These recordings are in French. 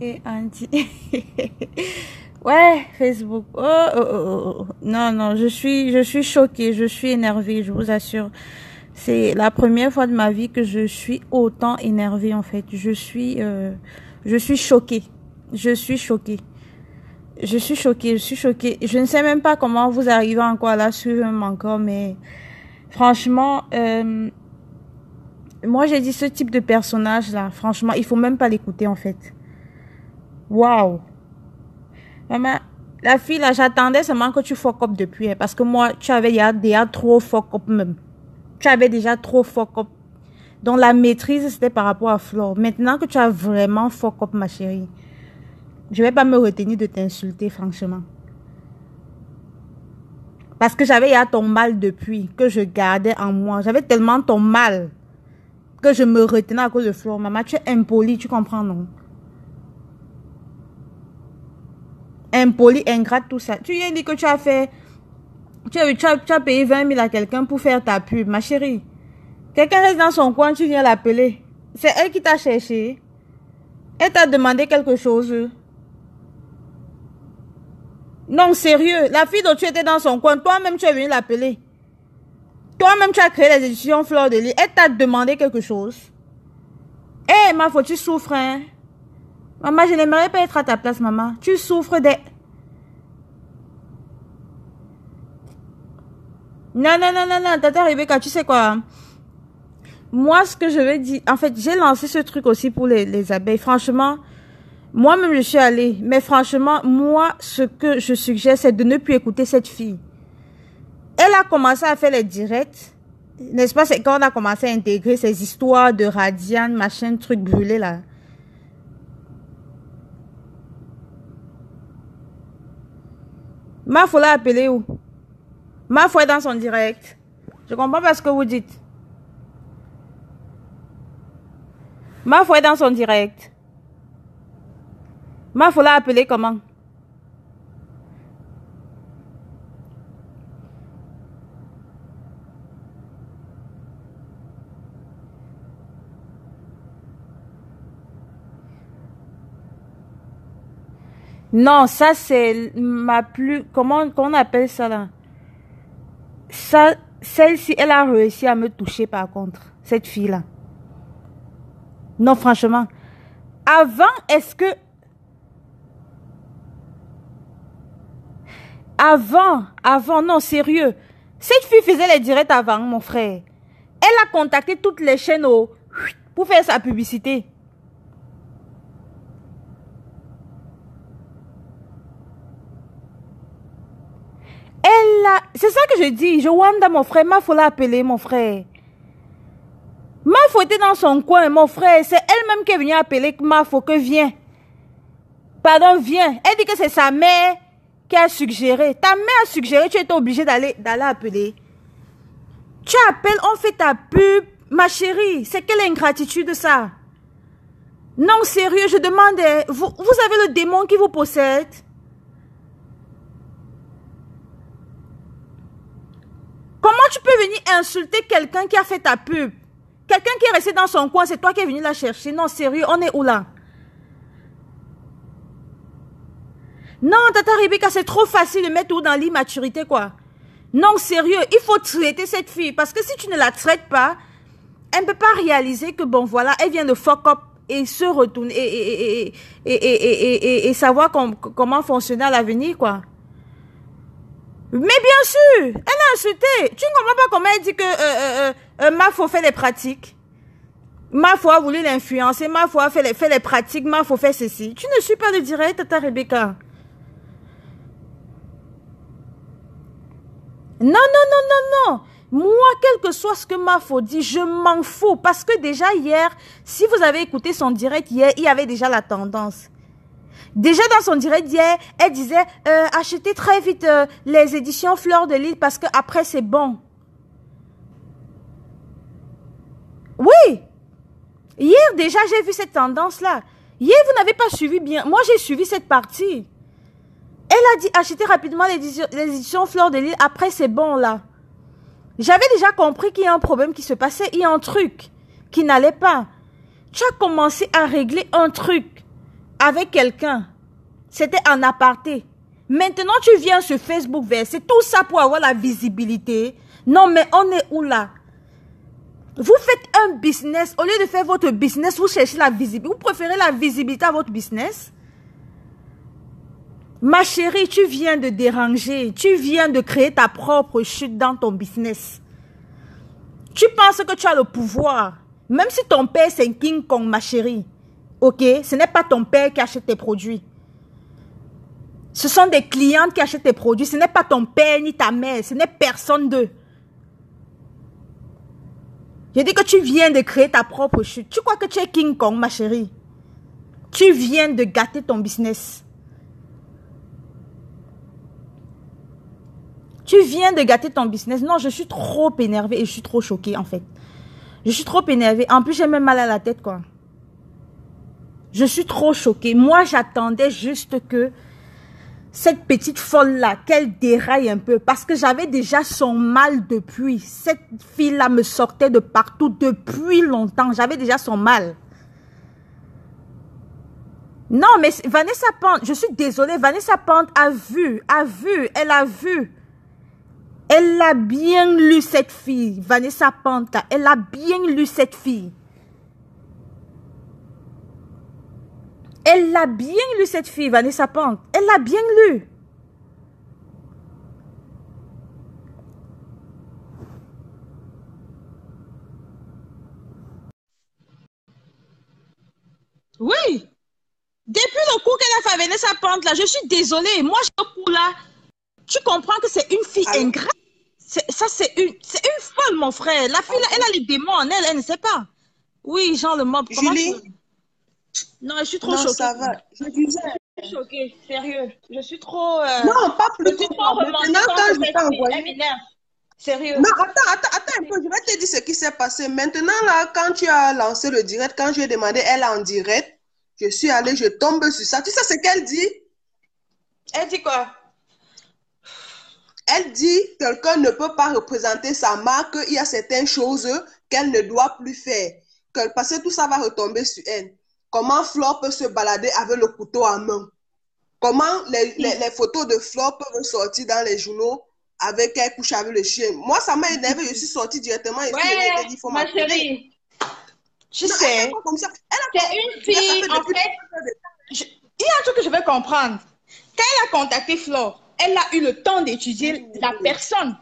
Et Andy. Ouais, Facebook. Oh, oh, oh, oh. Non, non, je suis choquée, je suis énervée, je vous assure. C'est la première fois de ma vie que je suis autant énervée, en fait. Je suis choquée. Je suis choquée. Je suis choquée, je suis choquée. Je ne sais même pas comment vous arrivez encore à la suivre encore, mais franchement, moi j'ai dit ce type de personnage-là, franchement, il faut même pas l'écouter, en fait. Waouh! Maman, la fille là, j'attendais seulement que tu fuck up depuis, hein, parce que moi, tu avais déjà trop fuck up même. Tu avais déjà trop fuck up. Donc la maîtrise, c'était par rapport à Flore. Maintenant que tu as vraiment fuck up, ma chérie, je vais pas me retenir de t'insulter, franchement. Parce que j'avais déjà ton mal depuis, que je gardais en moi. J'avais tellement ton mal que je me retenais à cause de Flore. Maman, tu es impolie, tu comprends, non? Impoli, ingrate, tout ça. Tu viens dire que tu as fait... Tu as payé 20 000 à quelqu'un pour faire ta pub, ma chérie. Quelqu'un reste dans son coin, tu viens l'appeler. C'est elle qui t'a cherché. Elle t'a demandé quelque chose. Non, sérieux. La fille dont tu étais dans son coin, toi-même tu es venu l'appeler. Toi-même tu as créé les éditions Fleur de Lys. Elle t'a demandé quelque chose. Eh, ma faut tu souffres, hein. Maman, je n'aimerais pas être à ta place, maman. Tu souffres des... Non, non, non, non, non, Tata Rebecca, tu sais quoi? Moi, ce que je veux dire... En fait, j'ai lancé ce truc aussi pour les abeilles. Franchement, moi-même, je suis allée. Mais franchement, moi, ce que je suggère, c'est de ne plus écouter cette fille. Elle a commencé à faire les directs. N'est-ce pas? C'est quand on a commencé à intégrer ces histoires de Radiane, machin, truc brûlé, là. Ma faut l'a appeler où? Ma foi est dans son direct. Je comprends pas ce que vous dites. Ma foi est dans son direct. Ma faut l'a appeler comment? Non, ça c'est ma plus... Comment on appelle ça là? Ça, celle-ci, elle a réussi à me toucher par contre. Cette fille-là. Non, franchement. Avant, est-ce que... Avant, non, sérieux. Cette fille faisait les directs avant, mon frère. Elle a contacté toutes les chaînes pour faire sa publicité. C'est ça que je dis. Je wanda, mon frère. Ma faut l'appeler, mon frère. Mafo était dans son coin, mon frère. C'est elle-même qui est venue appeler Mafo que viens. Pardon, viens. Elle dit que c'est sa mère qui a suggéré. Ta mère a suggéré, tu étais obligé d'aller appeler. Tu appelles, on fait ta pub. Ma chérie, c'est quelle ingratitude ça? Non, sérieux, je demande, vous avez le démon qui vous possède? Comment tu peux venir insulter quelqu'un qui a fait ta pub? Quelqu'un qui est resté dans son coin, c'est toi qui es venu la chercher. Non, sérieux, on est où là? Non, Tata Rebecca, c'est trop facile de mettre tout dans l'immaturité, quoi. Non, sérieux, il faut traiter cette fille. Parce que si tu ne la traites pas, elle ne peut pas réaliser que, bon, voilà, elle vient de fuck up et se retourner et savoir comment fonctionner à l'avenir, quoi. Mais bien sûr, elle a insulté. Tu ne comprends pas comment elle dit que Mafo fait les pratiques. Mafo a voulu l'influencer. Mafo a fait les pratiques. Mafo fait ceci. Tu ne suis pas le direct, Tata Rebecca. Non, non, non, non, non. Moi, quel que soit ce que Mafo dit, je m'en fous. Parce que déjà hier, si vous avez écouté son direct hier, il y avait déjà la tendance. Déjà dans son direct d'hier, elle disait achetez très vite les éditions Fleur de Lys parce que après c'est bon. Oui. Hier déjà j'ai vu cette tendance-là. Hier vous n'avez pas suivi bien. Moi j'ai suivi cette partie. Elle a dit achetez rapidement les éditions Fleur de Lys après c'est bon là. J'avais déjà compris qu'il y a un problème qui se passait. Il y a un truc qui n'allait pas. Tu as commencé à régler un truc. avec quelqu'un. C'était en aparté. Maintenant, tu viens sur Facebook verser tout ça pour avoir la visibilité. Non, mais on est où là? Vous faites un business. Au lieu de faire votre business, vous cherchez la visibilité. Vous préférez la visibilité à votre business? Ma chérie, tu viens de déranger. Tu viens de créer ta propre chute dans ton business. Tu penses que tu as le pouvoir. Même si ton père c'est un King Kong, ma chérie. Ok? Ce n'est pas ton père qui achète tes produits. Ce sont des clientes qui achètent tes produits. Ce n'est pas ton père ni ta mère. Ce n'est personne d'eux. Je dis que tu viens de créer ta propre chute. Tu crois que tu es King Kong, ma chérie? Tu viens de gâter ton business. Tu viens de gâter ton business. Non, je suis trop énervée et je suis trop choquée, en fait. Je suis trop énervée. En plus, j'ai même mal à la tête, quoi. Je suis trop choquée. Moi, j'attendais juste que cette petite folle-là, qu'elle déraille un peu. Parce que j'avais déjà son mal depuis. Cette fille-là me sortait de partout depuis longtemps. J'avais déjà son mal. Non, mais Vanessa Pante, je suis désolée. Vanessa Pante a vu, elle a vu. Elle a bien lu cette fille, Vanessa Pante. Elle a bien lu cette fille. Elle a bien lu cette fille, Vanessa Pante. Elle l'a bien lu. Oui. Depuis le coup qu'elle a fait Vanessa Pante, là, je suis désolée. Moi, ce coup là, tu comprends que c'est une fille ingrate. Ça, c'est une folle, mon frère. La fille, là, elle a les démons en elle, elle ne sait pas. Oui, Jean le mob. Julie? Non, je suis trop choquée. Non, ça va. Je disais... Je suis choquée, sérieux. Je suis trop... Non, pas plus que ça. Maintenant, quand je t'ai envoyé... Sérieux. Non, attends un peu. Je vais te dire ce qui s'est passé. Maintenant, là, quand tu as lancé le direct, quand je lui ai demandé, elle est en direct, je suis allée, je tombe sur ça. Tu sais ce qu'elle dit? Elle dit quoi? Elle dit quelqu'un ne peut pas représenter sa marque, il y a certaines choses qu'elle ne doit plus faire. Parce que tout ça va retomber sur elle. Comment Flore peut se balader avec le couteau en main? Comment les photos de Flore peuvent sortir dans les journaux avec elle couche avec le chien? Moi, ça m'a énervé. Je suis sortie directement et je dit, il faut ma chérie. Tu sais, c'est une fille, en fait, il y a un truc que je veux comprendre. Quand elle a contacté Flore, elle a eu le temps d'étudier la personne.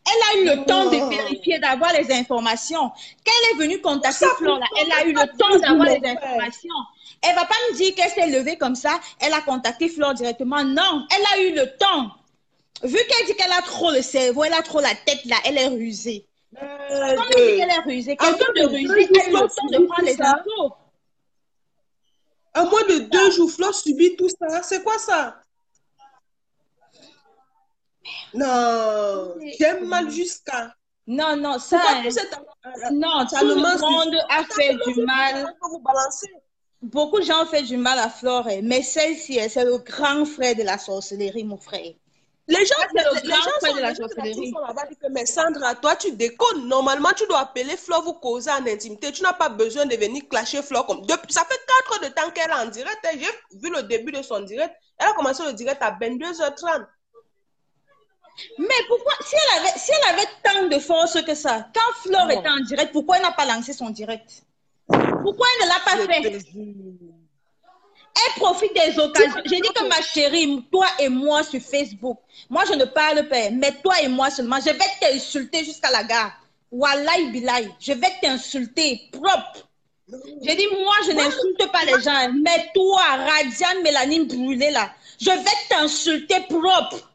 Elle a eu le temps de vérifier, d'avoir les informations. Quand elle est venue contacter Flore, là, elle a eu le temps d'avoir les informations. Elle ne va pas me dire qu'elle s'est levée comme ça, elle a contacté Flore directement. Non, elle a eu le temps. Vu qu'elle dit qu'elle a trop le cerveau, elle a trop la tête là, elle est rusée. Comme elle dit qu'elle est rusée, quelqu'un de rusé, elle a eu le temps de prendre les infos. En moins de 2 jours, Flore subit tout ça. C'est quoi ça? Non, j'aime mal jusqu'à... Non, non, ça... Non, tout le monde a fait du mal. Beaucoup de gens ont fait du mal à Flore, mais celle-ci, c'est le grand frère de la sorcellerie, mon frère. Les gens sont de la sorcellerie. Mais Sandra, toi, tu déconnes. Normalement, tu dois appeler Flore, vous causer en intimité. Tu n'as pas besoin de venir clasher Flore. Ça fait 4 heures de temps qu'elle est en direct. J'ai vu le début de son direct. Elle a commencé le direct à 22h30. Mais pourquoi, si elle avait tant de force que ça, quand Flore était en direct, pourquoi elle n'a pas lancé son direct? Pourquoi elle ne l'a pas fait? Elle profite des occasions. J'ai dit que ma chérie, toi et moi sur Facebook, moi je ne parle pas, mais toi et moi seulement, je vais t'insulter jusqu'à la gare. Wallahi billahi, je vais t'insulter propre. J'ai dit, moi je n'insulte pas les gens, mais toi, Radiane Mélanine brûlée là, je vais t'insulter propre.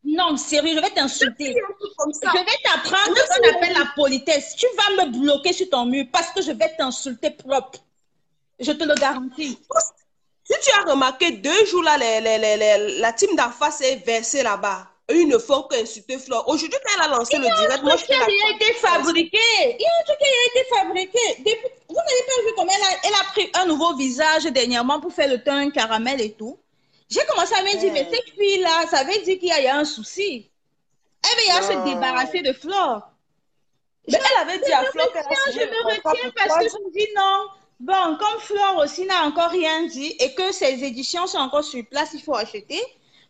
Non, sérieux, je vais t'insulter. Je vais t'apprendre ce qu'on appelle la politesse. Tu vas me bloquer sur ton mur parce que je vais t'insulter propre. Je te le garantis. Si tu as remarqué, 2 jours là, la team d'en face est versée là-bas. Ils ne font qu'insulter Flore. Aujourd'hui, quand elle a lancé le direct, moi je fais la... Il a été fabriqué. Il y a un truc qui a été fabriqué. Vous n'avez pas vu comment elle a pris un nouveau visage dernièrement pour faire le teint caramel et tout. J'ai commencé à me dire, mais cette fille-là, ça veut dire qu'il y a un souci. Elle veut se débarrasser de Flore. Mais elle avait dit à Flore qu'elle a... Je me retiens parce que je me dis non. Bon, comme Flore aussi n'a encore rien dit et que ses éditions sont encore sur place, il faut acheter,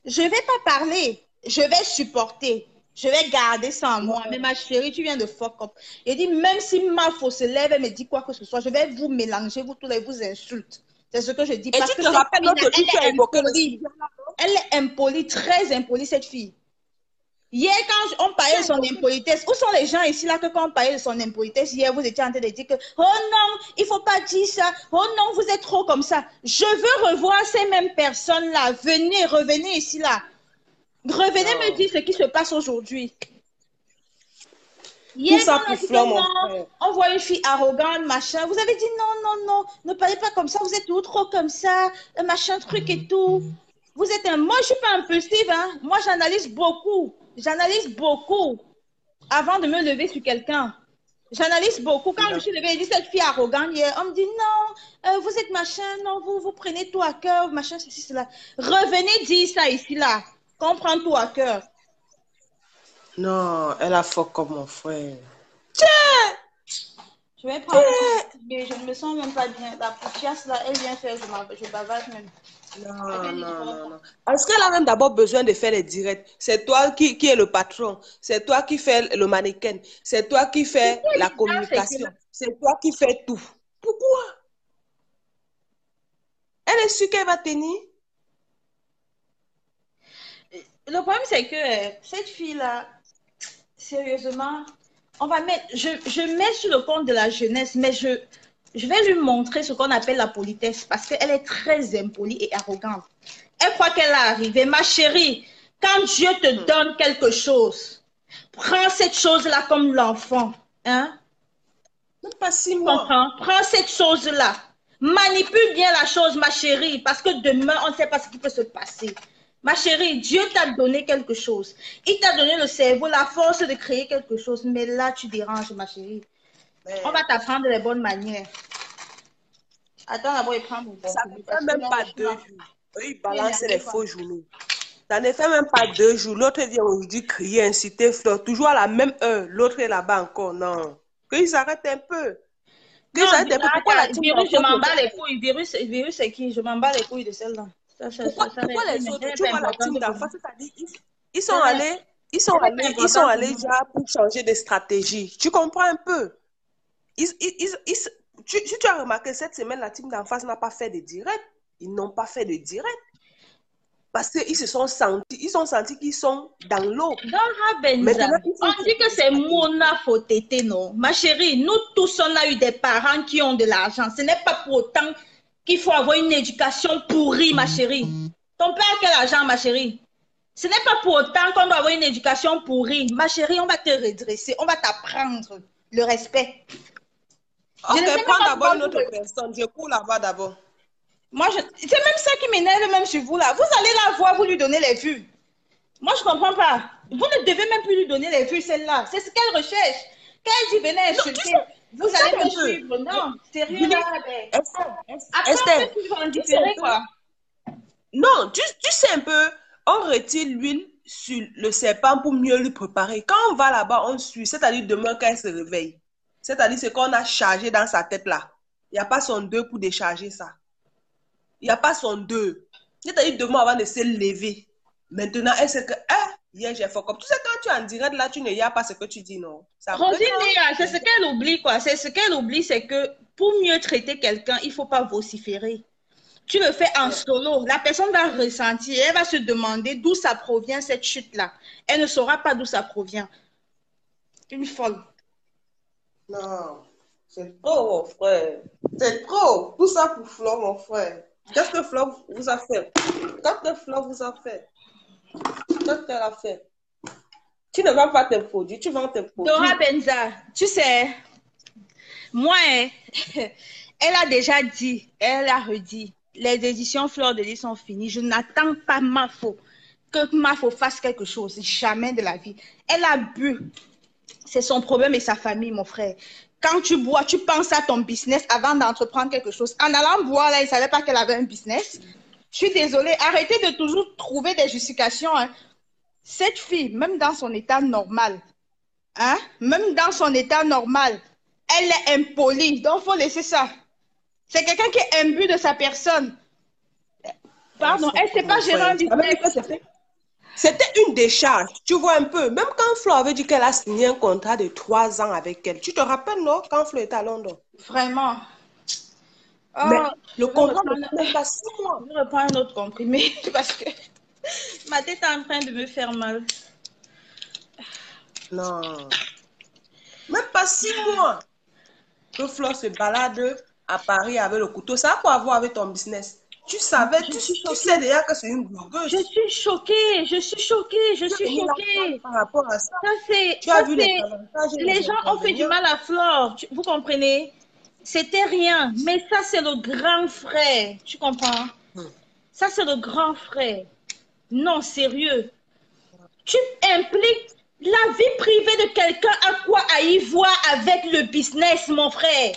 je ne vais pas parler, je vais supporter, je vais garder ça en moi. Mais ma chérie, tu viens de fuck up. Il dit, même si ma faux se lève et me dit quoi que ce soit, je vais vous mélanger, vous tous les vous insultes. C'est ce que je dis. Et Parce tu que te cette rappelles fille-là, l'autre jour, tu as elle est évoqué le impolie. sujet. Elle est impolie, très impolie, cette fille. Hier, quand on parlait de son impolitesse, où sont les gens ici là que quand on parlait de son impolitesse, hier, vous étiez en train de dire que, oh non, il ne faut pas dire ça, oh non, vous êtes trop comme ça. Je veux revoir ces mêmes personnes-là. Venez, revenez ici là. Revenez me dire ce qui se passe aujourd'hui. Tout Hier, ça quand on a pour dit Flo, que mon non, frère. on voit une fille arrogante, machin, vous avez dit non, non, non, ne parlez pas comme ça, vous êtes tout trop comme ça, machin, truc et tout. Vous êtes un... Moi, je ne suis pas impulsive, hein. Moi, j'analyse beaucoup. J'analyse beaucoup avant de me lever sur quelqu'un. J'analyse beaucoup. Quand je me suis levée, j'ai dit cette fille arrogante hier, on me dit non, vous êtes machin, non, vous prenez tout à cœur, machin, ceci, cela. Revenez dire ça ici, là. Qu'on prend tout à cœur. Non, elle a fuck comme mon frère. Je vais prendre je ne me sens même pas bien. La poussiasse, là, elle vient faire, je bavage même. Non, non, non, non. Parce qu'elle a même d'abord besoin de faire les directs. C'est toi qui es le patron. C'est toi qui fais le mannequin. C'est toi qui fais la communication. C'est toi qui fais tout. Pourquoi? Elle est sûre qu'elle va tenir. Le problème, c'est que cette fille-là, sérieusement, on va mettre, je mets sur le compte de la jeunesse, mais je vais lui montrer ce qu'on appelle la politesse parce qu'elle est très impolie et arrogante. Elle croit qu'elle est arrivée. Ma chérie, quand Dieu te donne quelque chose, prends cette chose-là comme l'enfant. Hein? Même pas 6 mois. Prends cette chose-là. Manipule bien la chose, ma chérie, parce que demain, on ne sait pas ce qui peut se passer. Ma chérie, Dieu t'a donné quelque chose. Il t'a donné le cerveau, la force de créer quelque chose. Mais là, tu déranges, ma chérie. On va t'apprendre les bonnes manières. Attends, d'abord, il prend mon bon. Ça ne fait même pas 2 jours. Il balance les faux journaux. Ça ne fait même pas 2 jours. L'autre vient aujourd'hui crier, inciter Fleur. Toujours à la même heure. L'autre est là-bas encore. Non. Qu'ils arrêtent un peu. Qu'ils arrêtent un peu. Pourquoi la team virus, je m'en bats les couilles. Virus, c'est qui? Je m'en bats les couilles de celle-là. Pourquoi les autres, tu vois la team d'en face, c'est-à-dire, ils sont allés déjà pour changer de stratégie. Tu comprends un peu? Si tu as remarqué, cette semaine, la team d'en face n'a pas fait de direct. Ils n'ont pas fait de direct. Parce qu'ils se sont sentis, qu'ils sont dans l'eau. On dit que c'est Mona Fotete, non? Ma chérie, nous tous, on a eu des parents qui ont de l'argent. Ce n'est pas pour autant qu'il faut avoir une éducation pourrie, ma chérie. Ton père a quel argent, ma chérie? Ce n'est pas pour autant qu'on doit avoir une éducation pourrie. Ma chérie, on va te redresser, on va t'apprendre le respect. Ok, prends d'abord une autre personne. Je cours là-bas d'abord. Moi, c'est même ça qui m'énerve même sur vous là. Vous allez la voir, vous lui donnez les vues. Moi, je ne comprends pas. Vous ne devez même plus lui donner les vues, celle-là. C'est ce qu'elle recherche. Quand elle dit venez insulter, vous allez me suivre. Non, sérieux là. Après, on peut en différer, quoi. Non, tu sais un peu, on retire l'huile sur le serpent pour mieux le préparer. Quand on va là-bas, on suit. C'est-à-dire demain quand elle se réveille. C'est-à-dire ce qu'on a chargé dans sa tête là. Il n'y a pas son 2 pour décharger ça. Il n'y a pas son 2. C'est-à-dire demain avant de se lever. Maintenant, elle sait que, hier j'ai fait comme. Tu sais, quand tu es en direct là, tu ne y a pas ce que tu dis, non. Rosine, c'est ce qu'elle oublie, quoi. C'est ce qu'elle oublie, c'est que pour mieux traiter quelqu'un, il ne faut pas vociférer. Tu le fais en solo. La personne va ressentir, elle va se demander d'où ça provient cette chute-là. Elle ne saura pas d'où ça provient. Une folle. Non, c'est trop, mon frère. C'est trop. Tout ça pour Flo, mon frère. Qu'est-ce que Flo vous a fait? Qu'est-ce que Flo vous a fait? Qu'est-ce qu'elle a fait? Tu ne vas pas te produire, tu vas te produire. Dora Benza, tu sais, moi, elle a déjà dit, elle a redit, les éditions Fleur de Lys sont finies. Je n'attends pas Mafo, que Mafo fasse quelque chose. Jamais de la vie. Elle a bu. C'est son problème et sa famille, mon frère. Quand tu bois, tu penses à ton business avant d'entreprendre quelque chose. En allant boire, là, il ne savait pas qu'elle avait un business. Je suis désolée. Arrêtez de toujours trouver des justifications. Hein. Cette fille, même dans son état normal, même dans son état normal, elle est impolie. Donc, il faut laisser ça. C'est quelqu'un qui est imbu de sa personne. Pardon, elle ne sait pas gérer un business. C'était une décharge, tu vois un peu. Même quand Flo avait dit qu'elle a signé un contrat de 3 ans avec elle, tu te rappelles, non, quand Flo était à Londres? Vraiment. Oh, Mais le je vais contrat ne reprendre, fait même pas 6 mois. je vais reprendre un autre comprimé parce que ma tête est en train de me faire mal. Non, même pas 6 mois que Flo se balade à Paris avec le couteau. Ça a quoi à voir avec ton business? Tu savais, Je tu, suis tu choquée. sais déjà que c'est une Je blogueuse. suis choquée. Je suis choquée. Je Tu suis es venu là choquée. par rapport à ça. Tu Ça as vu les c'est, avantages et les les gens ont fait du inconvénients. mal à Flore. Vous comprenez? C'était rien. Mais ça, c'est le grand frère. Tu comprends? Ça, c'est le grand frère. Non, sérieux. Tu impliques la vie privée de quelqu'un à quoi à y voir avec le business, mon frère.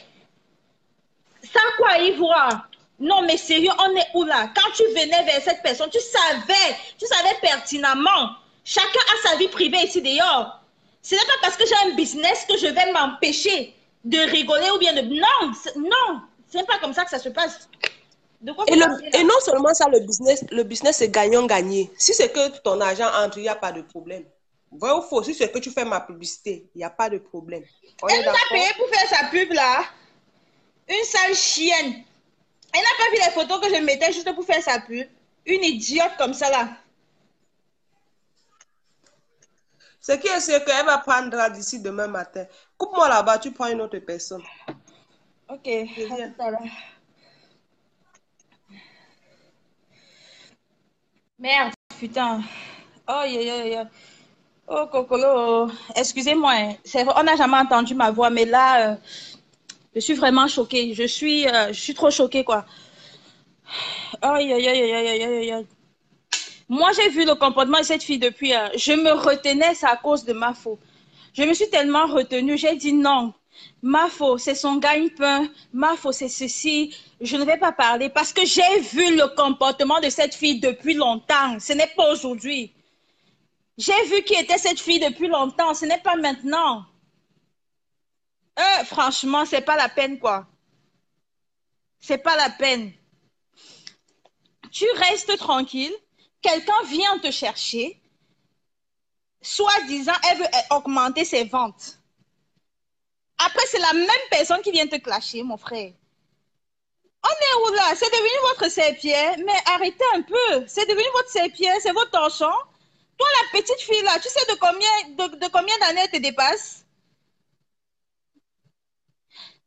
Ça a quoi à y voir? Non, mais sérieux, on est où là? Quand tu venais vers cette personne, tu savais pertinemment. Chacun a sa vie privée ici dehors. Ce n'est pas parce que j'ai un business que je vais m'empêcher de rigoler ou bien de... Non, non, c'est pas comme ça que ça se passe. De quoi vous parlez là? Et non seulement ça, le business c'est gagnant-gagné. Si c'est que ton argent entre, il n'y a pas de problème. Vrai ou faux, si c'est que tu fais ma publicité, il n'y a pas de problème. On Elle est nous a payé d'accord? pour faire sa pub là. Une sale chienne. Elle n'a pas vu les photos que je mettais juste pour faire sa pub. Une idiote comme ça là. Ce qui est sûr qu'elle va prendre d'ici demain matin. Coupe-moi là-bas, tu prends une autre personne. Ok, Je à viens. tout à l'heure. Merde, putain. Oh, oh, Cocolo. Excusez-moi. Hein. On n'a jamais entendu ma voix, mais là, je suis vraiment choquée. Je suis trop choquée, quoi. Aïe, aïe, aïe, aïe, aïe, aïe, aïe. Moi, j'ai vu le comportement de cette fille depuis. Je me retenais, c'est à cause de ma faute. Je me suis tellement retenue. J'ai dit non. Ma faute, c'est son gagne-pain. Ma faute, c'est ceci. Je ne vais pas parler parce que j'ai vu le comportement de cette fille depuis longtemps. Ce n'est pas aujourd'hui. J'ai vu qui était cette fille depuis longtemps. Ce n'est pas maintenant. Franchement, c'est pas la peine, quoi. C'est pas la peine. Tu restes tranquille. Quelqu'un vient te chercher. Soi-disant, elle veut augmenter ses ventes. Après, c'est la même personne qui vient te clasher, mon frère. On est où là? C'est devenu votre serpillère. Mais arrêtez un peu. C'est devenu votre serpillère, c'est votre torchon. Toi, la petite fille là, tu sais de combien d'années elle te dépasse?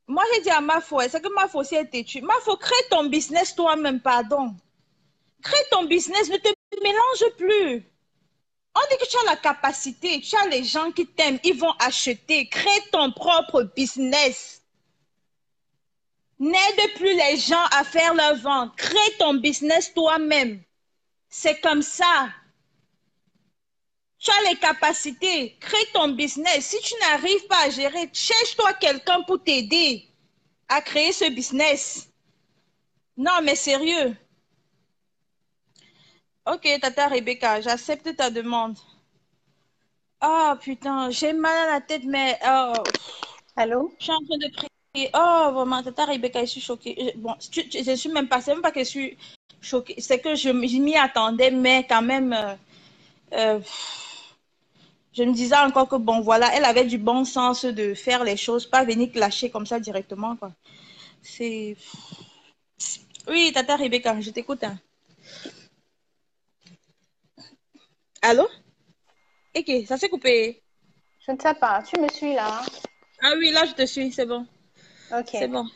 Moi, j'ai dit à Mafo, c'est que Mafo aussi est têtue. Mafo, crée ton business toi-même, pardon. Crée ton business, ne te mélange plus. On dit que tu as la capacité, tu as les gens qui t'aiment, ils vont acheter. Crée ton propre business. N'aide plus les gens à faire leur vente. Crée ton business toi-même. C'est comme ça. Tu as les capacités. Crée ton business. Si tu n'arrives pas à gérer, cherche-toi quelqu'un pour t'aider à créer ce business. Non, mais sérieux. Ok, Tata Rebecca, j'accepte ta demande. Oh, putain, j'ai mal à la tête, mais... Oh, Allô? je suis en train de prier. Oh, vraiment, Tata Rebecca, je suis choquée. Bon, je suis même pas... C'est même pas que je suis choquée. C'est que je m'y attendais, mais quand même... euh, je me disais encore que, bon, voilà, elle avait du bon sens de faire les choses, pas venir clasher comme ça directement, quoi. C'est... Oui, Tata Rebecca, je t'écoute. Hein. Allô? Ok, ça s'est coupé. Je ne sais pas. Tu me suis là? Ah oui, là, je te suis, c'est bon. Ok. C'est bon.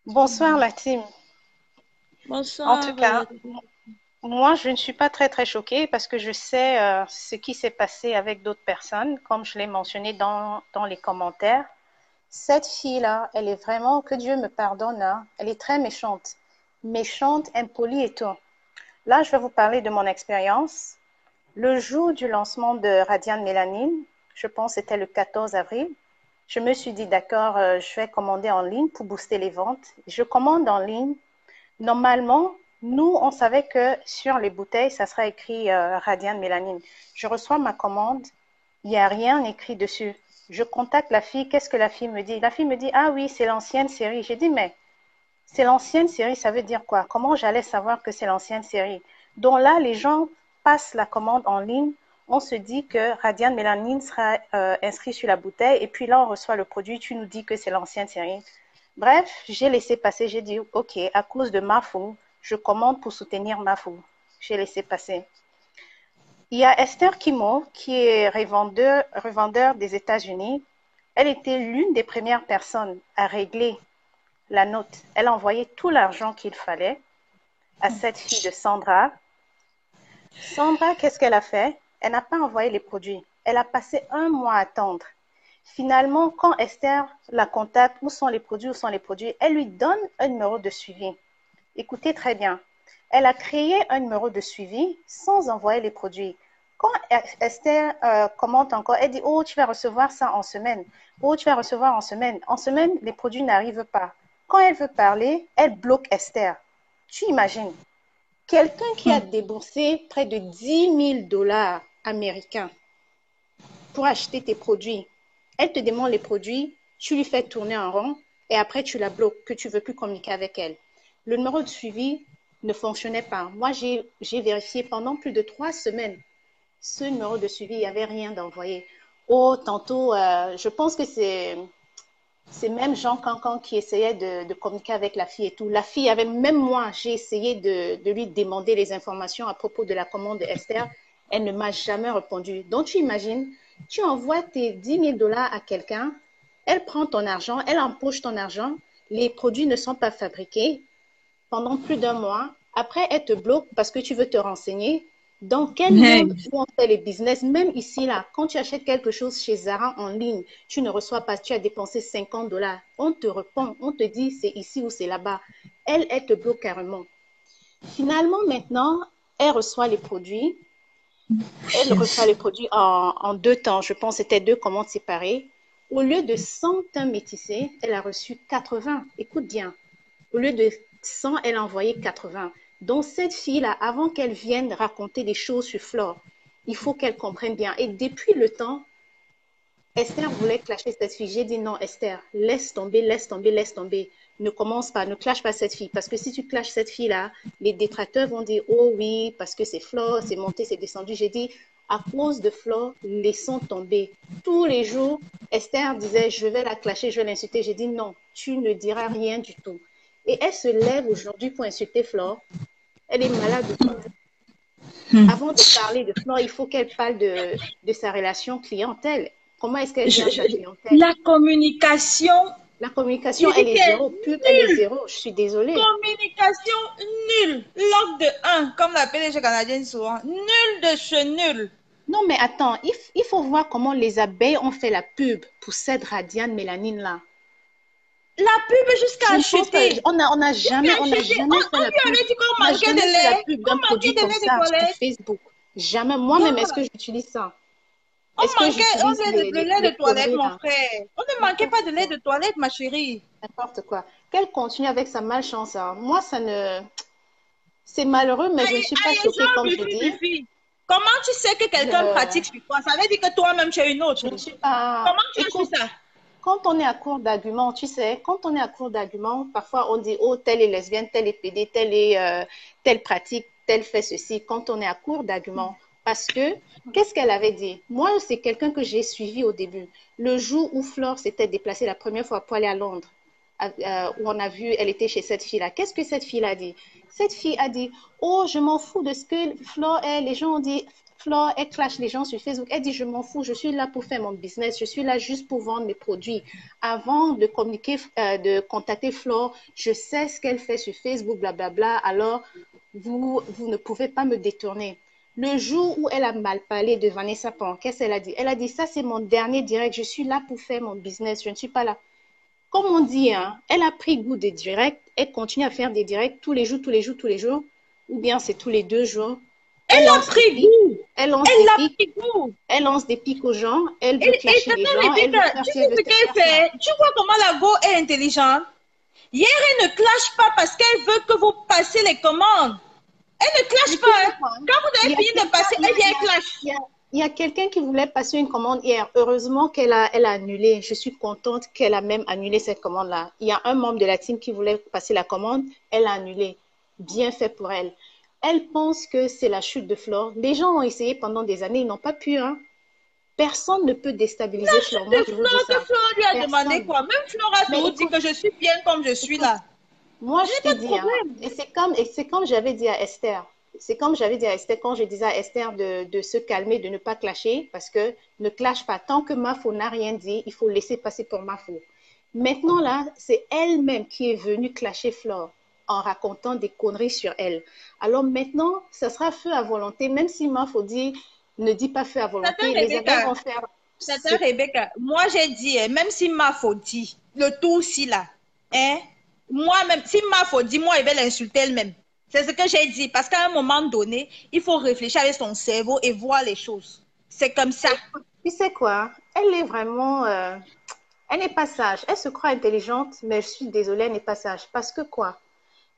Bonsoir la team. En tout Bonsoir. cas, moi, je ne suis pas très très choquée parce que je sais ce qui s'est passé avec d'autres personnes, comme je l'ai mentionné dans les commentaires. Cette fille-là, elle est vraiment, que Dieu me pardonne, hein, elle est très méchante. Méchante, impolie et tout. Là, je vais vous parler de mon expérience. Le jour du lancement de Radiant Mélanine, je pense que c'était le 14 avril, je me suis dit, d'accord, je vais commander en ligne pour booster les ventes. Je commande en ligne. Normalement, nous, on savait que sur les bouteilles, ça sera écrit Radiant Mélanine. Je reçois ma commande, il n'y a rien écrit dessus. Je contacte la fille, qu'est-ce que la fille me dit? La fille me dit, ah oui, c'est l'ancienne série. J'ai dit, mais C'est l'ancienne série, ça veut dire quoi? Comment j'allais savoir que c'est l'ancienne série? Donc là, les gens passent la commande en ligne. On se dit que Radiant Mélanine sera inscrit sur la bouteille. Et puis là, on reçoit le produit. Tu nous dis que c'est l'ancienne série. Bref, j'ai laissé passer. J'ai dit, OK, à cause de Mafou, je commande pour soutenir Mafou. J'ai laissé passer. Il y a Esther Kimo, qui est revendeur des États-Unis. Elle était l'une des premières personnes à régler la note. Elle a envoyé tout l'argent qu'il fallait à cette fille de Sandra. Sandra, qu'est-ce qu'elle a fait? Elle n'a pas envoyé les produits. Elle a passé 1 mois à attendre. Finalement, quand Esther la contacte, où sont les produits, elle lui donne un numéro de suivi. Écoutez très bien. Elle a créé un numéro de suivi sans envoyer les produits. Quand Esther commente encore, elle dit « Oh, tu vas recevoir ça en semaine. Oh, tu vas recevoir en semaine. » En semaine, les produits n'arrivent pas. Quand elle veut parler, elle bloque Esther. Tu imagines? Quelqu'un qui a déboursé près de 10 000 $ américains pour acheter tes produits. Elle te demande les produits, tu lui fais tourner en rond et après tu la bloques, que tu ne veux plus communiquer avec elle. Le numéro de suivi ne fonctionnait pas. Moi, j'ai vérifié pendant plus de 3 semaines. Ce numéro de suivi, il n'y avait rien d'envoyé. Oh, tantôt, je pense que c'est même Jean Cancan qui essayait de communiquer avec la fille et tout. La fille avait, même moi, j'ai essayé de lui demander les informations à propos de la commande de Esther. Elle ne m'a jamais répondu. Donc, tu imagines, tu envoies tes 10 000 $ à quelqu'un, elle prend ton argent, elle empoche ton argent, les produits ne sont pas fabriqués pendant plus d'1 mois. Après, elle te bloque parce que tu veux te renseigner. Dans quel monde où on fait les business, même ici, là, quand tu achètes quelque chose chez Zara en ligne, tu ne reçois pas, tu as dépensé 50 $. On te répond, on te dit c'est ici ou c'est là-bas. Elle te bloque carrément. Finalement, maintenant, elle reçoit les produits. Elle reçoit les produits en 2 temps. Je pense que c'était 2 commandes séparées. Au lieu de 100 teints métissés, elle a reçu 80. Écoute bien. Au lieu de 100, elle a envoyé 80. Donc, cette fille-là, avant qu'elle vienne raconter des choses sur Flore, il faut qu'elle comprenne bien. Et depuis le temps, Esther voulait clasher cette fille. J'ai dit non, Esther, laisse tomber, laisse tomber, laisse tomber. Ne commence pas, ne clash pas cette fille. Parce que si tu clashes cette fille-là, les détracteurs vont dire, oh oui, parce que c'est Flore, c'est monté, c'est descendu. J'ai dit, à cause de Flore, laissons tomber. Tous les jours, Esther disait, je vais la clasher, je vais l'insulter. J'ai dit non, tu ne diras rien du tout. Et elle se lève aujourd'hui pour insulter Flore. Elle est malade ou quoi? Avant de parler de Flore, il faut qu'elle parle de sa relation clientèle. Comment est-ce qu'elle gère sa clientèle? La communication, elle est zéro. Pub, elle est zéro. Je suis désolée. Communication nulle. Log de 1, comme la PDG canadienne souvent. Nul de chez nul. Non, mais attends, il faut voir comment les abeilles ont fait la pub pour cette Radiant Mélanine là. La pub jusqu'à acheter. On n'a jamais fait la pub. On lui avait dit qu'on manquait de lait. D'un produit comme ça sur Facebook. Jamais. Moi-même, est-ce que j'utilise ça? On manquait de lait de toilette, mon frère. On ne manquait pas de lait de toilette, ma chérie. N'importe quoi. Qu'elle continue avec sa malchance. Hein. Moi, ça ne... C'est malheureux, mais je ne suis pas choquée comme je dis. Comment tu sais que quelqu'un pratique sur toi? Ça veut dire que toi-même, tu es une autre. Je ne suis pas... Comment tu as su ça? Quand on est à court d'arguments, tu sais, quand on est à court d'arguments, parfois on dit, oh, telle est lesbienne, telle est pédé, telle pratique, telle fait ceci. Quand on est à court d'arguments, parce que, qu'est-ce qu'elle avait dit? Moi, c'est quelqu'un que j'ai suivi au début. Le jour où Flore s'était déplacée la première fois pour aller à Londres, où on a vu, elle était chez cette fille-là. Qu'est-ce que cette fille a dit? Cette fille a dit, oh, je m'en fous de ce que Flore est. Les gens ont dit, Flore, elle clash les gens sur Facebook. Elle dit, je m'en fous, je suis là pour faire mon business. Je suis là juste pour vendre mes produits. Avant de communiquer, de contacter Flore, je sais ce qu'elle fait sur Facebook, blablabla. Alors, vous ne pouvez pas me détourner. Le jour où elle a mal parlé de Vanessa Pan, qu'est-ce qu'elle a dit? Elle a dit, ça c'est mon dernier direct, je suis là pour faire mon business, je ne suis pas là. Comme on dit, hein, elle a pris goût des directs, elle continue à faire des directs tous les jours, ou bien c'est tous les 2 jours. Elle a pris goût. Elle lance des pics aux gens, elle veut clasher les gens. Tu sais ce qu'elle fait? Tu vois comment la go est intelligente? Hier, elle ne clash pas parce qu'elle veut que vous passiez les commandes. Elle ne clash pas. Hein. Quand vous avez fini de passer, elle vient clash. Il y a quelqu'un qui voulait passer une commande hier. Heureusement elle a annulé. Je suis contente qu'elle a même annulé cette commande-là. Il y a un membre de la team qui voulait passer la commande. Elle a annulé. Bien fait pour elle. Elle pense que c'est la chute de Flore. Les gens ont essayé pendant des années. Ils n'ont pas pu. Hein. Personne ne peut déstabiliser Flore. Moi, je vous dis ça. Que Flore lui a Personne. demandé quoi? Même Flore a toujours dit que je suis bien comme je suis là. Moi, je t'ai dit. Hein, et c'est comme j'avais dit à Esther. C'est comme j'avais dit à Esther, quand je disais à Esther de se calmer, de ne pas clasher, parce que ne clash pas. Tant que Mafo n'a rien dit, il faut laisser passer pour Mafo. Maintenant, là, c'est elle-même qui est venue clasher Flore en racontant des conneries sur elle. Alors maintenant, ça sera feu à volonté, même si Mafo dit, ne dit pas feu à volonté, les abeilles vont faire... Tata Rebecca, moi j'ai dit, même si Mafo dit, le tout aussi là, hein, moi-même, si Mafo dit, moi, je vais l'insulter elle-même. C'est ce que j'ai dit, parce qu'à un moment donné, il faut réfléchir avec son cerveau et voir les choses. C'est comme ça. Tu sais quoi? Elle est vraiment... elle n'est pas sage. Elle se croit intelligente, mais je suis désolée, elle n'est pas sage. Parce que quoi?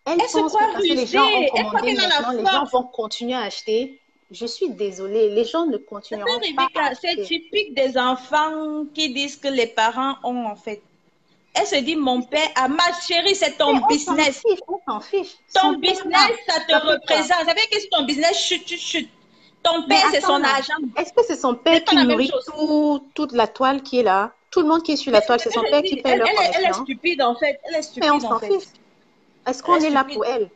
Elle pense que parce que les gens ont commandé maintenant, les gens vont continuer à acheter. Je suis désolée, les gens ne continueront pas à acheter. C'est typique des enfants qui disent que les parents ont en fait. Elle se dit, mon père, ma chérie, c'est ton business. On s'en fiche. Ton business, ça te représente. Ça veut dire que si ton business chute, tu chutes. Ton père, c'est son argent. Est-ce que c'est son père qui nourrit toute la toile qui est là? Tout le monde qui est sur la toile, c'est son père qui paie leur commission. Elle est stupide, en fait. Elle est stupide, mais on s'en fiche. Est-ce qu'on est là pour elle?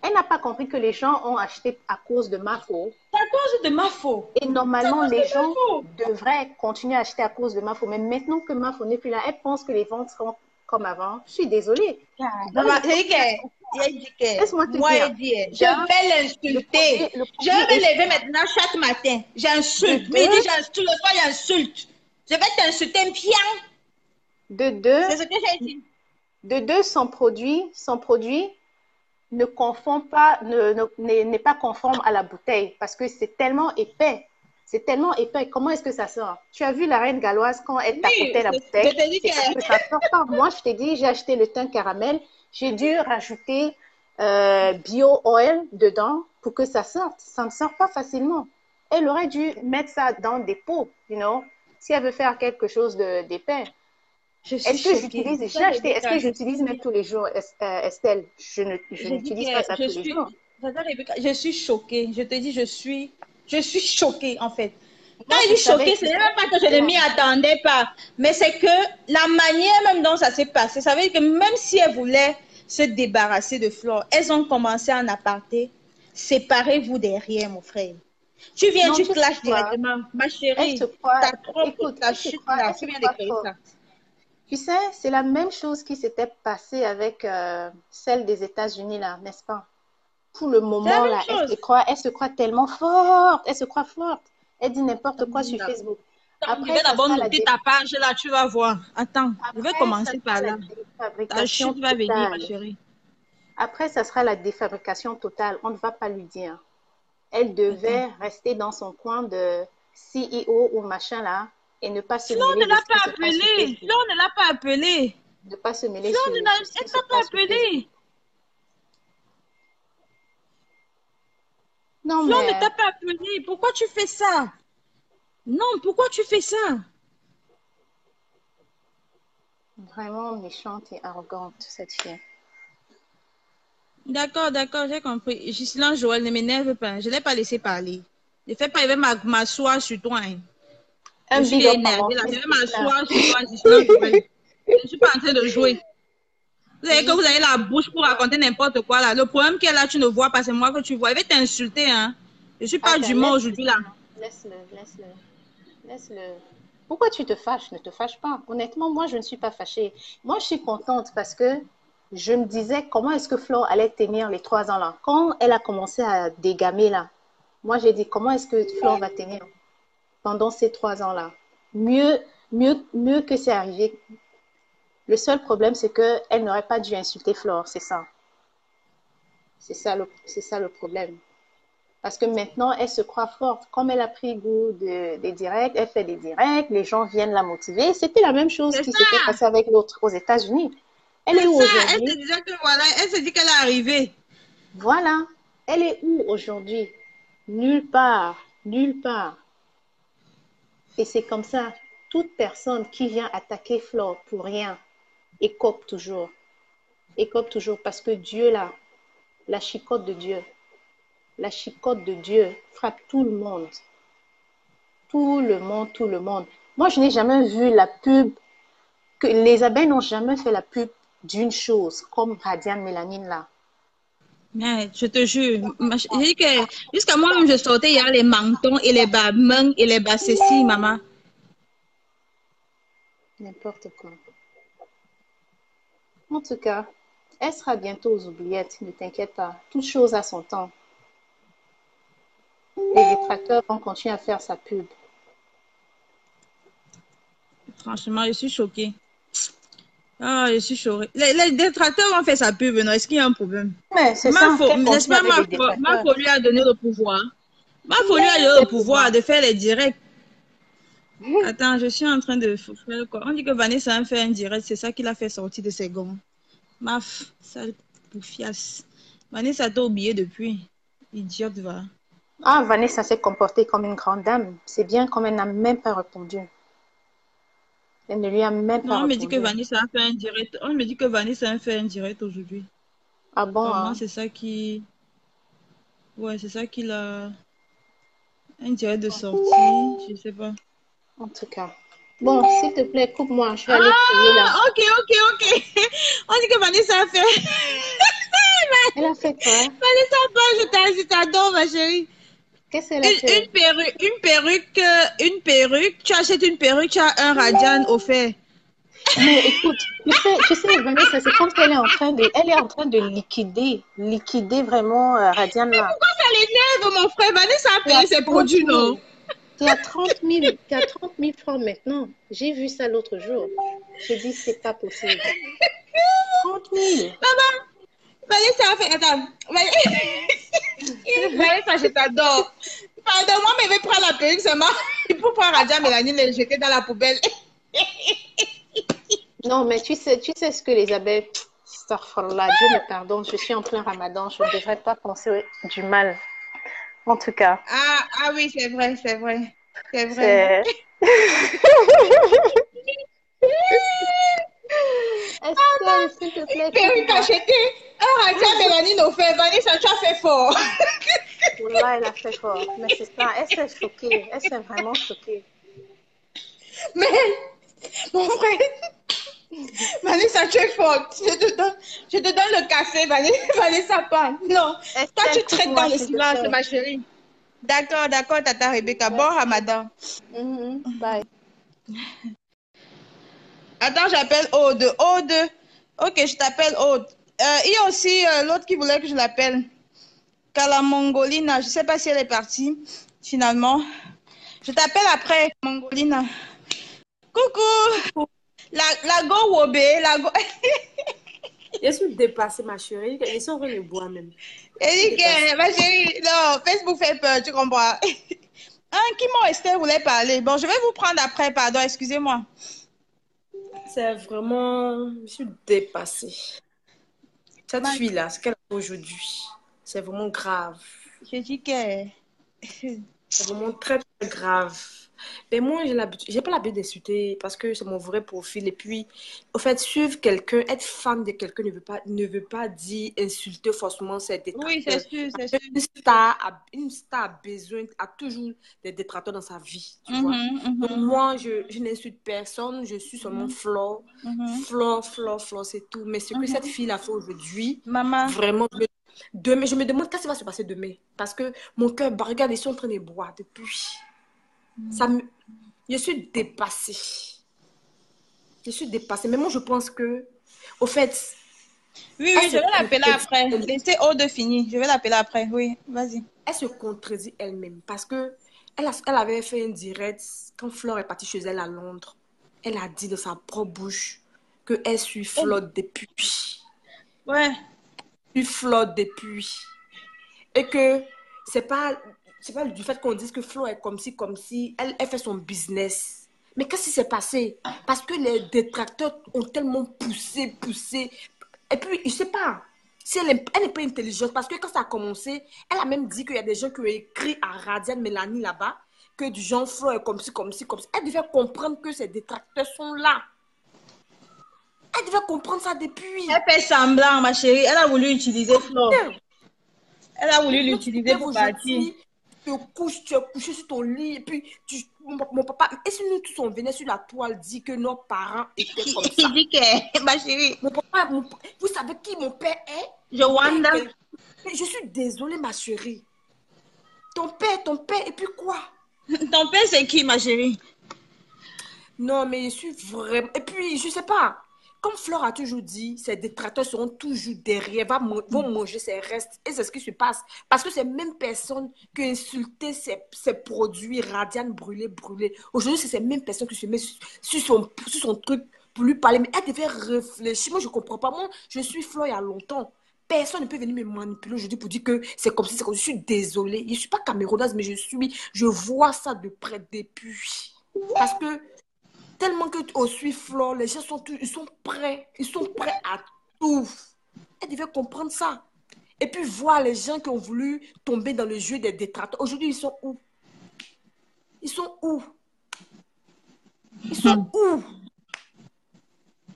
Elle n'a pas compris que les gens ont acheté à cause de Mafo. C'est à cause de Mafo. Et normalement, les gens devraient continuer à acheter à cause de Mafo. Mais maintenant que Mafo n'est plus là, elle pense que les ventes seront comme avant. Je suis désolée. Laisse-moi te dire. Je vais l'insulter. Je vais lever maintenant chaque matin. J'insulte. Midi, j'insulte. Le soir, j'insulte. Je vais t'insulter bien. De deux. C'est ce que j'ai dit. De deux, son produit ne confond pas, n'est pas conforme à la bouteille parce que c'est tellement épais. C'est tellement épais. Comment est-ce que ça sort? Tu as vu la reine galloise quand elle tapotait la bouteille? C'est que ça sort pas. Moi, je t'ai dit, j'ai acheté le thym caramel. J'ai dû rajouter bio oil dedans pour que ça sorte. Ça ne sort pas facilement. Elle aurait dû mettre ça dans des pots, si elle veut faire quelque chose d'épais. Est-ce que j'utilise, j'ai acheté, est-ce que j'utilise même tous les jours, Estelle? Je n'utilise pas ça tous les jours. Je suis choquée. Je te dis, je suis choquée, en fait. Quand je dis choquée, ce n'est même pas que je ne m'y attendais pas. Mais c'est que la manière même dont ça s'est passé, ça veut dire que même si elles voulaient se débarrasser de Flore, elles ont commencé en aparté. Séparez-vous derrière, mon frère. Tu viens, tu clashes directement. Ma chérie, ta trompe, ta chute là, tu viens d'écrire ça. Tu sais, c'est la même chose qui s'était passée avec celle des États-Unis, là, n'est-ce pas? Pour le moment, là, elle se croit tellement forte. Elle se croit forte. Elle dit n'importe quoi sur Facebook. Après, je vais d'abord noter ta page, là, tu vas voir. Attends, je vais commencer par là. Ta chute va venir, ma chérie. Après, ça sera la défabrication totale. On ne va pas lui dire. Elle devait rester dans son coin de CEO ou machin, là. Et ne pas se mêler. Flore ne l'a pas appelé. Flore ne l'a pas appelé. Ne pas se mêler. Flore ne l'a pas appelé. Non, Flore ne t'a pas appelé. Pourquoi tu fais ça? Non, pourquoi tu fais ça? Vraiment méchante et arrogante, cette fille. D'accord, j'ai compris. Gislain Joël, ne m'énerve pas. Je ne l'ai pas laissé parler. Ne fais pas, il va m'asseoir sur toi. Hein. Je suis énervée là, je vais m'asseoir sur toi, je ne suis pas en train de jouer. Vous savez que vous avez la bouche pour raconter n'importe quoi là. Le problème qu'elle a, tu ne vois pas, c'est moi que tu vois. Elle va t'insulter, hein. Je ne suis pas d'humain aujourd'hui là. Laisse-le. Pourquoi tu te fâches? Ne te fâche pas. Honnêtement, moi, je ne suis pas fâchée. Moi, je suis contente parce que je me disais comment est-ce que Flore allait tenir les 3 ans là. Quand elle a commencé à dégamer là, moi, j'ai dit comment est-ce que Flore va tenir pendant ces 3 ans-là. Mieux que c'est arrivé. Le seul problème, c'est qu'elle n'aurait pas dû insulter Flore, c'est ça. C'est ça le problème. Parce que maintenant, elle se croit forte. Comme elle a pris goût des directs, elle fait des directs, les gens viennent la motiver. C'était la même chose qui s'était passé avec l'autre aux États-Unis. Elle est où aujourd'hui? Elle se disait que voilà, elle se dit qu'elle est arrivée. Voilà. Elle est où aujourd'hui? Nulle part. Nulle part. Et c'est comme ça, toute personne qui vient attaquer Flore pour rien, écope toujours. Écope toujours parce que Dieu, là, la chicotte de Dieu frappe tout le monde. Tout le monde, tout le monde. Moi, je n'ai jamais vu la pub, que les abeilles n'ont jamais fait la pub d'une chose, comme Radiane Mélanine, là. Mais je te jure, je dis que jusqu'à moi-même, je sortais, il y a les mentons et les bas mains et les bas ceci, maman. N'importe quoi. En tout cas, elle sera bientôt aux oubliettes, ne t'inquiète pas. Toute chose à son temps. Les détracteurs vont continuer à faire sa pub. Franchement, je suis choquée. Ah, je suis choquée. Les détracteurs ont fait sa pub, non? Est-ce qu'il y a un problème? Mais c'est ça, N'est-ce pas, Mafo lui a donné le pouvoir. Mafo lui a donné le pouvoir de faire les directs. Attends, je suis en train de faire quoi? On dit que Vanessa a fait un direct, c'est ça qui l'a fait sortir de ses gonds. Maf, sale bouffiasse. Vanessa t'a oublié depuis. Idiote, va. Ah, Vanessa s'est comportée comme une grande dame. C'est bien comme elle n'a même pas répondu. Elle ne lui a même pas Non, on me répondu. dit que Vanessa a fait un direct. On me dit que Vanessa a fait un direct aujourd'hui. Ah bon? Vraiment, c'est ça qui... Ouais, c'est ça qu'il a... Un direct de sortie, je sais pas. En tout cas. Bon, s'il te plaît, coupe-moi. Je vais aller prier là. Ok. On dit que Vanessa a fait... Elle a fait quoi? Vanessa, je t'adore, ma chérie. Qu'est-ce qu'elle a fait? Une perruque. Tu achètes une perruque, tu as un Radian offert. Mais écoute, tu sais, Vanessa, c'est comme si elle est en train de liquider vraiment Radian là. Pourquoi ça l'énerve, mon frère? Vanessa a payé ses produits, non? Tu as 30 000 francs maintenant. J'ai vu ça l'autre jour. Je dis, c'est pas possible. 30 000. Maman, Vanessa a fait... Attends. Vanessa, je t'adore. Pardon, moi, mais je vais prendre la perruque seulement. Il faut prendre Radia Mélanie et le jeter dans la poubelle. Non, mais tu sais ce que les abeilles... Astaghfirullah, Dieu me pardonne, je suis en plein ramadan, je ne devrais pas penser du mal. En tout cas. Ah oui, c'est vrai. Estelle, s'il te plaît. Perruque achetée. Un Radia Mélanie offert. Vanessa, tu as fait fort. Wallah, elle a fait fort. Mais c'est ça, elle s'est choquée. Elle s'est vraiment choquée. Mais, mon frère, Vanessa, tu es forte. Je te donne le café, Vanessa, pas. Non, toi, tu traites dans le silence, ma chérie. D'accord, Tata Rebecca. Bon Ramadan. Bye. Attends, j'appelle Aude. Aude. Ok, je t'appelle Aude. Il y a aussi l'autre qui voulait que je l'appelle. Kalamongolina. Je ne sais pas si elle est partie, finalement. Je t'appelle après, Mongolina. Coucou. La go Wobe. Je suis dépassée, ma chérie. Ils sont en train de boire même. Elle dit que, ma chérie, non, Facebook fait peur, tu comprends. Qui m'a Esther voulait parler. Bon, je vais vous prendre après, pardon, excusez-moi. C'est vraiment... Je suis dépassée. Cette fille-là, ce qu'elle a fait aujourd'hui, c'est vraiment grave. Je dis que... C'est vraiment très, très grave. Mais moi, j'ai pas l'habitude d'insulter parce que c'est mon vrai profil. Et puis, au fait, suivre quelqu'un, être fan de quelqu'un ne veut pas dire insulter forcément ses détracteurs. Oui, c'est sûr, c'est sûr. Une star a toujours des détracteurs dans sa vie, tu vois. Donc, moi, je n'insulte personne, je suis seulement Flore. Flore, c'est tout. Mais ce que cette fille a fait aujourd'hui, vraiment, demain, je me demande qu'est-ce qui va se passer demain. Parce que mon cœur, regarde, ils sont en train de boire depuis. Je suis dépassée. Mais moi, je pense que, au fait... Oui, je vais l'appeler après. Laissez Aude finir. Je vais l'appeler après. Oui, vas-y. Elle se contredit elle-même parce que elle avait fait un direct quand Flore est partie chez elle à Londres. Elle a dit de sa propre bouche qu'elle suit Flore depuis. Ouais. Elle suit Flore depuis. Et que c'est pas du fait qu'on dise que Flore est comme si elle fait son business. Mais qu'est-ce qui s'est passé? Parce que les détracteurs ont tellement poussé. Et puis, je sais pas, si elle n'est pas intelligente, parce que quand ça a commencé, elle a même dit qu'il y a des gens qui ont écrit à Radiane Mélanie là-bas, que du genre Flo est comme ci, comme ci, comme ça. Elle devait comprendre que ses détracteurs sont là. Elle devait comprendre ça depuis. Elle fait semblant, ma chérie. Elle a voulu utiliser Flo. Elle a voulu l'utiliser pour partir. Tu es couché sur ton lit et puis mon papa, et si nous tous on venait sur la toile dit que nos parents étaient comme ça. Il dit que, ma chérie. Mon papa, vous savez qui mon père est? Joanda. Mais je suis désolée, ma chérie. Ton père, et puis quoi? Ton père, c'est qui, ma chérie? Non, mais je suis vraiment... Et puis, je sais pas. Comme Flore a toujours dit, ses détracteurs seront toujours derrière, vont manger ses restes. Et c'est ce qui se passe. Parce que c'est même personne qui a insulté ses produits Radiane brûlés. Aujourd'hui, c'est ces mêmes personnes qui se mettent sur son truc pour lui parler. Mais elle devait réfléchir. Moi, je comprends pas. Moi, je suis Flore il y a longtemps. Personne ne peut venir me manipuler aujourd'hui pour dire que c'est comme si, c'est comme si. Je suis désolée. Je ne suis pas camerounaise, mais je vois ça de près depuis. Parce que tellement que au suit Flore, les gens ils sont prêts à tout. Elle devait comprendre ça. Et puis voir les gens qui ont voulu tomber dans le jeu des détracteurs. Aujourd'hui, ils sont où?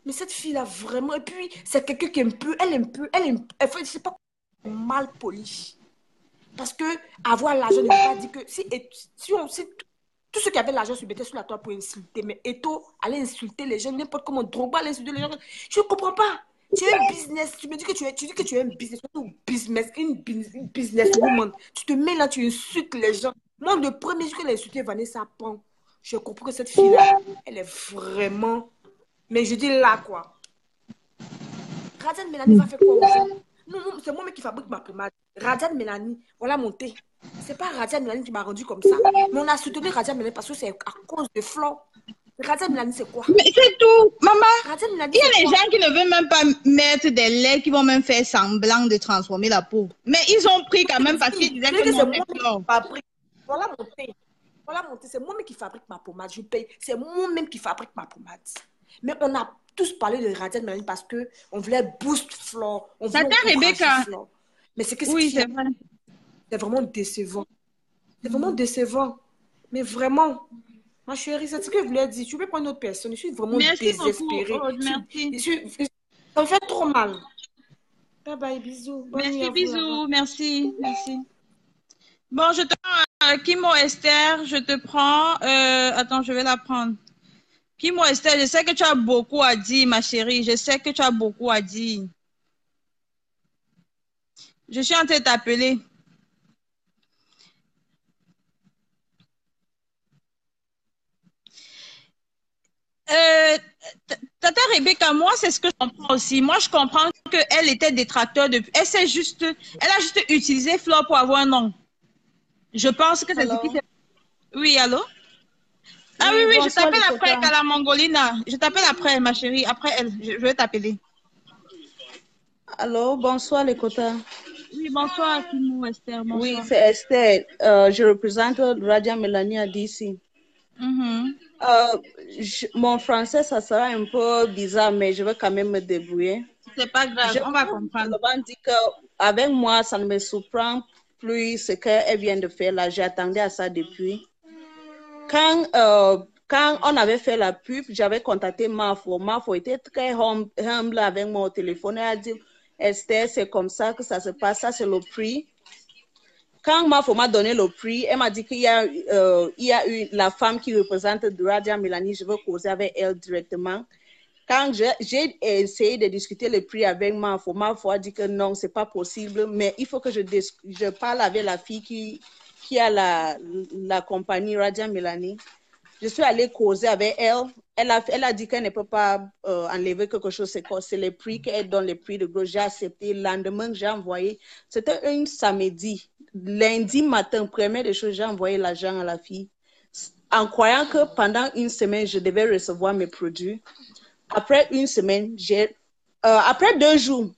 Mais cette fille-là, vraiment, et puis c'est quelqu'un qui je sais pas, mal poli. Parce que avoir l'argent ne veut pas dire que si tout ceux qui avaient l'argent se mettaient sur la toile pour insulter, mais Eto allait insulter les gens, n'importe comment, Drogba allait insulter les gens. Je ne comprends pas. Tu es un business, tu me dis que tu es un business, une businesswoman. Tu te mets là, tu insultes les gens. Moi, le premier jour qu'elle a insulté Vanessa Pan, je comprends que cette fille-là, elle est vraiment... Mais je dis là, quoi. Radiane Mélanie va faire quoi aux gens? Non, c'est moi-même qui fabrique ma pommade. Radiane Mélanie, voilà mon thé. C'est pas Radiane Mélanie qui m'a rendu comme ça. Mais on a soutenu Radiane Mélanie parce que c'est à cause de Flore. Radiane Mélanie, c'est quoi? Mais c'est tout, maman. Mélanie, il y a des gens qui ne veulent même pas mettre des laits qui vont même faire semblant de transformer la peau. Mais ils ont pris quand même parce qu'ils disaient que non, c'est Flore. Voilà mon thé. C'est moi-même qui fabrique ma pommade. Je paye. C'est moi-même qui fabrique ma pommade. Mais on a tous parlé de Radiane Mélanie parce qu'on voulait boost Flore. Ça t'a Rebecca. Mais c'est que oui, c'est vrai. C'est vraiment décevant. C'est vraiment décevant. Mais vraiment, ma chérie, c'est ce que je voulais dire. Tu peux prendre une autre personne. Je suis vraiment désespérée. Oh, merci. Ça me fait trop mal. Bye bye, bisous. Merci, bisous. Merci. Bon, je te prends Kimo Esther. Je te prends. Attends, je vais la prendre. Kimo Esther, je sais que tu as beaucoup à dire, ma chérie. Je sais que tu as beaucoup à dire. Je suis en train de t'appeler. Tata Rebecca, moi, c'est ce que je comprends aussi. Moi, je comprends qu'elle était détracteur depuis. Elle a juste utilisé Flore pour avoir un nom. Je pense que c'est ce qui s'est... Oui, allô? Ah oui, je t'appelle après, Kala Mongolina. Je t'appelle après, ma chérie. Après elle, je vais t'appeler. Allô, bonsoir, les quotas. Oui, bonsoir, Kimo Esther. Bonsoir. Oui, c'est Esther. Je représente Radiane Mélanie à DC. Mon français, ça sera un peu bizarre, mais je vais quand même me débrouiller. C'est pas grave, on va comprendre. Je dis qu'avec moi, ça ne me surprend plus ce qu'elle vient de faire là. J'attendais à ça depuis. Quand on avait fait la pub, j'avais contacté Mafo. Mafo était très humble avec moi au téléphone. Elle a dit, Esther, c'est comme ça que ça se passe. Ça, c'est le prix. Quand Mafo m'a donné le prix, elle m'a dit qu'il y a eu la femme qui représente Radiane Mélanie. Je veux causer avec elle directement. Quand j'ai essayé de discuter le prix avec Mafo a dit que non, c'est pas possible. Mais il faut que je parle avec la fille qui a la compagnie Radiane Mélanie. Je suis allée causer avec elle. Elle a dit qu'elle ne peut pas enlever quelque chose. C'est le prix qu'elle donne, le prix de gros. J'ai accepté. Le lendemain, j'ai envoyé. C'était un samedi. Lundi matin, première des choses, j'ai envoyé l'argent à la fille. En croyant que pendant une semaine, je devais recevoir mes produits. Après une semaine, après 2 jours,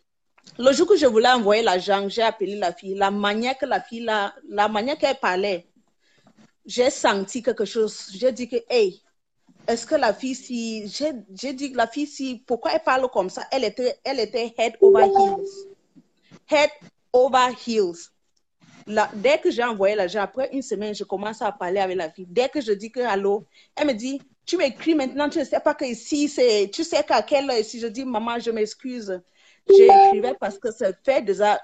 le jour que je voulais envoyer l'argent, j'ai appelé la fille. La manière qu'elle parlait, j'ai senti quelque chose. J'ai dit que, hey, est-ce que la fille, j'ai dit que la fille, pourquoi elle parle comme ça? Elle était head over heels. Head over heels. dès que j'ai envoyé l'argent, après une semaine, je commence à parler avec la fille. Dès que je dis que allô, elle me dit, tu m'écris maintenant, tu ne sais pas que ici, tu sais qu'à quelle heure ici. Je dis, maman, je m'excuse. J'écrivais parce que ça fait déjà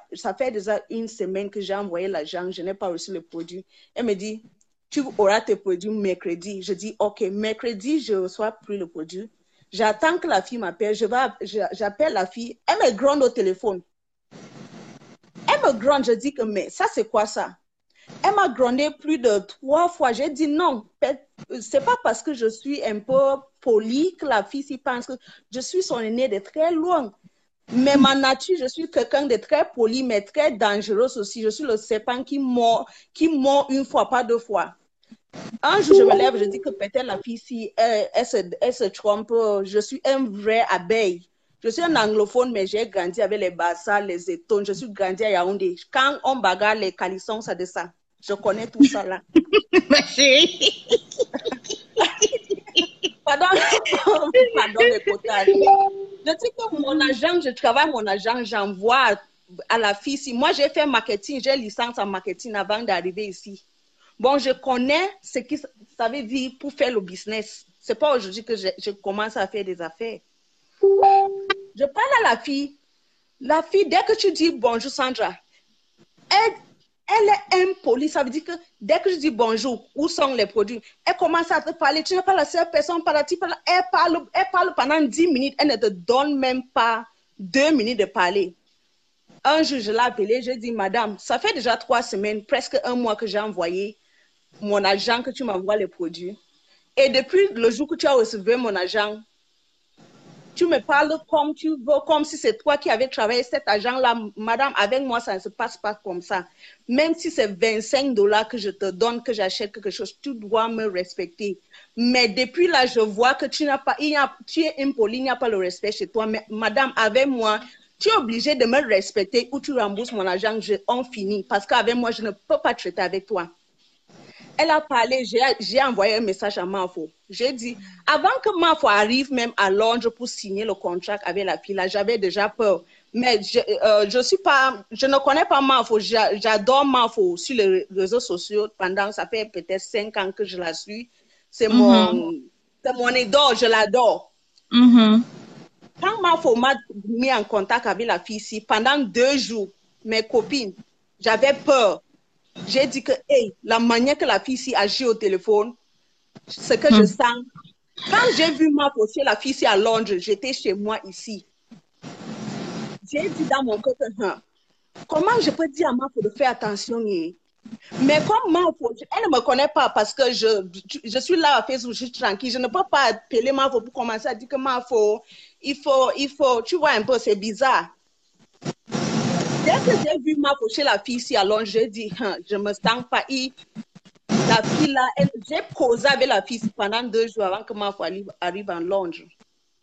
une semaine que j'ai envoyé l'argent, je n'ai pas reçu le produit. Elle me dit, tu auras tes produits mercredi. Je dis, ok, mercredi, je ne reçois plus le produit. J'attends que la fille m'appelle. J'appelle la fille. Elle me gronde au téléphone. Elle me gronde. Je dis que, mais ça, c'est quoi ça? Elle m'a grondé plus de 3 fois. J'ai dit non. C'est pas parce que je suis un peu polie que la fille s'y pense que je suis son aînée de très loin. Mais ma nature, je suis quelqu'un de très poli, mais très dangereux aussi. Je suis le serpent qui mord une fois, pas 2 fois. Un jour, je me lève, je dis que peut-être la fille, si elle se trompe, je suis un vrai abeille. Je suis un anglophone, mais j'ai grandi avec les bassas, les étones. Je suis grandi à Yaoundé. Quand on bagarre les calissons, ça descend. Je connais tout ça là. Ma chérie. Pardon le potage. Je dis que mon agent, je travaille mon agent, j'envoie à la fille. Si moi, j'ai fait marketing, j'ai licence en marketing avant d'arriver ici. Bon, je connais ce que ça veut dire pour faire le business. C'est pas aujourd'hui que je commence à faire des affaires. Je parle à la fille. La fille, dès que tu dis bonjour Sandra, elle est impolie. Ça veut dire que dès que je dis bonjour, où sont les produits, elle commence à te parler. Tu n'es pas la seule personne. Elle parle pendant 10 minutes. Elle ne te donne même pas 2 minutes de parler. Un jour, je l'ai appelée. Je dis, madame, ça fait déjà 3 semaines, presque 1 mois que j'ai envoyé mon agent que tu m'envoies les produits. Et depuis le jour que tu as reçu mon agent, tu me parles comme tu veux, comme si c'est toi qui avais travaillé cet agent-là. Madame, avec moi, ça ne se passe pas comme ça. Même si c'est $25 que je te donne, que j'achète quelque chose, tu dois me respecter. Mais depuis là, je vois que tu es impoli, il n'y a pas le respect chez toi. Mais madame, avec moi, tu es obligée de me respecter ou tu rembourses mon argent, on finit. Parce qu'avec moi, je ne peux pas traiter avec toi. Elle a parlé, j'ai envoyé un message à Mafo. J'ai dit, avant que Mafo arrive même à Londres pour signer le contrat avec la fille, là, j'avais déjà peur. Mais je ne connais pas Mafo. J'adore Mafo sur les réseaux sociaux. Ça fait peut-être 5 ans que je la suis. C'est mon idole, je l'adore. Quand Mafo m'a mis en contact avec la fille ici, pendant 2 jours, mes copines, j'avais peur. J'ai dit que, hey, la manière que la fille ici agit au téléphone, ce que je sens. Quand j'ai vu Mafo chez la fille ici à Londres, j'étais chez moi ici. J'ai dit dans mon cœur, comment je peux dire à Mafo de faire attention? Mais comme Mafo, elle ne me connaît pas parce que je suis là à Facebook, je suis tranquille. Je ne peux pas appeler Mafo pour commencer à dire que Mafo, il faut, tu vois un peu, c'est bizarre. Dès que j'ai vu Mafo chez la fille ici à Londres, j'ai dit, je me sens pas. La fille là, j'ai causé avec la fille pendant 2 jours avant que Mafo arrive en Londres.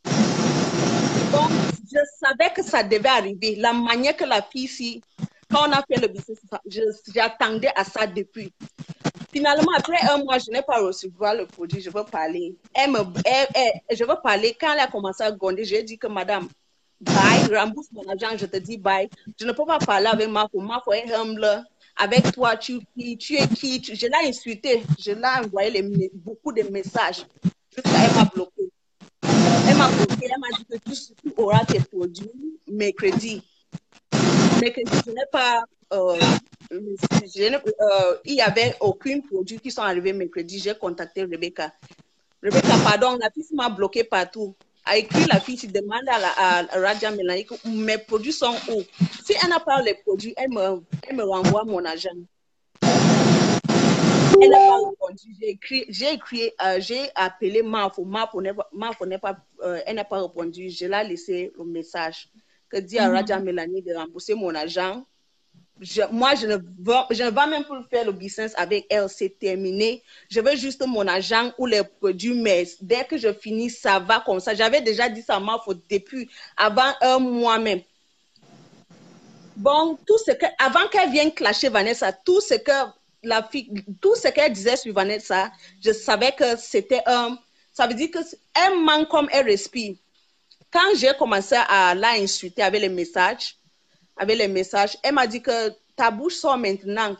Donc, je savais que ça devait arriver. La manière que la fille ici, quand on a fait le business, j'attendais à ça depuis. Finalement, après 1 mois, je n'ai pas reçu le produit, je veux parler. Je veux parler. Quand elle a commencé à gronder, j'ai dit que madame, bye, rembourse mon argent, je te dis bye. Je ne peux pas parler avec Mafo. Mafo est humble. Avec toi, tu es qui? Je l'ai insulté. Je l'ai envoyé beaucoup de messages. Jusqu'à elle m'a bloqué. Elle m'a bloqué. Elle m'a dit que tu auras tes produits mercredi. Mercredi, je n'ai pas... il n'y avait aucun produit qui sont arrivés mercredi. J'ai contacté Rebecca. Rebecca, pardon, la fille m'a bloqué partout. A écrit la fille, tu demandes à Raja Melanie que mes produits sont où. Si elle n'a pas les produits, elle me renvoie mon argent. Elle n'a pas répondu. J'ai appelé Mafo. Mafo n'a pas répondu. Je l'ai laissé le message que dit à Raja Melanie de rembourser mon argent. Moi, je ne vais même plus faire le business avec elle, c'est terminé. Je veux juste mon argent ou les produits, mais dès que je finis, ça va comme ça. J'avais déjà dit ça à Mafo depuis, avant 1 mois même. Bon, avant qu'elle vienne clasher Vanessa, tout ce qu'elle disait sur Vanessa, je savais que c'était ça veut dire qu'elle manque comme elle respire. Quand j'ai commencé à l'insulter avec les messages, elle m'a dit que ta bouche sort maintenant.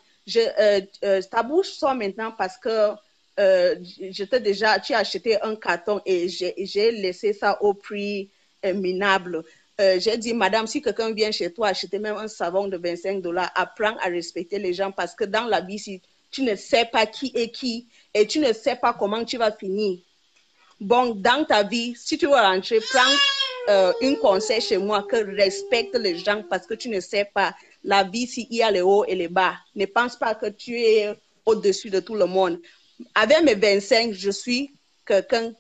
ta bouche sort maintenant parce que tu as acheté un carton et j'ai laissé ça au prix minable. J'ai dit, madame, si quelqu'un vient chez toi acheter même un savon de $25, apprends à respecter les gens parce que dans la vie, si tu ne sais pas qui est qui et tu ne sais pas comment tu vas finir. Bon, dans ta vie, si tu veux rentrer, prends un conseil chez moi que respecte les gens parce que tu ne sais pas la vie s'il y a les hauts et les bas. Ne pense pas que tu es au-dessus de tout le monde. Avec mes 25, je suis quelqu'un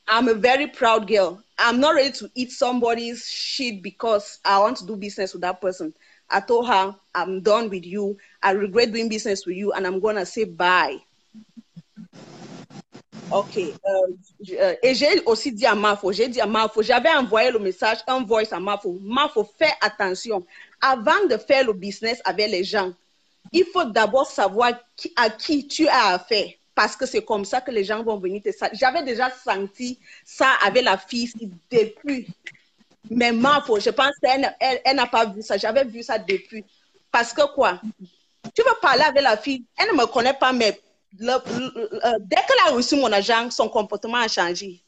I'm a very proud girl. I'm not ready to eat somebody's shit because I want to do business with that person. I told her, I'm done with you. I regret doing business with you and I'm going to say bye. Ok. Et j'ai aussi dit à Mafo, j'avais envoyé le message, un voice à Mafo. Mafo, fais attention. Avant de faire le business avec les gens, il faut d'abord savoir à qui tu as affaire. Parce que c'est comme ça que les gens vont venir te saluer. J'avais déjà senti ça avec la fille depuis. Mais Mafo, je pense qu'elle n'a pas vu ça. J'avais vu ça depuis. Parce que quoi? Tu veux parler avec la fille, elle ne me connaît pas, mais dès qu'elle a reçu mon argent, son comportement a changé.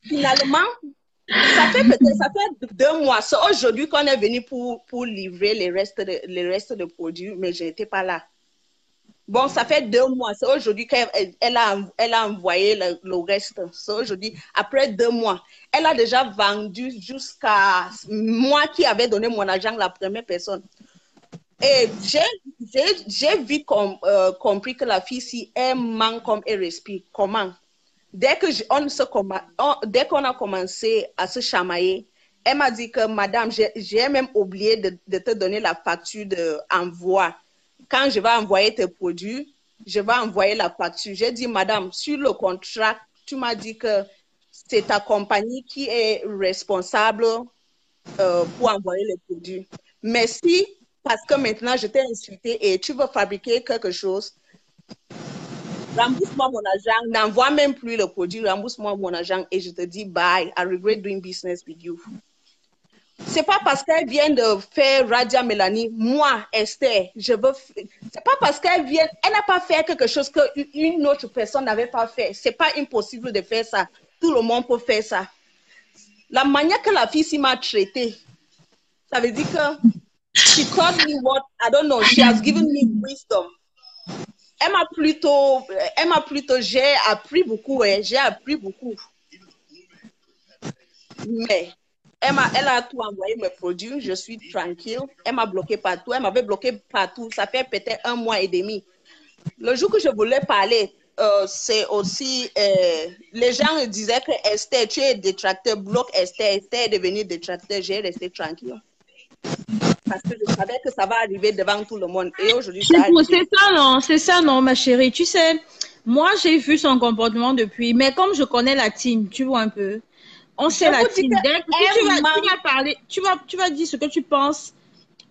Finalement, ça fait 2 mois. C'est aujourd'hui qu'on est venu pour livrer les restes de produits, mais je n'étais pas là. Bon, ça fait 2 mois. C'est aujourd'hui qu'elle a envoyé le reste. C'est aujourd'hui, après 2 mois. Elle a déjà vendu jusqu'à moi qui avais donné mon argent, la première personne. Et j'ai vite compris que la fille, si elle manque comme elle respire, comment? Dès qu'on a commencé à se chamailler, elle m'a dit que, madame, j'ai même oublié de te donner la facture d'envoi. Quand je vais envoyer tes produits, je vais envoyer la facture. J'ai dit, madame, sur le contrat, tu m'as dit que c'est ta compagnie qui est responsable pour envoyer les produits. Mais si, parce que maintenant je t'ai insulté et tu veux fabriquer quelque chose, rembourse-moi mon argent, n'envoie même plus le produit, rembourse-moi mon argent et je te dis bye, I regret doing business with you. C'est pas parce qu'elle vient de faire Radia Mélanie, moi, Esther, c'est pas parce qu'elle n'a pas fait quelque chose qu'une autre personne n'avait pas fait. C'est pas impossible de faire ça. Tout le monde peut faire ça. La manière que la fille s'y m'a traité, ça veut dire que she taught me what, I don't know, she has given me wisdom. Elle m'a plutôt, j'ai appris beaucoup, j'ai appris beaucoup. Mais elle a tout envoyé mes produits, je suis tranquille. Elle m'a bloqué partout, elle m'avait bloqué partout. Ça fait peut-être 1 mois et demi. Le jour que je voulais parler, c'est aussi, les gens disaient que Esther, tu es détracteur, bloque Esther. Esther est devenue détracteur, j'ai resté tranquille. Parce que je savais que ça va arriver devant tout le monde. Et aujourd'hui, c'est ça, non, ma chérie. Tu sais, moi, j'ai vu son comportement depuis, mais comme je connais la team, tu vois un peu. On sait la team. Tu vas dire ce que tu penses.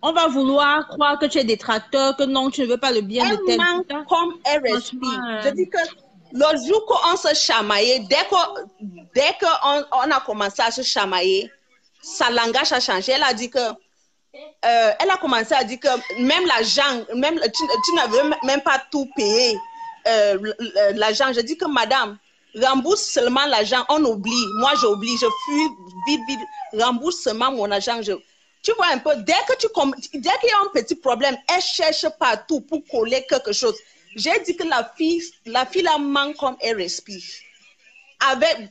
On va vouloir croire que tu es détracteur, que non, tu ne veux pas le bien de tel. Comme RSP. Je dis que le jour qu'on se chamaillait, dès qu'on a commencé à se chamailler, sa langage a changé. Elle a dit que elle a commencé à dire que même l'argent, tu n'avais même pas tout payé l'argent. Je dis que madame, rembourse seulement l'argent, on oublie. Moi, j'oublie, je fuis vite, rembourse seulement mon argent. Tu vois un peu, dès qu'il y a un petit problème, elle cherche partout pour coller quelque chose. J'ai dit que la fille la manque comme elle respire.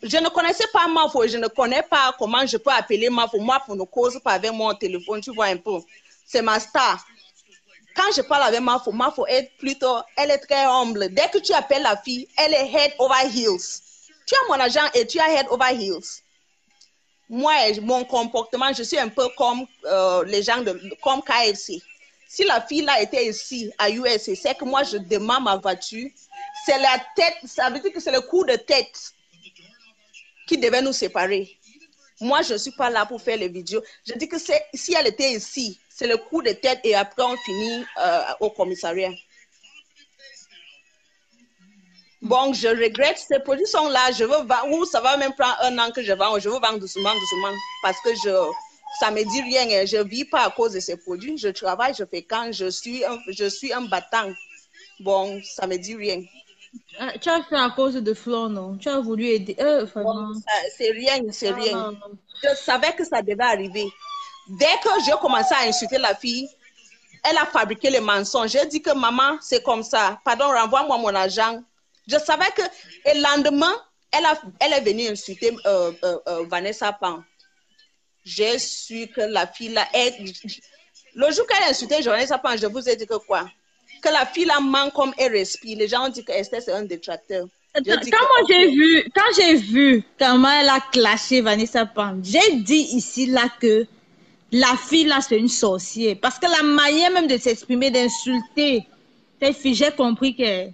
Je ne connaissais pas Mafo, je ne connais pas comment je peux appeler Mafo. Mafo ne cause pas avec mon téléphone, tu vois un peu. C'est ma star. Quand je parle avec Mafo, Mafo est elle est très humble. Dès que tu appelles la fille, elle est head over heels. Tu as mon argent et tu as head over heels. Moi, mon comportement, je suis un peu comme les gens comme KFC. Si la fille là était ici à USA, c'est que moi je demande ma voiture. C'est la tête, ça veut dire que c'est le coup de tête qui devait nous séparer. Moi, je ne suis pas là pour faire les vidéos. Je dis que si elle était ici, c'est le coup de tête et après on finit au commissariat. Bon, je regrette ces produits sont là. Je veux vendre, ça va même prendre 1 an que je vends. Je veux vendre doucement parce que ça me dit rien. Hein. Je ne vis pas à cause de ces produits. Je travaille, je fais quand je suis un battant. Bon, ça me dit rien. Tu as fait à cause de Flore, non? Tu as voulu aider. Bon, c'est rien, c'est rien. Je savais que ça devait arriver. Dès que j'ai commencé à insulter la fille, elle a fabriqué les mensonges. J'ai dit que maman, c'est comme ça. Pardon, renvoie-moi mon argent. Je savais que, et le lendemain, elle est venue insulter Vanessa Pan. J'ai su que la fille là, le jour qu'elle a insulté Vanessa Pan, je vous ai dit que quoi? Que la fille là manque comme elle respire. Les gens ont dit que Esther c'est un détracteur. Quand j'ai vu comment elle a clashé Vanessa Pan, j'ai dit ici là que la fille là c'est une sorcière. Parce que la manière même de s'exprimer, d'insulter cette fille, j'ai compris que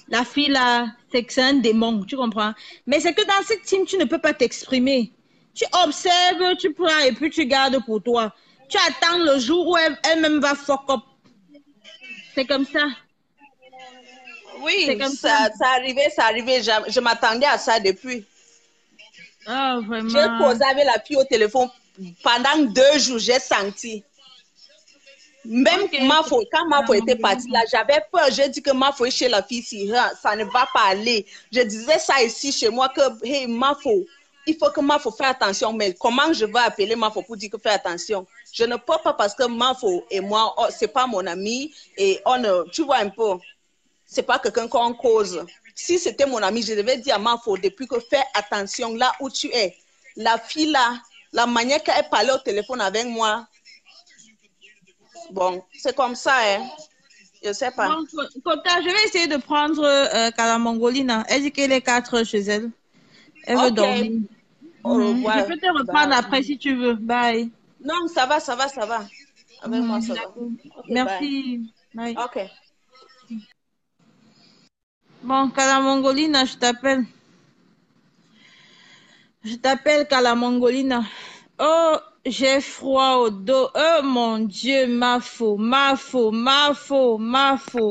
la fille là, c'est un démon, tu comprends? Mais c'est que dans cette team, tu ne peux pas t'exprimer. Tu observes, tu prends et puis tu gardes pour toi. Tu attends le jour où elle-même va fuck up. C'est comme ça. Oui, ça arrivait. Je m'attendais à ça depuis. Oh, vraiment. J'ai posé avec la fille au téléphone pendant 2 jours, j'ai senti. Même quand Mafo était partie là, j'avais peur. J'ai dit que Mafo est chez la fille, si ça ne va pas aller. Je disais ça ici chez moi que, hey, Mafo, il faut que Mafo fasse attention. Mais comment je vais appeler Mafo pour dire que fais attention? Je ne peux pas parce que Mafo et moi, c'est pas mon ami et tu vois un peu, c'est pas quelqu'un qu'on cause. Si c'était mon ami, je devais dire à Mafo depuis que fais attention là où tu es. La fille là, la manière qu'elle parlait au téléphone avec moi, bon, c'est comme ça, hein. Je sais pas. Bon, Kota, je vais essayer de prendre Kalamongolina. Elle dit qu'elle est 4 heures chez elle. Elle veut dormir. Je peux te reprendre après si tu veux. Bye. Non, ça va. Avec moi, ça va. Okay, merci. Bye. Ok. Bon, Kalamongolina, je t'appelle. Je t'appelle Kalamongolina. Oh, j'ai froid au dos. Oh mon Dieu, Mafo.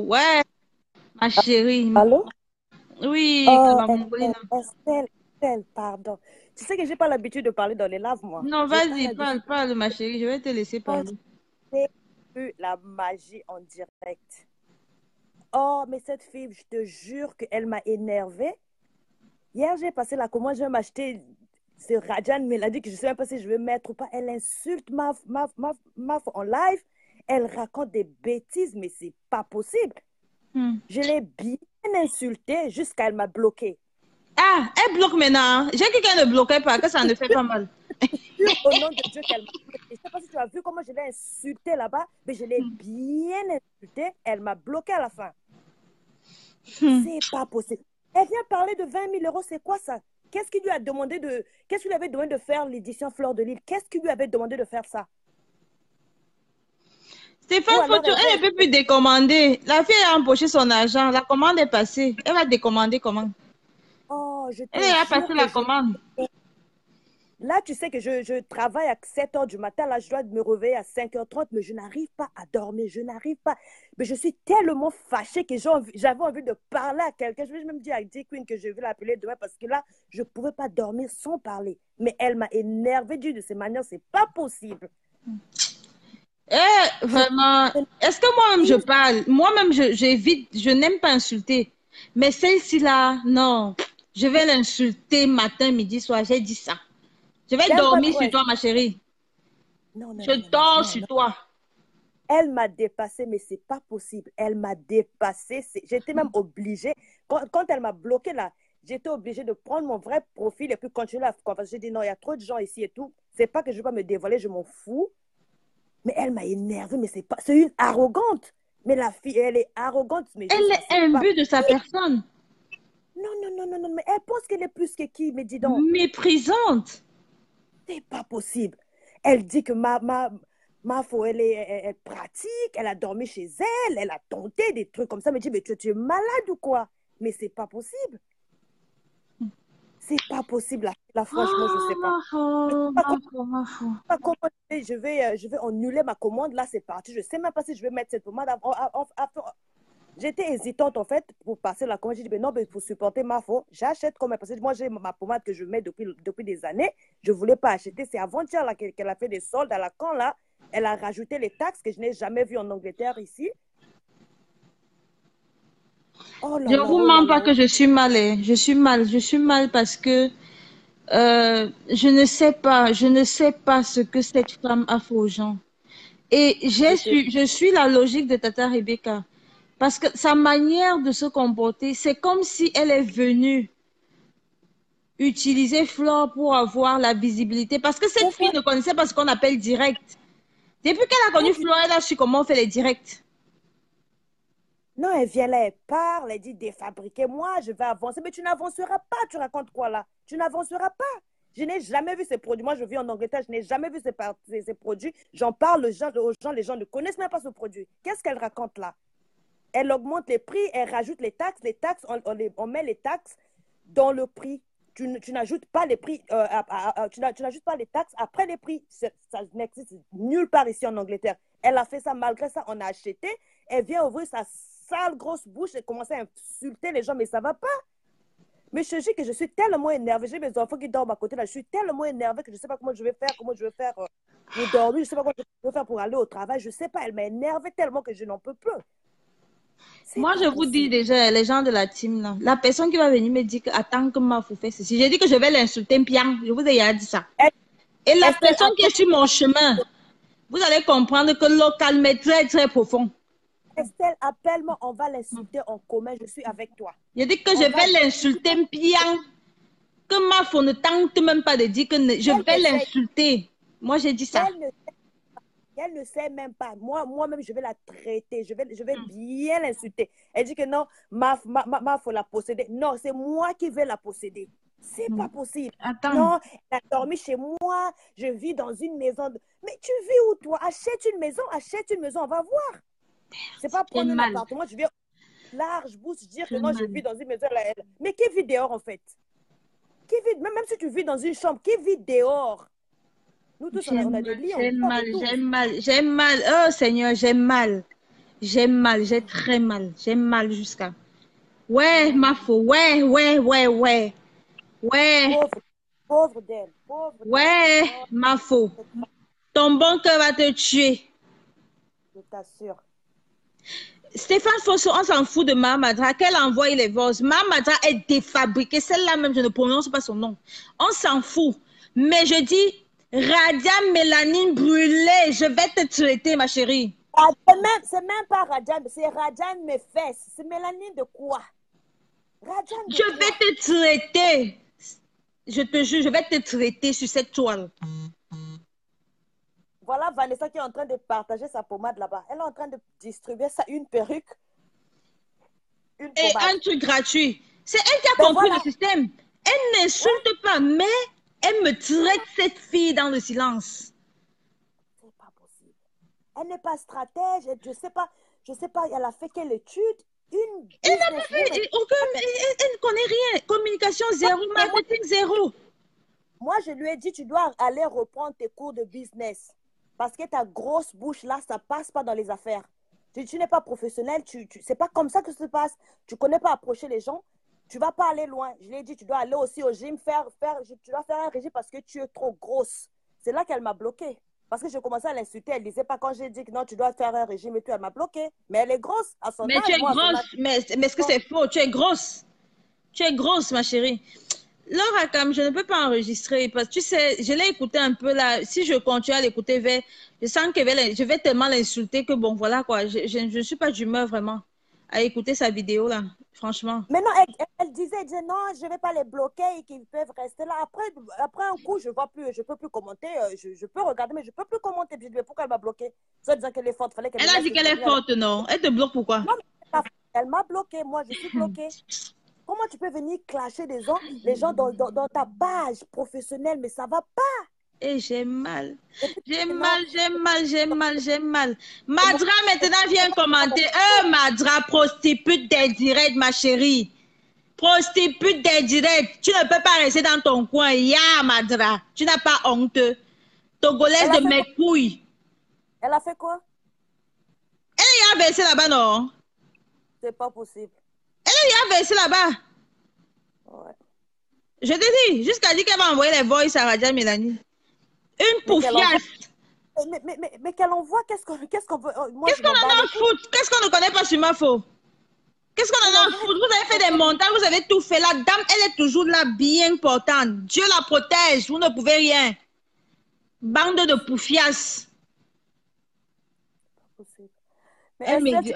Ouais, ma chérie. Allô? Oui, Kalamongolina. Estelle, pardon. Tu sais que j'ai pas l'habitude de parler dans les lives, moi. Non, vas-y, parle, ma chérie. Je vais te laisser parler. J'ai vu la magie en direct. Oh, mais cette fille, je te jure qu'elle m'a énervée. Hier, j'ai passé la commande, je vais m'acheter ce Rajan Mélanie que je ne sais même pas si je vais mettre ou pas. Elle insulte Maf en live. Elle raconte des bêtises, mais c'est pas possible. Je l'ai bien insultée jusqu'à elle m'a bloquée. Ah, elle bloque maintenant. J'ai cru qu'elle ne bloquait pas, que ça ne fait pas mal. Au nom de Dieu qu'elle m'a bloquée. Je ne sais pas si tu as vu comment je l'ai insultée là-bas, mais je l'ai bien insultée. Elle m'a bloquée à la fin. C'est pas possible. Elle vient parler de 20 000 euros, c'est quoi ça? Qu'est-ce qu'il lui a demandé de... Qu'est-ce qu'il lui avait demandé de faire l'édition Fleur de Lille? Qu'est-ce qu'il lui avait demandé de faire ça? Stéphane, elle ne peut plus décommander. La fille a empoché son argent. La commande est passée. Elle va décommander comment? Oh, elle a passé la commande. Là, tu sais que je travaille à 7 h du matin. Là, je dois me réveiller à 5h30, mais je n'arrive pas à dormir. Je n'arrive pas. Mais je suis tellement fâchée que j'avais envie de parler à quelqu'un. Je vais même dire à D-Queen que je vais l'appeler demain parce que là, je ne pouvais pas dormir sans parler. Mais elle m'a énervée de ces manières. C'est pas possible. Vraiment. Est-ce que moi-même je parle? Moi-même, j'évite. Je n'aime pas insulter. Mais celle-ci là, non. Je vais l'insulter matin, midi, soir. J'ai dit ça. Je vais dormir sur toi, ma chérie. Non, je dors sur toi. Elle m'a dépassée, mais c'est pas possible. Elle m'a dépassée. J'étais même obligée. Quand elle m'a bloquée là, j'étais obligée de prendre mon vrai profil et puis continuer la conversation. J'ai dit non, il y a trop de gens ici et tout. C'est pas que je ne vais pas me dévoiler, je m'en fous. Mais elle m'a énervée, mais c'est une arrogante. Mais la fille, elle est arrogante. Mais elle est imbue de sa personne. Non, mais elle pense qu'elle est plus que qui, mais dis donc. Méprisante. C'est pas possible. Elle dit que Mafo, elle pratique, elle a dormi chez elle, elle a tenté des trucs comme ça. Mais je dis, mais tu es malade ou quoi? Mais c'est pas possible. C'est pas possible, là, franchement, je sais pas. Je vais annuler ma commande, là, c'est parti. Je sais même pas si je vais mettre cette commande. J'étais hésitante, en fait, pour passer la commande. J'ai dit, mais non, mais pour supporter Mafo, j'achète quand même. Parce que moi, j'ai ma pommade que je mets depuis des années. Je ne voulais pas acheter. C'est avant-hier qu'elle a fait des soldes à la Caen, là. Elle a rajouté les taxes que je n'ai jamais vues en Angleterre, ici. Oh là, je ne vous mens pas que je suis mal. Je suis mal parce que je ne sais pas ce que cette femme a fait aux gens. Et je suis la logique de Tata Rebecca. Parce que sa manière de se comporter, c'est comme si elle est venue utiliser Flore pour avoir la visibilité. Parce que cette fille ne connaissait pas ce qu'on appelle direct. Depuis qu'elle a connu Flore, elle a su comment on fait les directs. Non, elle vient là, elle parle, elle dit défabriquer. Moi, je vais avancer. Mais tu n'avanceras pas. Tu racontes quoi là? Tu n'avanceras pas. Je n'ai jamais vu ces produits. Moi, je vis en Angleterre, je n'ai jamais vu ces produits. J'en parle aux gens, les gens ne connaissent même pas ce produit. Qu'est-ce qu'elle raconte là? Elle augmente les prix, elle rajoute les taxes. Les taxes, on met les taxes dans le prix. Tu n'ajoutes pas les prix, tu n'ajoutes pas les taxes après les prix. Ça n'existe nulle part ici en Angleterre. Elle a fait ça, malgré ça, on a acheté. Elle vient ouvrir sa sale grosse bouche et commencer à insulter les gens, mais ça va pas. Mais je te dis que je suis tellement énervée. J'ai mes enfants qui dorment à côté là. Je suis tellement énervée que je ne sais pas comment je vais faire, pour dormir. Je ne sais pas comment je vais faire pour aller au travail. Je ne sais pas. Elle m'a énervée tellement que je n'en peux plus. Moi, je vous dis déjà, les gens de la team, là, la personne qui va venir me dire que attends que Mafo fait ceci, j'ai dit que je vais l'insulter bien. Je vous ai déjà dit ça. Et la personne qui est sur mon chemin, vous allez comprendre que le calme est très, très profond. Estelle, appelle-moi, on va l'insulter en commun, je suis avec toi. J'ai dit que je vais l'insulter bien. Que Mafo ne tente même pas de dire que je vais l'insulter. Moi, j'ai dit ça. Elle ne sait même pas. Moi-même, je vais la traiter. Je vais bien l'insulter. Elle dit que non, faut la posséder. Non, c'est moi qui vais la posséder. C'est pas possible. Attends. Non, elle a dormi chez moi. Je vis dans une maison. Mais tu vis où, toi? Achète une maison, on va voir. C'est pas prendre un appartement. Je viens large bouche dire que non, je vis dans une maison. Mais qui vit dehors, en fait? Qui vit, même si tu vis dans une chambre, qui vit dehors? Nous tous, on a des lits. J'ai mal. Oh Seigneur, j'ai mal. J'ai très mal. J'ai mal jusqu'à. Ouais, Mafo. Ouais. Pauvre d'elle. Ouais, Mafo. Ton bon cœur va te tuer. Je t'assure. Stéphane Fosso, on s'en fout de Mahamadra. Qu'elle envoie les voix. Mahamadra est défabriquée. Celle-là même, je ne prononce pas son nom. On s'en fout. Mais je dis... Radia Mélanine brûlée, je vais te traiter, ma chérie. C'est même pas Radian, c'est Radian mes fesses. C'est Mélanine de quoi? Je vais te traiter. Je te jure, je vais te traiter sur cette toile. Voilà Vanessa qui est en train de partager sa pommade là-bas. Elle est en train de distribuer ça, une perruque. Et un truc gratuit. C'est elle qui a compris le système. Elle n'insulte pas, mais... Elle me traite cette fille dans le silence. C'est pas possible. Elle n'est pas stratège. Je sais pas. Elle a fait quelle étude? Elle n'a pas fait. Elle ne connaît rien. Communication zéro, marketing zéro. Moi, je lui ai dit, tu dois aller reprendre tes cours de business. Parce que ta grosse bouche là, ça passe pas dans les affaires. Tu n'es pas professionnel. C'est pas comme ça que ça se passe. Tu connais pas approcher les gens. Tu vas pas aller loin. Je lui ai dit, tu dois aller aussi au gym, tu dois faire un régime parce que tu es trop grosse. C'est là qu'elle m'a bloquée. Parce que j'ai commencé à l'insulter. Elle disait pas quand j'ai dit que non, tu dois faire un régime et tout, elle m'a bloquée. Mais elle est grosse à son âge. Mais tu es grosse. Mais est-ce que c'est faux? Tu es grosse. Tu es grosse, ma chérie. Laura, comme je ne peux pas enregistrer parce que tu sais, je l'ai écouté un peu là. Si je continue à l'écouter, je sens que je vais tellement l'insulter que bon, voilà quoi. Je ne suis pas d'humeur vraiment à écouter sa vidéo là. Franchement. Mais non, elle disait non, je ne vais pas les bloquer et qu'ils peuvent rester là. Après un coup, je ne peux plus commenter. Je peux regarder, mais je ne peux plus commenter. Puis je dis, mais pourquoi elle m'a bloqué? Ça disant qu'elle est forte. Elle a dit qu'elle est forte, non? Elle te bloque pourquoi? Non, mais elle m'a bloqué. Moi, je suis bloquée. Comment tu peux venir clasher les gens dans ta page professionnelle? Mais ça ne va pas. Et j'ai mal. Madra, maintenant, viens commenter. Madra, prostitute des directs, ma chérie. Prostitute des directs. Tu ne peux pas rester dans ton coin. Madra. Tu n'as pas honte. Togolaise de mes couilles. Elle a fait quoi? Elle a versé là-bas, non? C'est pas possible. Elle lui a versé là-bas. Ouais. Je te dis, jusqu'à dire qu'elle va envoyer les voices à Radia Mélanie. Une poufiasse. Mais qu'elle envoie, qu'est-ce qu'on veut? Qu'est-ce qu'on en a à foutre? Qu'est-ce qu'on ne connaît pas sur ma faute? Qu'est-ce qu'on en a à foutre? Vous avez fait des montages, vous avez tout fait. La dame, elle est toujours là, bien portante. Dieu la protège, vous ne pouvez rien. Bande de poufiasses. Mais elle me dit,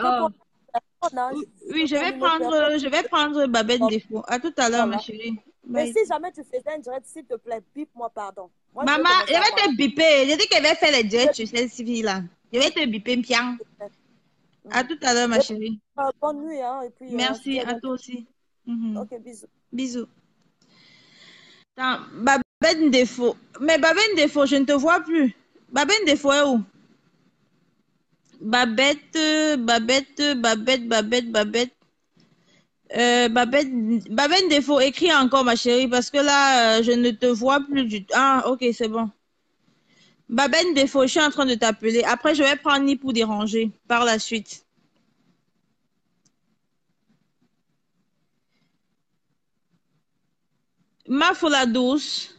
oui, je vais prendre Babette Défaut. À tout à l'heure, ma chérie. Mais si jamais tu faisais un direct, s'il te plaît, bip-moi, pardon. Moi, maman, je vais te biper. J'ai dit qu'elle va faire les directs sur cette fille-là. Je vais te biper, Pian. À tout à l'heure, ma chérie. Bonne nuit. Hein, et puis, merci, à toi aussi. Ok, bisous. Bisous. Attends, Babette Défaut. Mais Babette Défaut, je ne te vois plus. Babette Défaut est où? Babette Défaut, écris encore, ma chérie, parce que là, je ne te vois plus du tout. Ah, ok, c'est bon. Babette Défaut, je suis en train de t'appeler. Après, je vais prendre Ni pour déranger par la suite. Mafo la douce.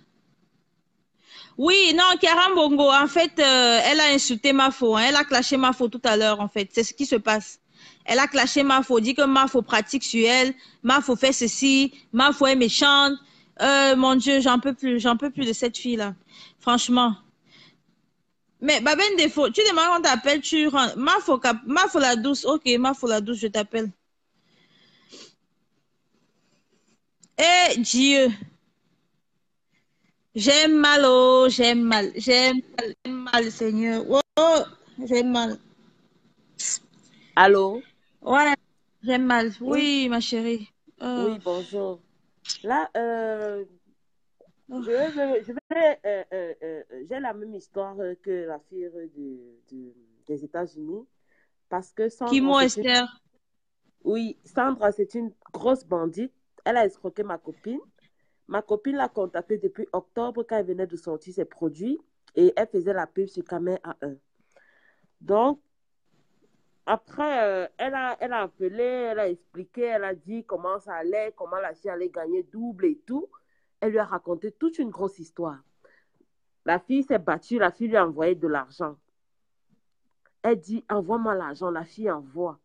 Oui, non, Karam Bongo, en fait, elle a insulté Mafo. Hein, elle a clashé Mafo tout à l'heure, en fait. C'est ce qui se passe. Elle a clashé Mafo, dit que Mafo pratique sur elle. Mafo fait ceci. Mafo est méchante. Mon Dieu, j'en peux plus de cette fille-là. Franchement. Mais Babette Défaut, tu demandes qu'on t'appelle, tu rentres. Mafo la douce. Ok, Mafo la douce, je t'appelle. Eh, Dieu. J'aime mal, oh, j'aime mal, Seigneur. Oh, j'aime mal. Allô? Ouais, j'aime mal. Oui, ma chérie. Oui, bonjour. Là, j'ai la même histoire que la fille des États-Unis. Parce que Sandra, oui, Sandra, c'est une grosse bandite. Elle a escroqué ma copine. Ma copine l'a contactée depuis octobre quand elle venait de sortir ses produits et elle faisait la pub sur Camer A1. Donc, après, elle a appelé, elle a expliqué, elle a dit comment ça allait, comment la fille allait gagner double et tout. Elle lui a raconté toute une grosse histoire. La fille s'est battue, la fille lui a envoyé de l'argent. Elle dit, envoie-moi l'argent, la fille envoie.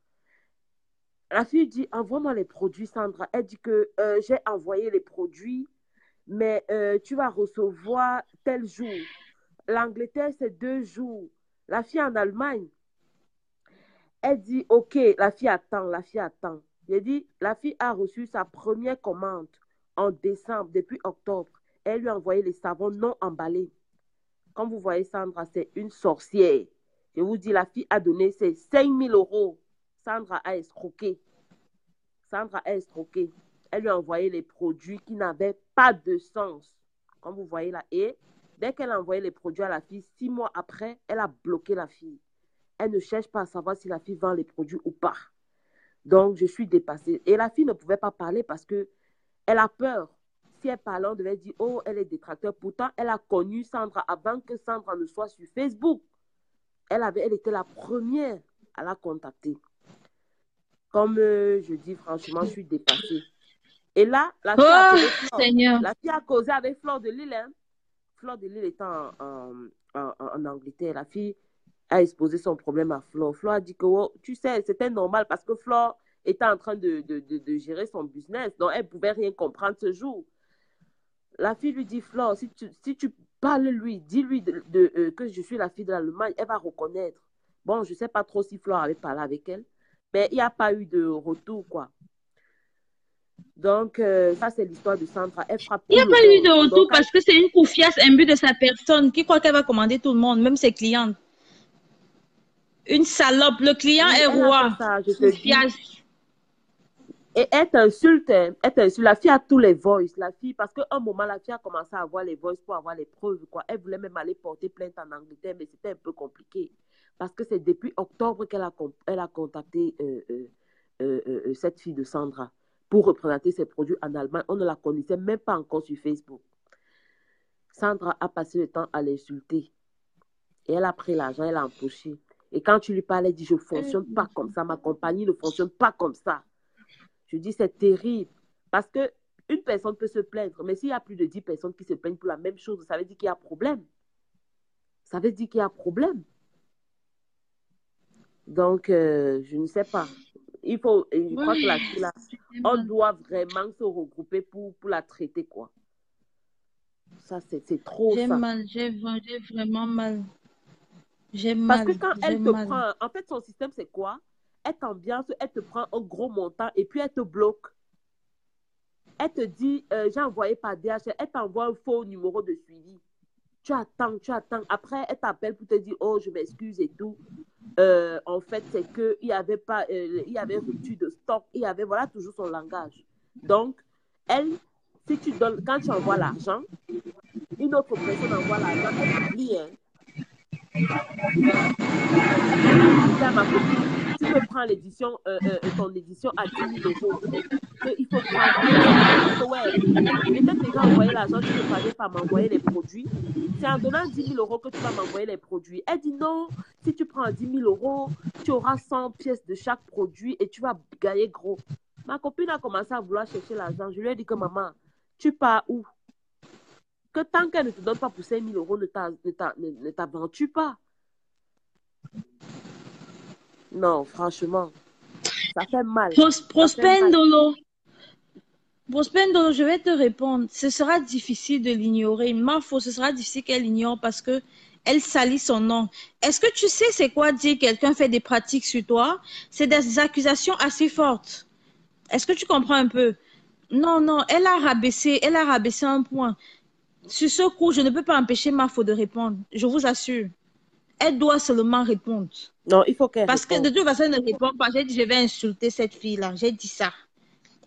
La fille dit, envoie-moi les produits, Sandra. Elle dit que j'ai envoyé les produits, mais tu vas recevoir tel jour. L'Angleterre, c'est 2 jours. La fille en Allemagne, elle dit, ok, la fille attend. J'ai dit, la fille a reçu sa première commande en décembre, depuis octobre. Elle lui a envoyé les savons non emballés. Comme vous voyez, Sandra, c'est une sorcière. Je vous dis, la fille a donné ses 5 000 €. Sandra a escroqué. Elle lui a envoyé les produits qui n'avaient pas de sens. Comme vous voyez là. Et dès qu'elle a envoyé les produits à la fille, 6 mois après, elle a bloqué la fille. Elle ne cherche pas à savoir si la fille vend les produits ou pas. Donc, je suis dépassée. Et la fille ne pouvait pas parler parce qu'elle a peur. Si elle parlait, on devait dire, oh, elle est détracteur. Pourtant, elle a connu Sandra avant que Sandra ne soit sur Facebook. Elle était la première à la contacter. Comme je dis, franchement, je suis dépassée. Et là, la fille a causé avec Fleur de Lille. Hein. Fleur de Lille étant en Angleterre, la fille a exposé son problème à Fleur. Fleur a dit que, oh, tu sais, c'était normal parce que Fleur était en train de gérer son business. Donc, elle ne pouvait rien comprendre ce jour. La fille lui dit, Fleur, si tu parles lui, dis-lui que je suis la fille de l'Allemagne, elle va reconnaître. Bon, je ne sais pas trop si Fleur avait parlé avec elle, mais il n'y a pas eu de retour, quoi. Donc, ça, c'est l'histoire de Sandra. Elle frappe. Il n'y a pas eu de retour parce que c'est une confiance imbue de sa personne qui croit qu'elle va commander tout le monde, même ses clientes. Une salope. Le client est roi. Et elle t'insulte. La fille a tous les voices. La fille, parce qu'à un moment, la fille a commencé à avoir les voices pour avoir les preuves, quoi. Elle voulait même aller porter plainte en Angleterre, mais c'était un peu compliqué. Parce que c'est depuis octobre qu'elle a contacté cette fille de Sandra pour représenter ses produits en Allemagne. On ne la connaissait même pas encore sur Facebook. Sandra a passé le temps à l'insulter. Et elle a pris l'argent, elle a empoché. Et quand tu lui parles, elle dit, je ne fonctionne pas comme ça. Ma compagnie ne fonctionne pas comme ça. Je dis, c'est terrible. Parce qu'une personne peut se plaindre. Mais s'il y a plus de 10 personnes qui se plaignent pour la même chose, ça veut dire qu'il y a problème. Ça veut dire qu'il y a problème. Donc, je ne sais pas. Je crois que la fille là, on doit vraiment se regrouper pour la traiter, quoi. Ça, c'est trop ça. J'ai vraiment mal. J'ai Parce mal. que quand elle te prend, en fait, son système, c'est quoi? Elle t'ambiance, elle te prend un gros montant et puis elle te bloque. Elle te dit, j'ai envoyé par DHL, elle t'envoie un faux numéro de suivi. Tu attends. Après, elle t'appelle pour te dire, oh, je m'excuse et tout. En fait, c'est qu'il y avait rupture de stock, voilà toujours son langage. Donc, elle, si tu donnes, quand tu envoies l'argent, une autre personne envoie l'argent, elle oublie, hein. Tu peux prendre l'édition, ton édition à 10 000 euros. Il faut prendre. Ouais. Peut-être que quand envoyer l'argent, tu ne peux pas m'envoyer les produits. C'est en donnant 10 000 euros que tu vas m'envoyer les produits. Elle dit non, si tu prends 10 000 euros, tu auras 100 pièces de chaque produit et tu vas gagner gros. Ma copine a commencé à vouloir chercher l'argent. Je lui ai dit que maman, tu pars où? Que tant qu'elle ne te donne pas pour 5 000 euros, ne t'aventure pas. Non, franchement, ça fait mal. Prospendolo, je vais te répondre. Ce sera difficile de l'ignorer. Ce sera difficile qu'elle ignore parce que elle salit son nom. Est-ce que tu sais c'est quoi dire quelqu'un fait des pratiques sur toi? C'est des accusations assez fortes. Est-ce que tu comprends un peu? Non, elle a rabaissé un point. Sur ce coup, je ne peux pas empêcher Mafo de répondre. Je vous assure. Elle doit seulement répondre. Non, il faut qu'elle Parce que de toute façon, elle ne répond pas. J'ai dit, je vais insulter cette fille-là. J'ai dit ça.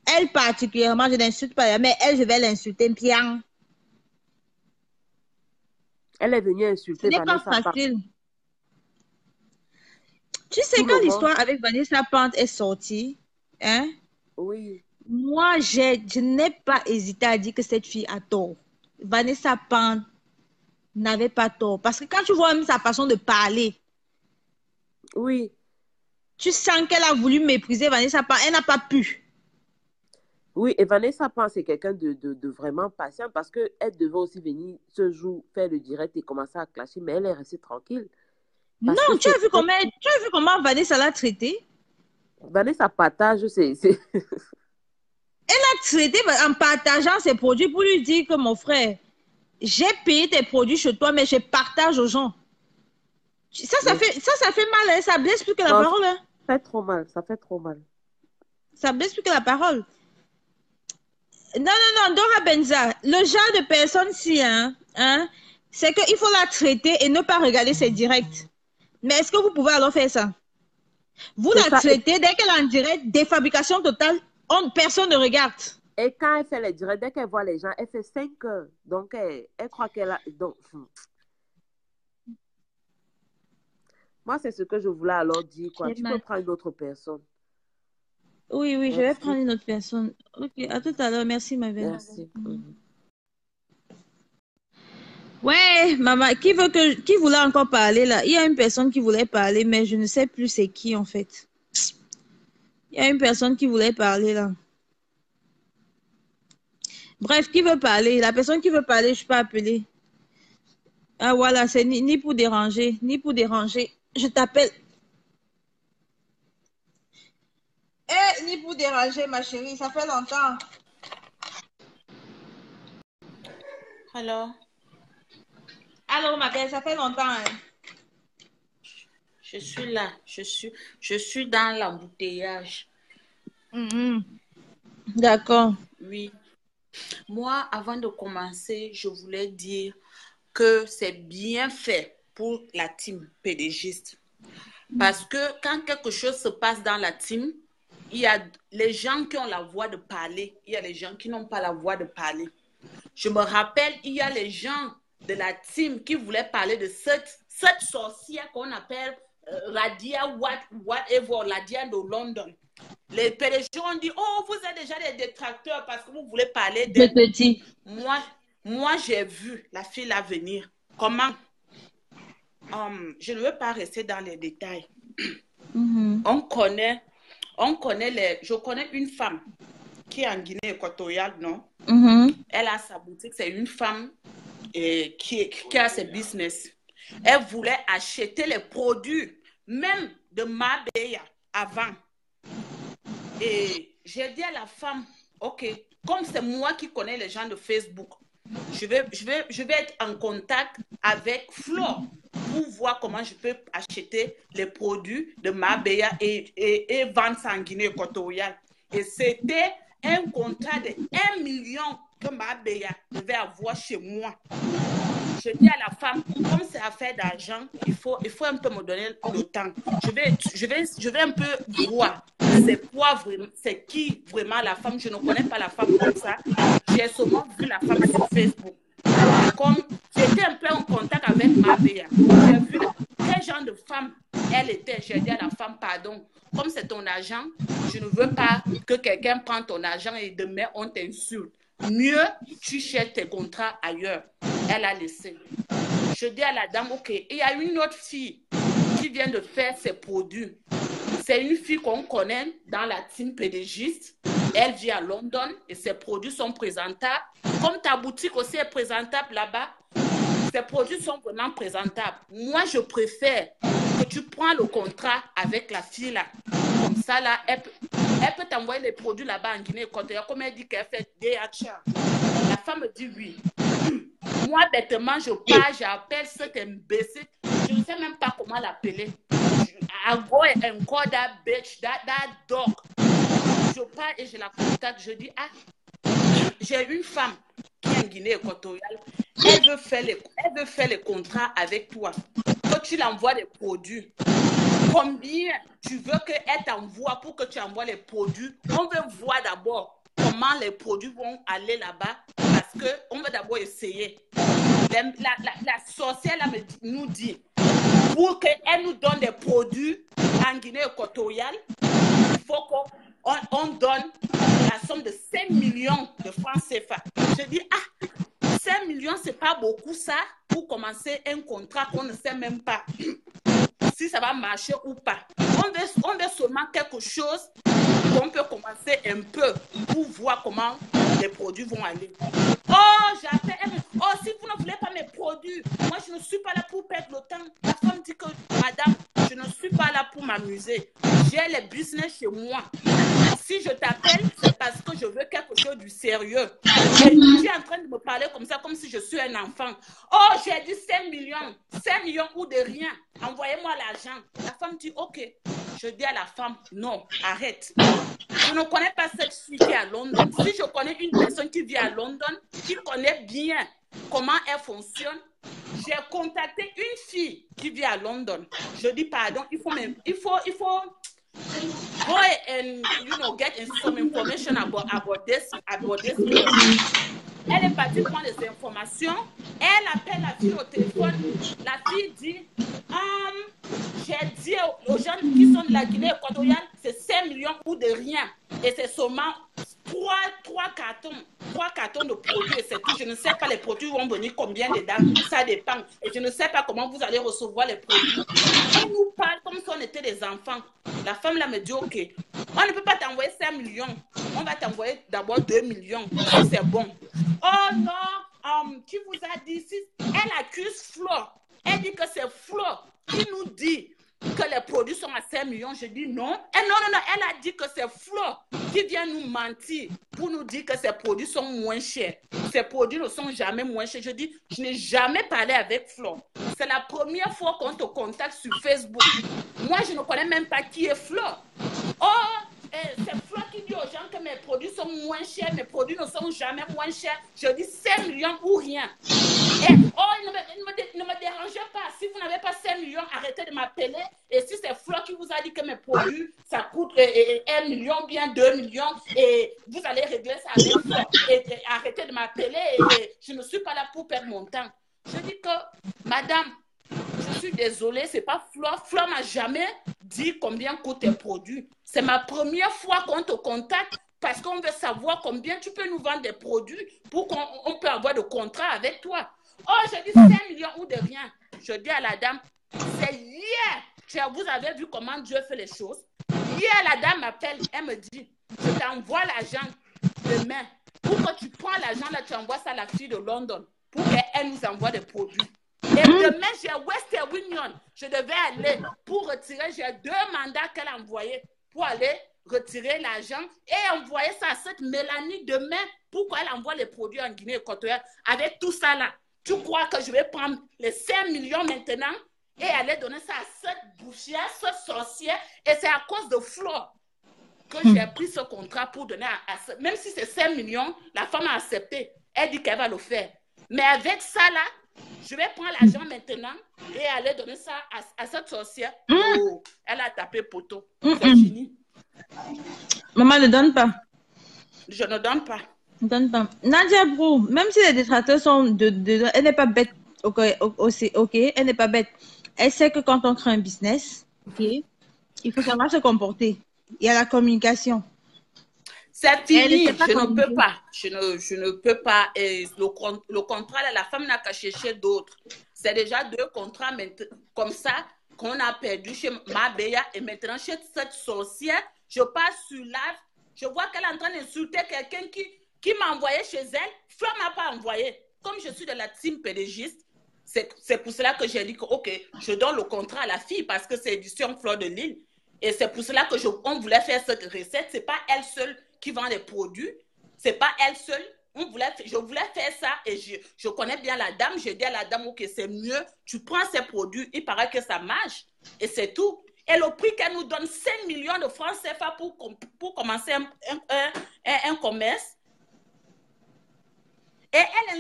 Elle particulièrement, je n'insulte pas, mais elle, je vais l'insulter bien. Elle est venue insulter Vanessa. Ce n'est pas facile. Tu sais, quand l'histoire avec Vanessa Pante est sortie, hein? Oui. Moi, je n'ai pas hésité à dire que cette fille a tort. Vanessa Pante n'avait pas tort. Parce que quand tu vois même sa façon de parler, oui, tu sens qu'elle a voulu mépriser Vanessa Pante. Elle n'a pas pu. Oui, et Vanessa Pante, c'est quelqu'un de vraiment patient parce qu'elle devait aussi venir ce jour faire le direct et commencer à clasher, mais elle est restée tranquille. Non, tu as vu comment Vanessa l'a traité? Vanessa partage, c'est... Elle a traité en partageant ses produits pour lui dire que mon frère, j'ai payé tes produits chez toi, mais je partage aux gens. Ça fait mal, hein? Ça blesse plus que la parole. Hein? Ça fait trop mal, ça fait trop mal. Ça blesse plus que la parole. Non, Dora Benza, le genre de personne-ci, hein, c'est qu'il faut la traiter et ne pas regarder ses directs. Mais est-ce que vous pouvez alors faire ça? Vous la traitez, dès qu'elle est en direct, défabrication totale, personne ne regarde. Et quand elle fait les directs, dès qu'elle voit les gens, elle fait 5 heures. Donc, elle croit qu'elle a... Donc, moi, c'est ce que je voulais alors dire, quoi. Tu peux prendre une autre personne. Oui, merci. Je vais prendre une autre personne. Ok, à tout à l'heure. Merci, ma belle. Merci. Ouais, maman, qui voulait encore parler là? Il y a une personne qui voulait parler, mais je ne sais plus c'est qui en fait. Il y a une personne qui voulait parler là. Bref, qui veut parler? La personne qui veut parler, je peux appeler. Ah voilà, c'est ni pour déranger, ni pour déranger. Je t'appelle. Ni pour déranger, ma chérie, ça fait longtemps. Allô, ma belle, ça fait longtemps. Hein? Je suis là, je suis dans l'embouteillage. D'accord. Oui. Moi, avant de commencer, je voulais dire que c'est bien fait pour la team pédégiste. Parce que quand quelque chose se passe dans la team, il y a les gens qui ont la voix de parler, il y a les gens qui n'ont pas la voix de parler. Je me rappelle, il y a les gens de la team qui voulaient parler de cette sorcière qu'on appelle Radia whatever, Radia de London. Les PDG ont dit, oh, vous êtes déjà des détracteurs parce que vous voulez parler d'elle. Moi, j'ai vu la fille là venir. Comment? je ne veux pas rester dans les détails. On connaît je connais une femme qui est en Guinée équatoriale, non? Elle a sa boutique, c'est une femme qui a ses business. Elle voulait acheter les produits, même de Marbella avant. Et j'ai dit à la femme, ok, comme c'est moi qui connais les gens de Facebook, je vais être en contact avec Flore pour voir comment je peux acheter les produits de Marbella et vendre ça en Guinée équatoriale. Et c'était un contrat de 1 million que Marbella devait avoir chez moi. Je dis à la femme, comme c'est affaire d'argent, il faut un peu me donner le temps. Je vais un peu voir c'est quoi vraiment, c'est qui vraiment la femme. Je ne connais pas la femme comme ça. J'ai seulement vu la femme sur Facebook. Comme j'étais un peu en contact avec Marbella, j'ai vu quel genre de femme elle était. J'ai dit à la femme, pardon, comme c'est ton argent, je ne veux pas que quelqu'un prenne ton argent et demain on t'insulte. Mieux, tu cherches tes contrats ailleurs. Elle a laissé. Je dis à la dame, ok, il y a une autre fille qui vient de faire ses produits. C'est une fille qu'on connaît dans la team pédégiste. Elle vit à London et ses produits sont présentables. Comme ta boutique aussi est présentable là-bas, ses produits sont vraiment présentables. Moi, je préfère que tu prends le contrat avec la fille là. Comme ça, là, elle peut t'envoyer les produits là-bas en Guinée équatoriale. Comme elle dit qu'elle fait DHL. La femme me dit oui. Moi, bêtement, je pars, j'appelle cet imbécile. Je ne sais même pas comment l'appeler. I go and call that bitch, that dog. Je pars et je la contacte. Je dis, j'ai une femme qui est en Guinée équatoriale. Elle veut faire les contrats avec toi. Que tu l'envoies les produits. Combien tu veux qu'elle t'envoie pour que tu envoies les produits? On veut voir d'abord comment les produits vont aller là-bas parce qu'on veut d'abord essayer. La sorcière là nous dit pour qu'elle nous donne des produits en Guinée équatoriale, il faut qu'on donne la somme de 5 millions de francs CFA. Je dis, 5 millions, c'est pas beaucoup ça pour commencer un contrat qu'on ne sait même pas si ça va marcher ou pas. On veut seulement quelque chose qu'on peut commencer un peu pour voir comment les produits vont aller. Oh, j'appelle, si vous ne voulez pas mes produits, moi je ne suis pas là pour perdre le temps. La femme dit que, madame, je ne suis pas là pour m'amuser. J'ai les business chez moi. Si je t'appelle, c'est parce que je veux quelque chose du sérieux. Et tu es en train de me parler comme ça, comme si je suis un enfant. Oh, j'ai dit 5 millions. 5 millions ou de rien. Envoyez-moi l'argent. La femme dit, ok. Je dis à la femme, non, arrête. Je ne connais pas cette fille qui est à London. Si je connais une personne qui vit à London, qui connaît bien comment elle fonctionne, j'ai contacté une fille qui vit à London. Je dis, pardon, il faut go and get some information about this. Elle est partie prendre les informations. Elle appelle la fille au téléphone. La fille dit, j'ai dit aux gens qui sont de la Guinée équatoriale, c'est 5 millions ou de rien. Et c'est seulement 3 cartons de produits. Et c'est tout. Je ne sais pas les produits vont venir combien dedans. Ça dépend. Et je ne sais pas comment vous allez recevoir les produits. Elle nous parle comme si on était des enfants. La femme là me dit, ok, on ne peut pas t'envoyer 5 millions. On va t'envoyer d'abord 2 millions. Si c'est bon. Oh non, qui vous a dit? Elle accuse Flore. Elle dit que c'est Flore qui nous dit que les produits sont à 5 millions. Je dis non. Et non, elle a dit que c'est Flore qui vient nous mentir pour nous dire que ces produits sont moins chers. Ces produits ne sont jamais moins chers. Je dis, je n'ai jamais parlé avec Flore. C'est la première fois qu'on te contacte sur Facebook. Moi, je ne connais même pas qui est Flore. Oh, c'est Flore qui dit aux gens que mes produits sont moins chers, mes produits ne sont jamais moins chers. Je dis 5 millions ou rien. Et, ne me dérangez pas. Si vous n'avez pas 5 millions, arrêtez de m'appeler. Et si c'est Flore qui vous a dit que mes produits, ça coûte 1 million, bien 2 millions, et vous allez régler ça avec Flore. Et arrêtez de m'appeler. Et je ne suis pas là pour perdre mon temps. Je dis que, madame, je suis désolée, c'est pas Flore. Flore m'a jamais dit combien coûtent tes produits. C'est ma première fois qu'on te contacte parce qu'on veut savoir combien tu peux nous vendre des produits pour qu'on peut avoir de contrat avec toi. Oh, je dis 5 millions ou de rien. Je dis à la dame, C'est hier. Vous avez vu comment Dieu fait les choses. Hier, la dame m'appelle, elle me dit, je t'envoie l'argent demain. Pour que tu prends l'argent là, tu envoies ça à la fille de London pour qu'elle nous envoie des produits. Et demain, j'ai Western Union. Je devais aller pour retirer, j'ai 2 mandats qu'elle a envoyés pour aller retirer l'argent et envoyer ça à cette Mélanie demain pour qu'elle envoie les produits en Guinée équatoriale. Avec tout ça là, tu crois que je vais prendre les 5 millions maintenant et aller donner ça à cette bouchière, cette sorcière? Et c'est à cause de Flore que j'ai pris ce contrat pour donner même si c'est 5 millions, la femme a accepté. Elle dit qu'elle va le faire. Mais avec ça là, je vais prendre l'argent maintenant et aller donner ça à cette sorcière. Oh, elle a tapé poteau. C'est fini. Maman ne donne pas. Je ne donne pas. Ne donne pas. Nadia Brou, même si les détracteurs sont elle n'est pas bête. Ok, elle n'est pas bête. Elle sait que quand on crée un business, il faut savoir se comporter. Il y a la communication. C'est fini, je ne peux pas. Je ne peux pas. Et le contrat, la femme n'a qu'à chercher d'autres. C'est déjà 2 contrats comme ça qu'on a perdu chez Mabéa. Et maintenant, chez cette sorcière, je passe sur live. Je vois qu'elle est en train d'insulter quelqu'un qui m'a envoyé chez elle. Flore ne m'a pas envoyé. Comme je suis de la team pédégiste, c'est pour cela que j'ai dit que, OK, je donne le contrat à la fille parce que c'est édition Flore de Lille. Et c'est pour cela que on voulait faire cette recette. Ce n'est pas elle seule qui vend les produits. Ce n'est pas elle seule. Je voulais faire ça et je connais bien la dame. J'ai dit à la dame, OK, c'est mieux. Tu prends ces produits, il paraît que ça marche. Et c'est tout. Et le prix qu'elle nous donne, 5 millions de francs CFA pour commencer un commerce. Et elle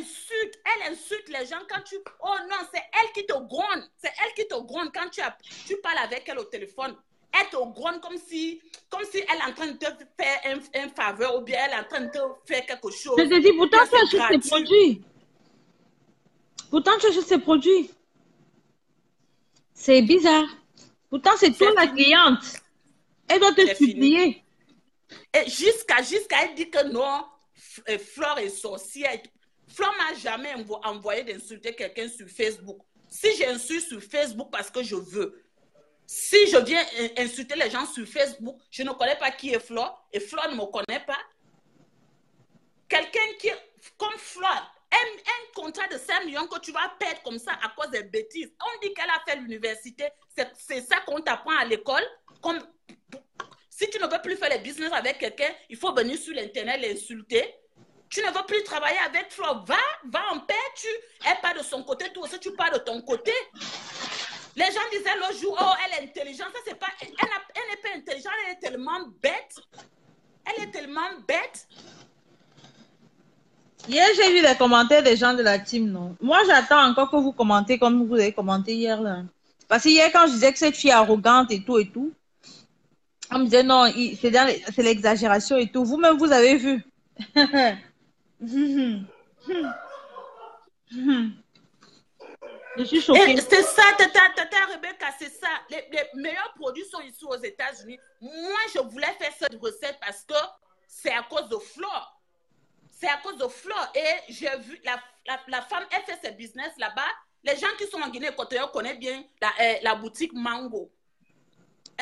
insulte les gens quand tu... Oh non, c'est elle qui te gronde. C'est elle qui te gronde quand tu parles avec elle au téléphone. Elle te gronde comme si elle est en train de te faire un faveur ou bien elle est en train de te faire quelque chose. Je te dis, pourtant tu achètes ses produits. Pourtant tu achètes ses produits. C'est bizarre. Pourtant c'est toi la cliente. Elle doit te supplier. Et jusqu'à elle dit que non, Flore est sorcière. Flore m'a jamais envoyé d'insulter quelqu'un sur Facebook. Si j'insulte sur Facebook parce que je veux. Si je viens insulter les gens sur Facebook, je ne connais pas qui est Flore et Flore ne me connaît pas. Quelqu'un qui, comme Flore, un contrat de 5 millions que tu vas perdre comme ça à cause des bêtises. On dit qu'elle a fait l'université, c'est ça qu'on t'apprend à l'école. Si tu ne veux plus faire les business avec quelqu'un, il faut venir sur l'internet l'insulter. Tu ne veux plus travailler avec Flore, va en paix. Elle part de son côté, toi aussi tu pars de ton côté. Les gens disaient l'autre jour, oh, elle est intelligente. Ça, c'est pas, elle n'est pas intelligente, elle est tellement bête. Elle est tellement bête. Hier, j'ai vu les commentaires des gens de la team, non? Moi, j'attends encore que vous commentez comme vous avez commenté hier, là. Parce que hier, quand je disais que cette fille est arrogante et tout, on me disait non, c'est l'exagération et tout. Vous-même, vous avez vu. Je suis choquée. C'est ça, Tata Rebecca, c'est ça. Les meilleurs produits sont ici aux États-Unis. Moi, je voulais faire cette recette parce que c'est à cause de Flore. C'est à cause de Flore. Et j'ai vu la femme, elle fait ses business là-bas. Les gens qui sont en Guinée équatoriale connaissent bien la boutique Mango.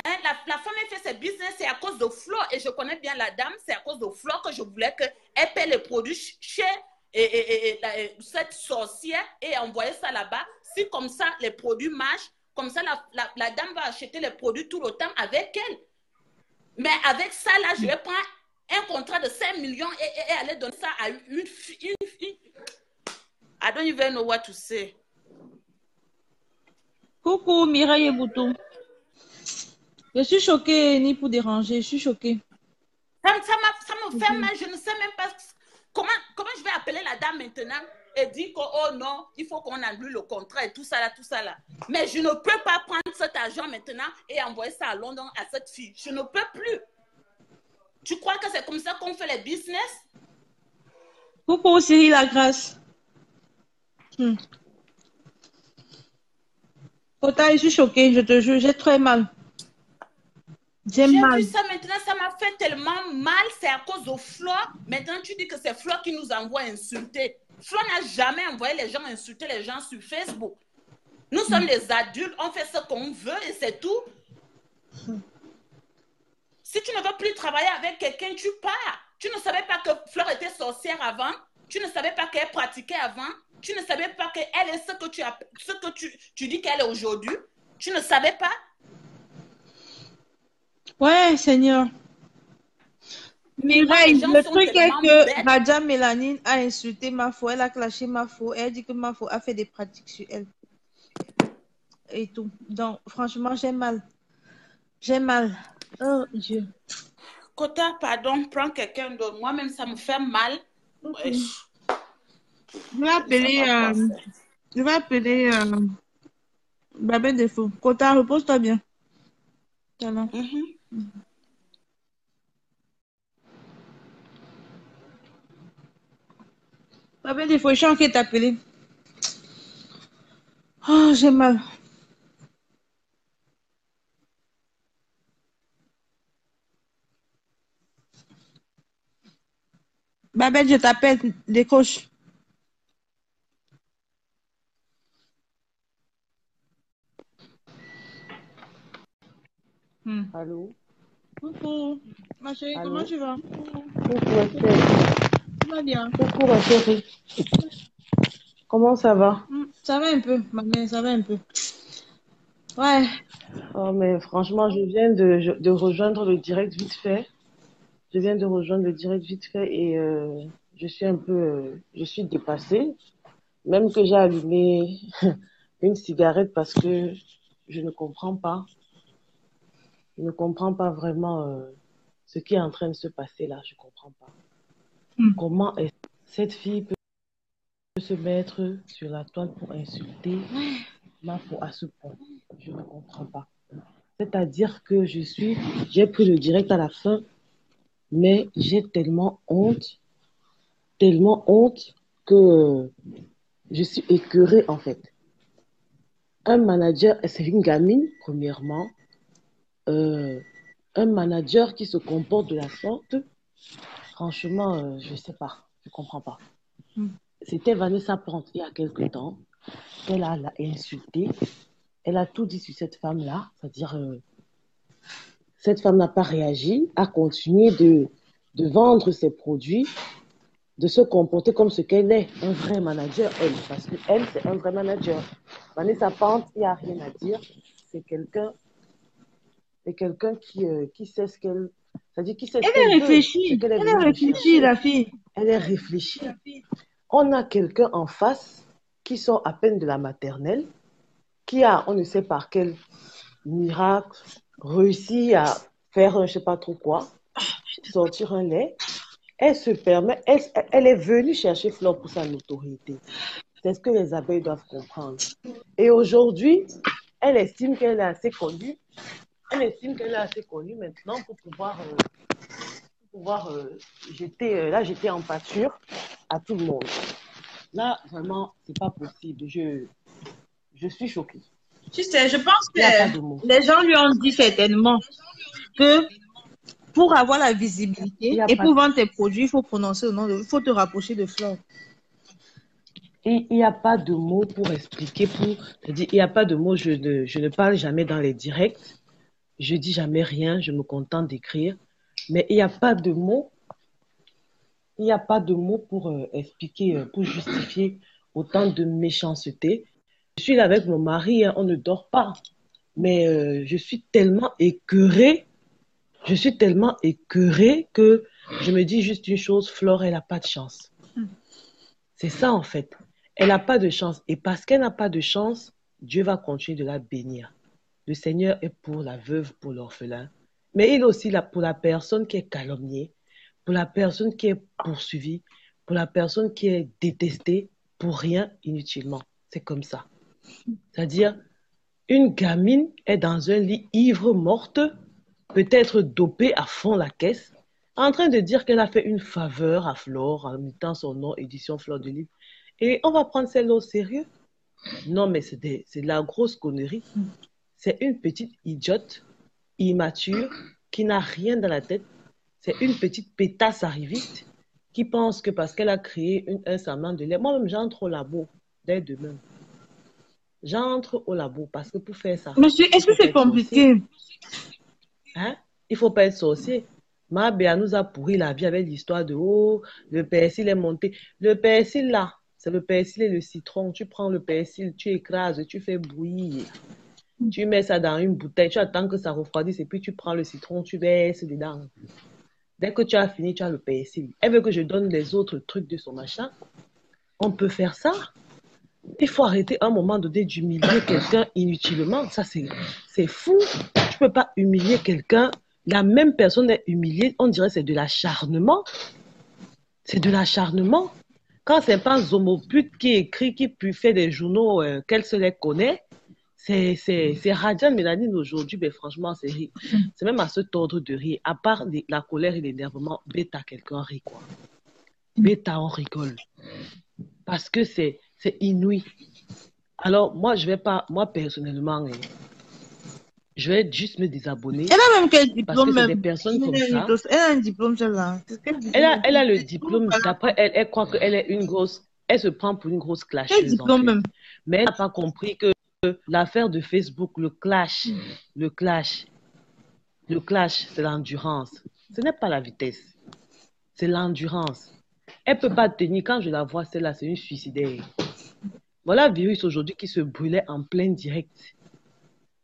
Hein, la femme, elle fait ses business, c'est à cause de Flore. Et je connais bien la dame, c'est à cause de Flore que je voulais qu'elle paie les produits chez cette sorcière et envoyer ça là-bas. Si comme ça, les produits marchent, comme ça, la dame va acheter les produits tout le temps avec elle. Mais avec ça, là, je vais prendre un contrat de 5 millions et aller donner ça à une fille. I don't even know what to say. Coucou, Mireille et Boutou. Je suis choquée, ni pour déranger, je suis choquée. Ça me fait mal, je ne sais même pas comment je vais appeler la dame maintenant et dire que, oh non, il faut qu'on annule le contrat et tout ça là. Mais je ne peux pas prendre cet argent maintenant et envoyer ça à London à cette fille. Je ne peux plus. Tu crois que c'est comme ça qu'on fait les business? Coucou, Cyril Lagrasse. Kota, je suis choquée, je te jure, j'ai très mal. J'ai vu ça maintenant, ça m'a fait tellement mal, c'est à cause de Flore. Maintenant, tu dis que c'est Flore qui nous envoie insulter. Flore n'a jamais envoyé les gens insulter les gens sur Facebook. Nous sommes les adultes, on fait ce qu'on veut et c'est tout. Si tu ne veux plus travailler avec quelqu'un, tu pars. Tu ne savais pas que Fleur était sorcière avant. Tu ne savais pas qu'elle pratiquait avant. Tu ne savais pas qu'elle est ce que tu dis qu'elle est aujourd'hui. Tu ne savais pas. Ouais, Seigneur. Mireille, le truc est que Madame Mélanine a insulté Mafo, elle a clashé Mafo, elle dit que Mafo a fait des pratiques sur elle. Et tout. Donc, franchement, j'ai mal. J'ai mal. Oh, Dieu. Kota, pardon, prends quelqu'un d'autre. Moi-même, ça me fait mal. Okay. Je vais appeler Babel Défaut. Kota, repose-toi bien. Babel Défaut, je suis en train de t'appeler. Oh, j'ai mal. Babel, je t'appelle, décroche. Allô? Coucou, ma chérie, Allô? comment tu vas? Coucou, Estelle. Tu vas bien? Coucou, ma chérie. Comment ça va? Ça va un peu, ma mère, ça va un peu. Ouais. Oh, mais franchement, je viens de rejoindre le direct vite fait. Je viens de rejoindre le direct vite fait et je suis un peu, je suis dépassée. Même que j'ai allumé une cigarette parce que je ne comprends pas. Je ne comprends pas vraiment ce qui est en train de se passer là. Je ne comprends pas. Comment cette fille peut se mettre sur la toile pour insulter Mafo à ce point? Je ne comprends pas. C'est-à-dire que j'ai pris le direct à la fin, mais j'ai tellement honte que je suis écœurée en fait. Un manager, c'est une gamine, premièrement. Un manager qui se comporte de la sorte, franchement, je ne sais pas, je ne comprends pas. C'était Vanessa Plante il y a quelque temps. Elle a insulté, elle a tout dit sur cette femme-là, c'est-à-dire cette femme n'a pas réagi, a continué de vendre ses produits, de se comporter comme ce qu'elle est, un vrai manager, elle, parce qu'elle, c'est un vrai manager. Vanessa Plante, il n'y a rien à dire, c'est quelqu'un qui sait ce qu'elle... C'est-à-dire qui sait ce qu'elle veut. Elle est réfléchie, la fille. Elle est réfléchie. On a quelqu'un en face qui sort à peine de la maternelle, qui a, on ne sait par quel miracle, réussi à faire un je ne sais pas trop quoi, sortir un lait. Elle se permet, elle est venue chercher Flore pour sa notoriété. C'est ce que les abeilles doivent comprendre. Et aujourd'hui, elle estime qu'elle est assez connue. Elle estime qu'elle est assez connue maintenant pour pouvoir jeter en pâture à tout le monde. Là, vraiment, c'est pas possible. Je suis choquée. Tu sais, je pense que les gens lui ont dit certainement que pour avoir la visibilité et pour vendre tes produits, il faut prononcer le nom, il faut te rapprocher de Flore. Et il n'y a pas de mots pour expliquer, il n'y a pas de mots, je ne parle jamais dans les directs, je dis jamais rien, je me contente d'écrire, mais il n'y a pas de mots, pour expliquer, pour justifier autant de méchanceté. Je suis là avec mon mari, on ne dort pas, mais je suis tellement écœurée que je me dis juste une chose, Flore, elle n'a pas de chance. C'est ça en fait. Elle n'a pas de chance. Et parce qu'elle n'a pas de chance, Dieu va continuer de la bénir. Le Seigneur est pour la veuve, pour l'orphelin. Mais il est aussi là pour la personne qui est calomniée, pour la personne qui est poursuivie, pour la personne qui est détestée, pour rien, inutilement. C'est comme ça. C'est-à-dire, une gamine est dans un lit ivre morte, peut-être dopée à fond la caisse, en train de dire qu'elle a fait une faveur à Flore en mettant son nom, édition Fleur de Livre. Et on va prendre celle-là au sérieux? Non, mais c'est de la grosse connerie. C'est une petite idiote, immature, qui n'a rien dans la tête. C'est une petite pétasse arriviste qui pense que parce qu'elle a créé un serment de lait, moi-même j'entre au labo dès demain. J'entre au labo parce que pour faire ça, Monsieur, il est-ce que faut pas c'est être sorcier. compliqué? Hein? Il faut pas être sorcier. Ma Béa nous a pourri la vie avec l'histoire de oh, le persil est monté. Le persil là, c'est le persil et le citron. Tu prends le persil, tu écrases, tu fais bouillir. Tu mets ça dans une bouteille, tu attends que ça refroidisse et puis tu prends le citron, tu verses dedans. Dès que tu as fini, tu as le persil. Elle veut que je donne les autres trucs de son machin. On peut faire ça. Il faut arrêter un moment donné d'humilier quelqu'un inutilement. Ça, c'est fou. Tu peux pas humilier quelqu'un. La même personne est humiliée. On dirait que c'est de l'acharnement. C'est de l'acharnement. Quand c'est pas Zomopute qui écrit, qui fait des journaux, qu'elle se les connaît, c'est Radian Mélanine aujourd'hui, mais franchement, c'est rire. C'est même à se tordre de rire. À part la colère et l'énervement, bêta, quelqu'un rit, quoi. Bêta, on rigole. Parce que c'est inouï. Alors, moi, je vais pas, moi, personnellement, je vais juste me désabonner. Elle a même quel diplôme? Parce que c'est des personnes comme ça. Elle a un diplôme, celle-là. Elle a le diplôme. D'après elle, elle croit qu'elle est une grosse. Elle se prend pour une grosse clasheuse. Quel diplôme même? Mais elle n'a pas compris que l'affaire de Facebook, le clash, c'est l'endurance. Ce n'est pas la vitesse. C'est l'endurance. Elle ne peut pas tenir. Quand je la vois, celle-là, c'est une suicidaire. Voilà Virus aujourd'hui qui se brûlait en plein direct.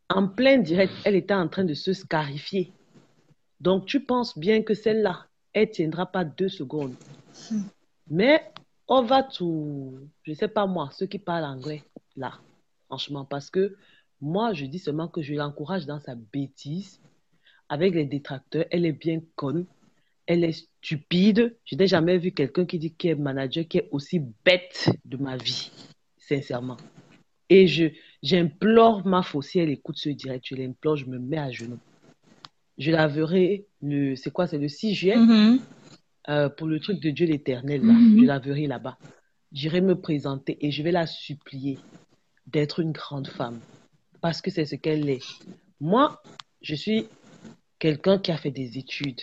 En plein direct, elle était en train de se scarifier. Donc, tu penses bien que celle-là, elle ne tiendra pas 2 secondes. Mais on va tout... Je ne sais pas moi, ceux qui parlent anglais, là, franchement, parce que moi, je dis seulement que je l'encourage dans sa bêtise. Avec les détracteurs, elle est bien conne. Elle est stupide. Je n'ai jamais vu quelqu'un qui dit qu'il est manager, qui est aussi bête de ma vie. Sincèrement. Et j'implore ma fausse, si elle écoute ce direct, je l'implore, je me mets à genoux. Je la verrai, c'est le 6 juillet, pour le truc de Dieu l'Éternel, là. Je la verrai là-bas. J'irai me présenter et je vais la supplier d'être une grande femme. Parce que c'est ce qu'elle est. Moi, je suis quelqu'un qui a fait des études.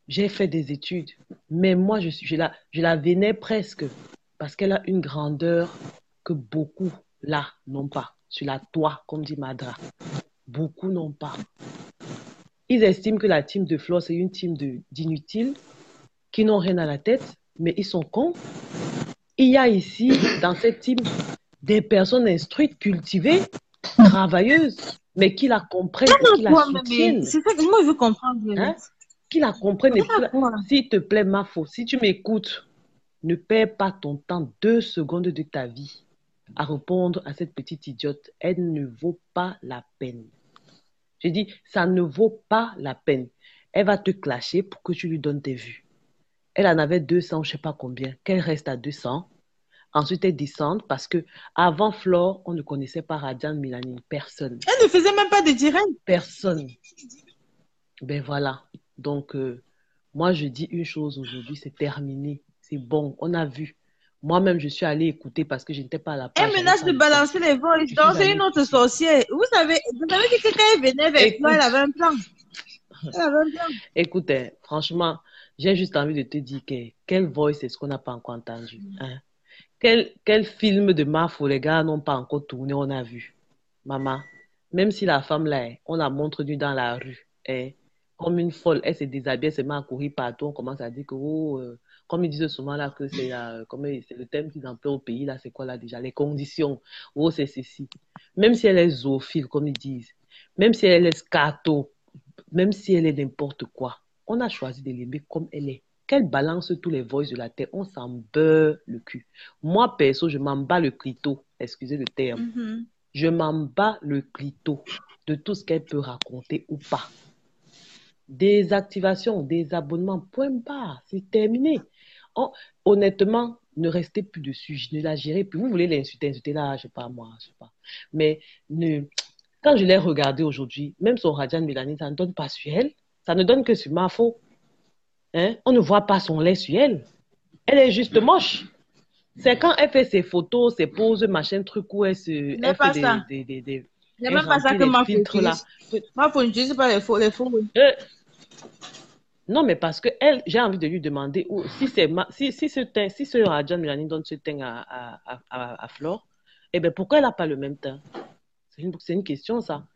J'ai fait des études. Mais moi, je la vénère presque. Parce qu'elle a une grandeur que beaucoup, là, n'ont pas. Sur la toit, comme dit Madra. Beaucoup n'ont pas. Ils estiment que la team de Flore, c'est une team d'inutiles qui n'ont rien à la tête, mais ils sont cons. Il y a ici, dans cette team, des personnes instruites, cultivées, travailleuses, mais qui la comprennent et qui la soutiennent. C'est ça que moi, je veux comprendre. Hein? Qui la comprennent. S'il te plaît, Mafo, si tu m'écoutes, ne perds pas ton temps 2 secondes de ta vie à répondre à cette petite idiote. Elle ne vaut pas la peine. Je dis, ça ne vaut pas la peine. Elle va te clasher pour que tu lui donnes tes vues. Elle en avait 200, je ne sais pas combien. Qu'elle reste à 200. Ensuite, elle descend parce que avant Flore, on ne connaissait pas Radian Mélanine. Personne. Elle ne faisait même pas de direct. Personne. Ben voilà. Donc, moi, je dis une chose aujourd'hui, c'est terminé. C'est bon, on a vu. Moi-même, je suis allée écouter parce que je n'étais pas à la page. Elle menace de balancer les voix. Donc, c'est une autre sorcière. Vous savez que quand elle venait avec toi, elle avait un plan. Écoute, franchement, j'ai juste envie de te dire que quelle voice est-ce qu'on n'a pas encore entendu, hein? Quel film de Mafo les gars n'ont pas encore tourné, on a vu. Maman, même si la femme là, on la montre nue dans la rue, comme une folle, elle se déshabille, elle se met à courir partout, on commence à dire que, comme ils disent souvent là, que c'est le thème qu'ils emploient au pays, là, c'est quoi là déjà, les conditions, c'est ceci. Même si elle est zoophile, comme ils disent, même si elle est scato, même si elle est n'importe quoi, on a choisi de l'aimer comme elle est. Qu'elle balance tous les voices de la terre, on s'en beurre le cul. Moi, perso, je m'en bats le clito, excusez le terme. Je m'en bats le clito de tout ce qu'elle peut raconter ou pas. Des activations, des abonnements, point barre, c'est terminé. Honnêtement, ne restez plus dessus, je ne la gérerai plus. Vous voulez l'insulter là, je sais pas moi, je sais pas. Mais quand je l'ai regardée aujourd'hui, même son Radian Mélanine, ça ne donne pas sur elle, ça ne donne que sur Mafo. Hein? On ne voit pas son lait sur elle. Elle est juste moche. C'est quand elle fait ses photos, ses poses, machin, truc où elle se... Il n'y a pas ça. Il n'y a même pas ça que Mafo utilise. Mafo n'utilise pas les faux. Non, mais parce que elle, j'ai envie de lui demander si ce Radian Mélanine donne ce teint à Flore, Eh bien, pourquoi elle n'a pas le même teint? C'est une question, ça.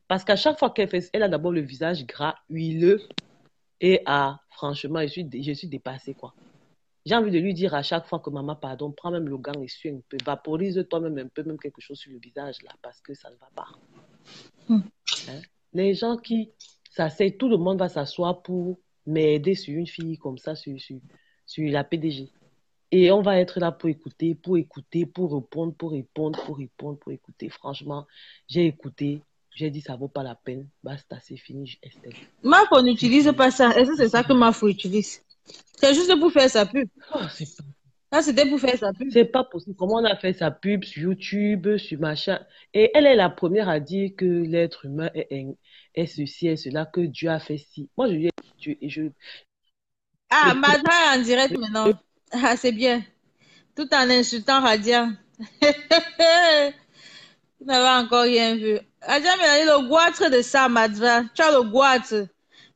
Parce qu'à chaque fois qu'elle fait, elle a d'abord le visage gras, huileux, et franchement, je suis dépassée, quoi. J'ai envie de lui dire à chaque fois que maman, pardon, prends même le gant et suis un peu, vaporise toi-même un peu, même quelque chose sur le visage, là, parce que ça ne va pas. Hein? Les gens qui s'asseyent, tout le monde va s'asseoir pour m'aider sur une fille comme ça, sur la PDG. Et on va être là pour écouter, pour répondre, pour écouter. Franchement, j'ai écouté, j'ai dit ça vaut pas la peine. Basta, c'est fini, Estelle. Mafo n'utilise pas ça. Est-ce que c'est ça que Mafo utilise? C'est juste pour faire sa pub. Oh, c'est pas... Ça, c'était pour faire sa pub. C'est pas possible. Comment on a fait sa pub sur YouTube, sur machin. Et elle est la première à dire que l'être humain est ceci et cela, que Dieu a fait ci. Moi, je lui ai dit, Ah, Madra est en direct maintenant. Ah, c'est bien. Tout en insultant Radia. Tu n'avais encore rien vu. Radia m'a dit le goitre de ça, Madra. Tu as le goitre.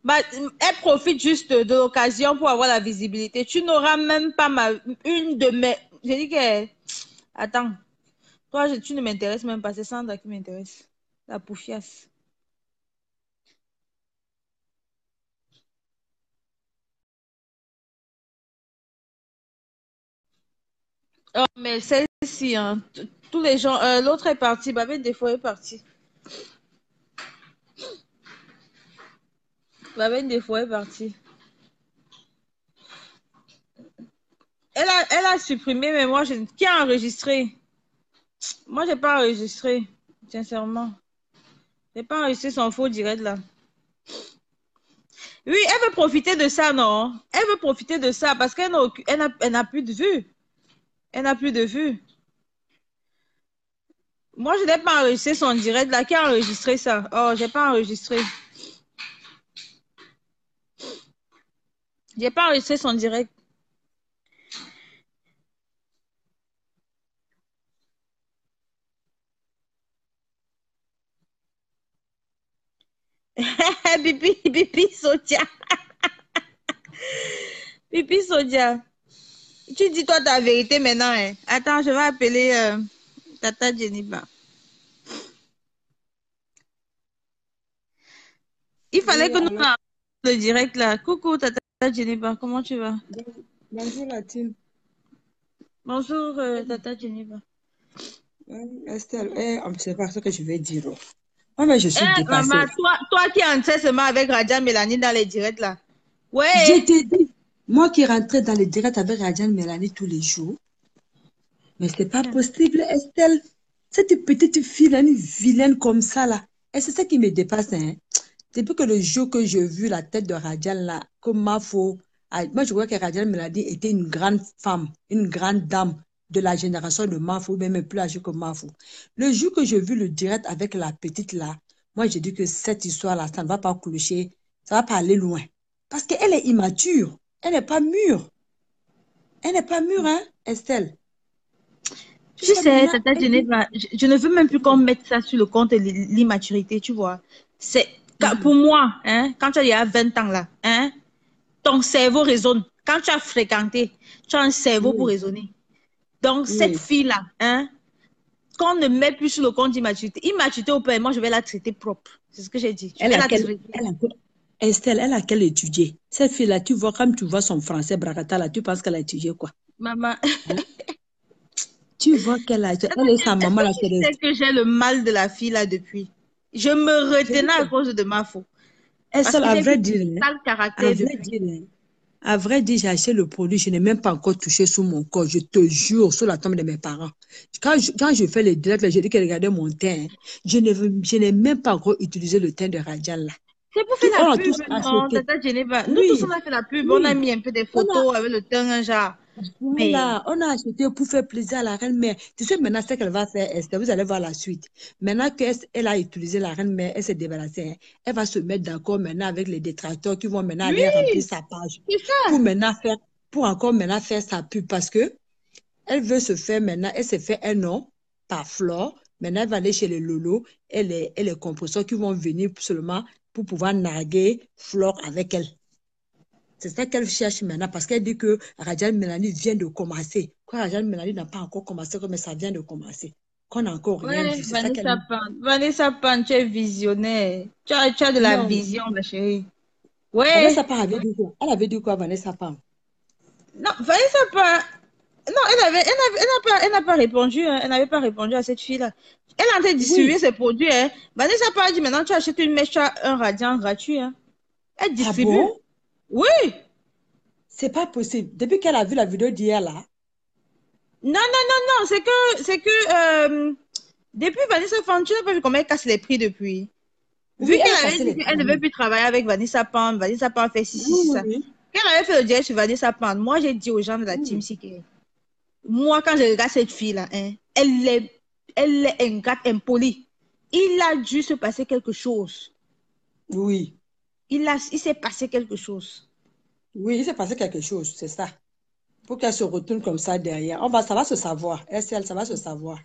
Elle profite juste de l'occasion pour avoir la visibilité. Tu n'auras même pas une de mes... J'ai dit que... Attends. Toi, tu ne m'intéresses même pas. C'est Sandra qui m'intéresse. La poufiasse. Oh, mais celle-ci, hein, tous les gens... l'autre est parti. Babette Defo est parti. Babette Defo est parti. Elle a supprimé, mais moi, qui a enregistré? Moi, j'ai pas enregistré, sincèrement. J'ai pas enregistré son faux direct, là. Oui, elle veut profiter de ça, non? Elle veut profiter de ça parce qu'elle n'a plus de vue. Elle n'a plus de vue. Moi, je n'ai pas enregistré son direct, là. Qui a enregistré ça? Oh, j'ai pas enregistré. J'ai pas enregistré son direct. Bibi Sodia. Bibi Sodia. Tu dis toi ta vérité maintenant. Hein. Attends, je vais appeler Tata Jennifer. Il fallait que nous parlions le direct là. Coucou Tata Jennifer, comment tu vas? Bonjour la team. Bonjour Tata Jennifer. Estelle, c'est pas ce que je vais dire. Oh, mais je suis dépassée. Maman, toi qui entrais seulement avec Radia Mélanie dans les directs là. Ouais. Je t'ai dit, moi qui rentrais dans les directs avec Radia Mélanie tous les jours. Mais c'est pas possible, Estelle. Cette petite fille là, une vilaine comme ça là. Et c'est ça qui me dépasse. Hein. Depuis que le jour que j'ai vu la tête de Radian là, comme Mafo, moi je crois que Radian Mélanie était une grande femme, une grande dame de la génération de Mafo, même plus âgée que Mafo. Le jour que j'ai vu le direct avec la petite là, moi j'ai dit que cette histoire là, ça ne va pas clocher, ça ne va pas aller loin. Parce qu'elle est immature, elle n'est pas mûre. Elle n'est pas mûre, hein, Estelle. Tu sais, Tata Geneva, je ne veux même plus qu'on mette ça sur le compte de l'immaturité, tu vois. C'est... Pour moi, hein, quand tu as 20 ans là, hein, ton cerveau raisonne. Quand tu as fréquenté, tu as un cerveau pour raisonner. Donc, cette fille-là, hein, qu'on ne met plus sur le compte d'immaturité. Immaturité au père, moi, je vais la traiter propre. C'est ce que j'ai dit. Estelle, elle a qu'elle étudier. Cette fille-là, tu vois, comme tu vois son français, Brakata, là, tu penses qu'elle a étudié quoi? Maman. Hein? Tu vois qu'elle a étudié. Elle et sa maman, là, c'est sais que j'ai le mal de la fille, là, depuis. Je me retenais à cause de ma faute. Estelle, à vrai dire, j'ai acheté le produit, je n'ai même pas encore touché sur mon corps, je te jure, sur la tombe de mes parents. Quand je fais les directs, je dis qu'elle regardait mon teint, je n'ai même pas encore utilisé le teint de Radian là. C'est pour faire la pub, non, Tata Geneva. Nous tous, on a fait la pub, on a mis un peu des photos avec le teint, genre. Voilà, on a acheté pour faire plaisir à la reine-mère. Tu sais maintenant ce qu'elle va faire, Esther, vous allez voir la suite. Maintenant qu'elle a utilisé la reine-mère, elle s'est débarrassée. Hein. Elle va se mettre d'accord maintenant avec les détracteurs qui vont maintenant aller remplir sa page. Pour encore maintenant faire sa pub parce que elle veut se faire maintenant, elle s'est fait un nom par Flore. Maintenant, elle va aller chez les Lolo et les compresseurs qui vont venir seulement pour pouvoir narguer Flore avec elle. C'est ça qu'elle cherche maintenant parce qu'elle dit que Radian Mélanie vient de commencer. Quoi, Radian Mélanie n'a pas encore commencé, mais ça vient de commencer. qu'on n'a encore rien Ouais, vu. C'est ça qu'elle me dit. Vanessa Pan, tu es visionnaire. Tu as de la Non, vision, ma chérie. Ouais. Vanessa Pan avait dit quoi? Elle avait dit quoi, Vanessa Pan? Non, Vanessa Pan. Non, elle n'a pas répondu. Hein. Elle n'avait pas répondu à cette fille-là. Elle est en train de distribuer Oui. ses produits. Hein. Vanessa Pan a dit maintenant, tu achètes une mèche, tu as un radiant gratuit. Hein. Elle Ah distribue. bon? Oui. C'est pas possible. Depuis qu'elle a vu la vidéo d'hier là. Non. C'est que depuis Vanessa Pan, tu n'as pas vu comment elle casse les prix depuis. Vu Oui, elle a qu'elle avait cassé dit les qu'elle ne veut plus travailler avec Vanessa Pan fait ci, ça. Oui. Quand elle avait fait le direct sur Vanessa Pan, moi j'ai dit aux gens de la team que moi quand je regarde cette fille-là, hein, elle est ingrate, impolie. Il a dû se passer quelque chose. Oui. Il s'est passé quelque chose. Oui, il s'est passé quelque chose, c'est ça. Pour qu'elle se retourne comme ça derrière. Ça va se savoir. Elle, ça va se savoir.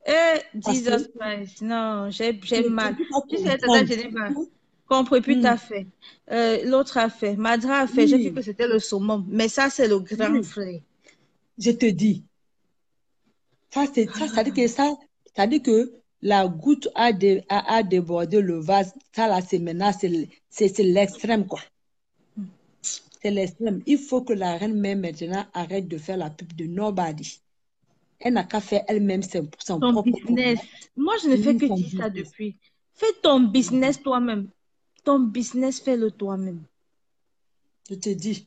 Parce Jesus que Christ, non, j'ai tu mal. peux pas Tu sais, comprendre. je n'ai pas compris, puis t'as fait. L'autre a fait. Madra a fait. J'ai cru Oui. que c'était le summum. Mais ça, c'est le grand Oui. frère. Je te dis. Ça dit que ça dit que la goutte a débordé le vase. Ça, là, c'est maintenant, c'est l'extrême, quoi. C'est l'extrême. Il faut que la reine mère maintenant arrête de faire la pub de nobody. Elle n'a qu'à faire elle-même son Ton propre business. combat. Moi, je ne fais Oui, que son dire ça business. depuis. Fais ton business toi-même. Ton business, fais-le toi-même. Je te dis.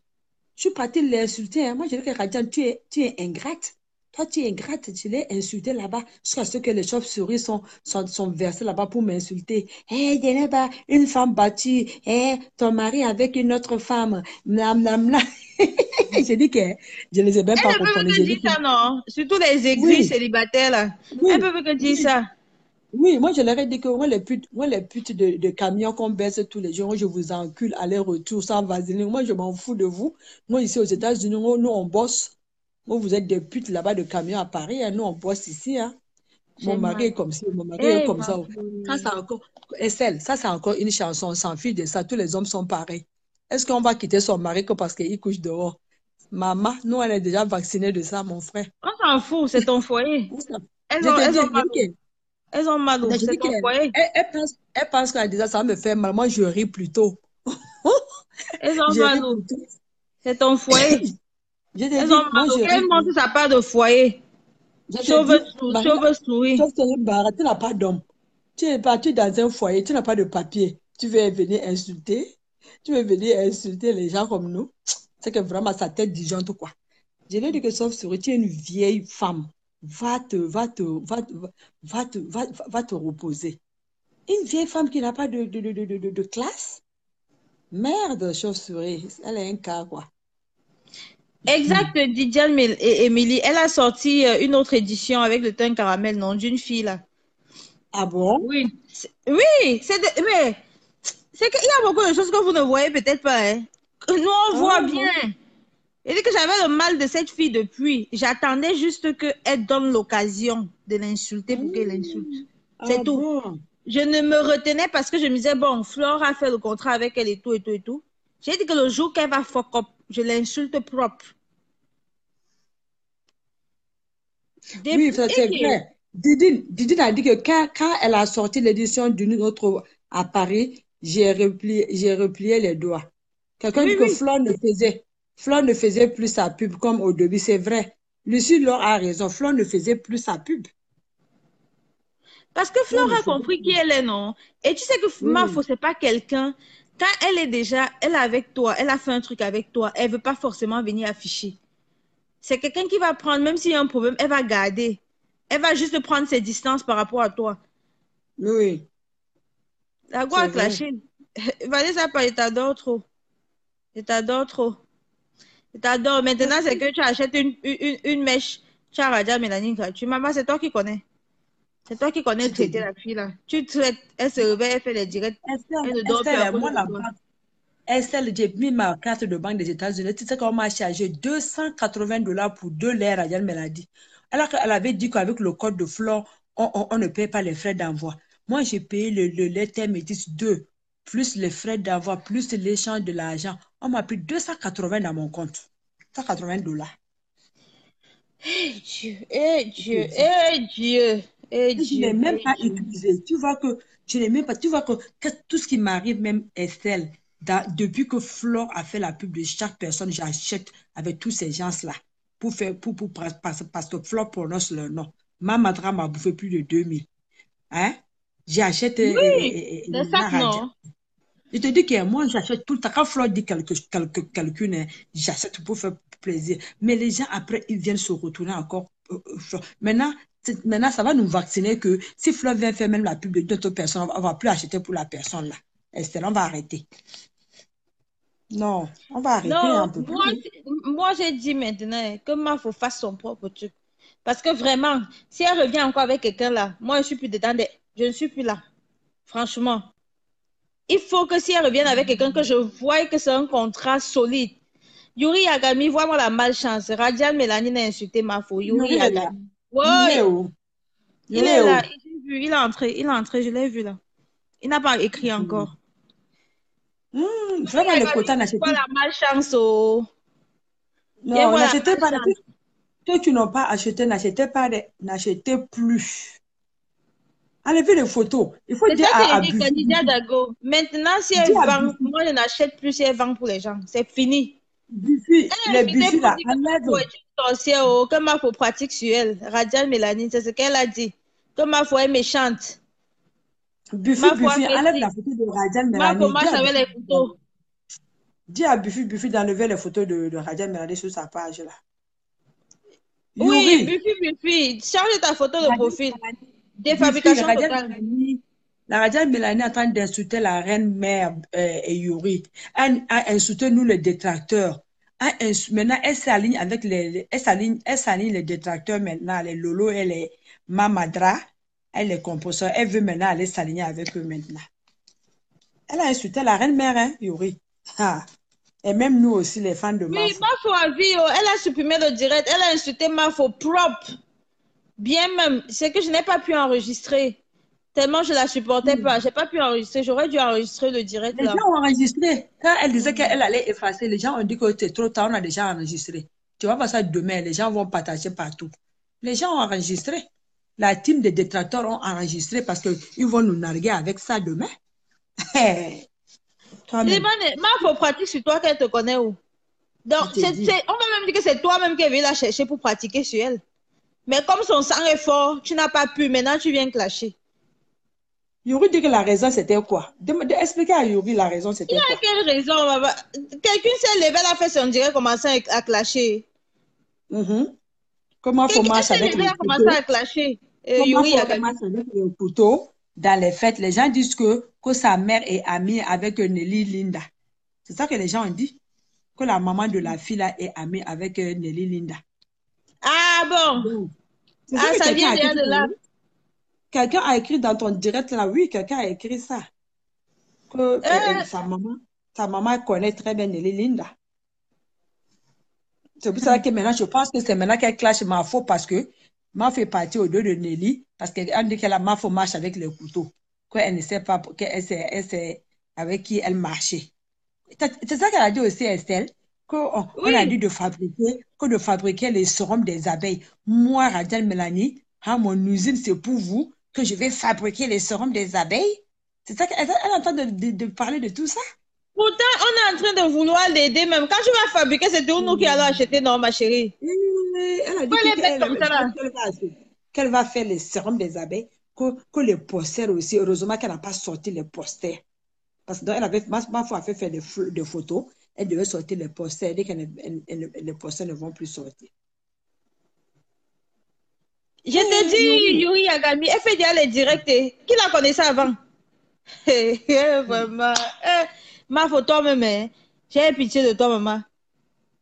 Je suis partie l'insulter. Hein. Moi, je dis que Radian, tu es ingrate. Toi, tu es ingrate. Tu l'as insulté là-bas jusqu'à ce que les chauves-souris sont versés là-bas pour m'insulter. Hé, hey, pas une femme battue. Hey, ton mari avec une autre femme. Nam, nam, nam. J'ai dit que je ne les ai même pas Elle ne peut compris. que dire ça, non? Surtout les aigris Oui, célibataires, là. Elle oui, ne peut que dire oui. ça. Oui, moi je leur ai dit que moi les putes de camions qu'on baisse tous les jours, moi je vous encule aller-retour sans vaseline. Moi je m'en fous de vous. Moi ici aux États-Unis, nous on bosse. Moi vous êtes des putes là-bas de camions à Paris, hein. Nous on bosse ici. Hein. Mon J'ai mari mal. est comme ça, mon mari est Eh, comme ma ça. Ça c'est fille. encore, Estelle, ça c'est encore une chanson, on s'en fiche de ça. Tous les hommes sont pareils. Est-ce qu'on va quitter son mari que parce qu'il couche dehors? Maman, nous on est déjà vaccinés de ça, mon frère. On s'en fout, c'est ton foyer. Je te Elles ont mal. dis, Elles ont mal, je c'est dis ton foyer. elle pense qu'elle disait ça me fait mal. Moi, je ris plutôt. Elles ont Je mal. ris plutôt. C'est ton foyer. Je te Elles ont dis, mal. moi, je ris Qu'elles montrent plutôt. sa part de foyer. Je te dis, Chauve-souris. tu n'as pas d'homme. Tu es parti dans un foyer, tu n'as pas de papier. Tu veux venir insulter. Tu veux venir insulter les gens comme nous. C'est que vraiment, sa tête disjoncte quoi. Je lui ai dit que sauf souris, tu es une vieille femme. Va te reposer. Une vieille femme qui n'a pas de classe. Merde, chauve-souris. Elle est un cas, quoi. Exact, Didiane et Émilie. Elle a sorti une autre édition avec le teint caramel, non, d'une fille, là. Ah bon? Oui. Oui, mais c'est qu'il y a beaucoup de choses que vous ne voyez peut-être pas, hein. Nous, on voit bien. Et dit que j'avais le mal de cette fille depuis. J'attendais juste qu'elle donne l'occasion de l'insulter pour qu'elle l'insulte. C'est tout. Bon. Je ne me retenais parce que je me disais, bon, Flore a fait le contrat avec elle et tout, et tout, et tout. J'ai dit que le jour qu'elle va fuck up, je l'insulte propre. Oui, c'est vrai. Didine a dit que quand elle a sorti l'édition d'une autre à Paris, j'ai replié les doigts. Quelqu'un dit que Flore ne faisait plus sa pub comme au début. C'est vrai. Lucie Laure a raison. Flore ne faisait plus sa pub. Parce que Flore a compris qui elle est, non? Et tu sais que Mafo, c'est pas quelqu'un. Quand elle est déjà, elle est avec toi, elle a fait un truc avec toi, elle veut pas forcément venir afficher. C'est quelqu'un qui va prendre, même s'il y a un problème, elle va garder. Elle va juste prendre ses distances par rapport à toi. Oui. La go a clashé. Vanessa, je t'adore trop. Je t'adore trop. Je t'adore. Maintenant, c'est que tu achètes une mèche. Tu as Raja Mélanie gratuit. Maman, c'est toi qui connais. C'est toi qui connais traiter la fille là. Tu traites, elle se réveille, elle fait les directs. Elle ne dort plus à cause de toi. Estelle, j'ai mis ma carte de banque des États-Unis. Tu sais qu'on m'a chargé $280 pour 2 laits Radian Mélanie. Alors qu'elle avait dit qu'avec le code de Flore, on ne paye pas les frais d'envoi. Moi, j'ai payé le lait Métis 2, plus les frais d'envoi, plus l'échange de l'argent. On m'a pris 280 dans mon compte. $180. Dieu, Je Dieu, te dis. Dieu, Je n'ai Dieu, même pas Dieu. utilisé. Tu vois que je n'ai même pas. Tu vois que tout ce qui m'arrive, même Estelle, depuis que Flore a fait la pub de chaque personne, j'achète avec tous ces gens-là pour faire parce que Flore prononce leur nom. Ma madra m'a bouffé plus de 2000. Hein? J'achète Oui, des la sacs, radio. non. Je te dis que moi, j'achète tout le temps. Quand Flore dit quelqu'un, hein, j'achète pour faire plaisir. Mais les gens, après, ils viennent se retourner encore. Maintenant, ça va nous vacciner que si Flore vient faire même la pub de d'autres personnes, on ne va plus acheter pour la personne là. Estelle, on va arrêter. Non, on va arrêter Non, un peu plus. moi j'ai dit maintenant que Mafo fasse son propre truc. Parce que vraiment, si elle revient encore avec quelqu'un là, moi je suis plus dedans, je ne suis plus là. Franchement. Il faut que si elle revienne avec quelqu'un que je vois que c'est un contrat solide. Yuri Yagami, vois-moi la malchance. Radial Mélanie n'a insulté Mafo. Yuri Yuri est là. Yagami. Yuri est Oui, où? il Yuri est est là. où? Il est entré, je l'ai vu là. Il n'a pas écrit encore. Vraiment, le quota Yagami, n'acheter. vois la malchance. Oh. Non, Voilà, n'achetez pas. Ceux qui n'ont pas acheté, n'achetez pas, n'achetez plus. Enlevez les photos. Il faut c'est dire ça que à je dis, candidat Dago. Maintenant, si dis elle à vend, moi je n'achète plus si elle vend pour les gens. C'est fini. Buffy, Elle a les insulté Buffy pour là, dire que Mafo enlève. est une sorcière, oh, que Mafo pratique sur elle. Radial Mélanie, c'est ce qu'elle a dit. Que Mafo est méchante. Mafo a Buffy, fait enlève ci. la photo de Radial Mafo Mélanie. marche avec les couteaux. Dis à Buffy d'enlever les photos de Radial Mélanie sur sa page là. Oui, Yuri. Buffy, change ta photo de profil. Buffy, Défabrication totale. La Radial Mélanie est en train d'insulter la reine mère et Yuri. Elle a insulté nous les détracteurs. Maintenant, elle s'aligne avec elle s'aligne les détracteurs maintenant, les Lolo et les Mamadra, elle les composeurs. Elle veut maintenant aller s'aligner avec eux maintenant. Elle a insulté la reine mère, hein, Yuri. Ah. Et même nous aussi, les fans de Oui, Mafo. Mafo a vu, oh, elle a supprimé le direct. Elle a insulté Mafo propre. Bien même. C'est que je n'ai pas pu enregistrer. Tellement je la supportais pas. J'ai pas pu enregistrer. J'aurais dû enregistrer le direct Les là. gens ont enregistré. Quand elle disait qu'elle allait effacer, les gens ont dit que c'est trop tard, on a déjà enregistré. Tu vois pas ça demain, les gens vont partager partout. Les gens ont enregistré. La team des détracteurs ont enregistré parce qu'ils vont nous narguer avec ça demain. Toi-même. Mafo pratique sur toi qu'elle te connaît où? Donc, on va même dire que c'est toi-même qui es venu la chercher pour pratiquer sur elle. Mais comme son sang est fort, tu n'as pas pu. Maintenant, tu viens clasher. Yuri dit que la raison, c'était quoi? Expliquez à Yuri la raison, c'était quoi? Il a quelle raison? Quelqu'un s'est levé, elle a fait son direct, commencé à clasher. Comment faut marcher avec les couteaux? Commencé à clasher. Comment faut marcher avec les couteaux dans les fêtes? Les gens disent que sa mère est amie avec Nelly Linda. C'est ça que les gens ont dit. Que la maman de la fille là est amie avec Nelly Linda. Ah bon? Ah, ça vient de là. Quelqu'un a écrit dans ton direct là, oui, quelqu'un a écrit ça. Que sa maman connaît très bien Nelly Linda. C'est pour ça que maintenant, je pense que c'est maintenant qu'elle clash Mafo parce que Mafo est partie au dos de Nelly parce qu'elle dit que la Mafo marche avec les couteaux. Qu'elle ne sait pas qu'elle sait avec qui elle marchait. C'est ça qu'elle a dit aussi, Estelle, qu'on a dit de fabriquer les sérums des abeilles. Moi, Radial Mélanie, mon usine, c'est pour vous que je vais fabriquer les sérums des abeilles. C'est ça qu'elle est en train de parler de tout ça. Pourtant, on est en train de vouloir l'aider même. Quand tu vas fabriquer, c'est nous qui allons acheter, non, ma chérie. Elle a dit qu'elle va faire les sérums des abeilles, que les posters aussi. Heureusement qu'elle n'a pas sorti les posters. Parce que ma foi a fait faire des photos. Elle devait sortir les posters. Elle dit que les posters ne vont plus sortir. Je te dis, Yuri Yagami, elle fait déjà les directs. Qui la connaissait avant? Vraiment. Ma photo même, j'ai pitié de toi, maman.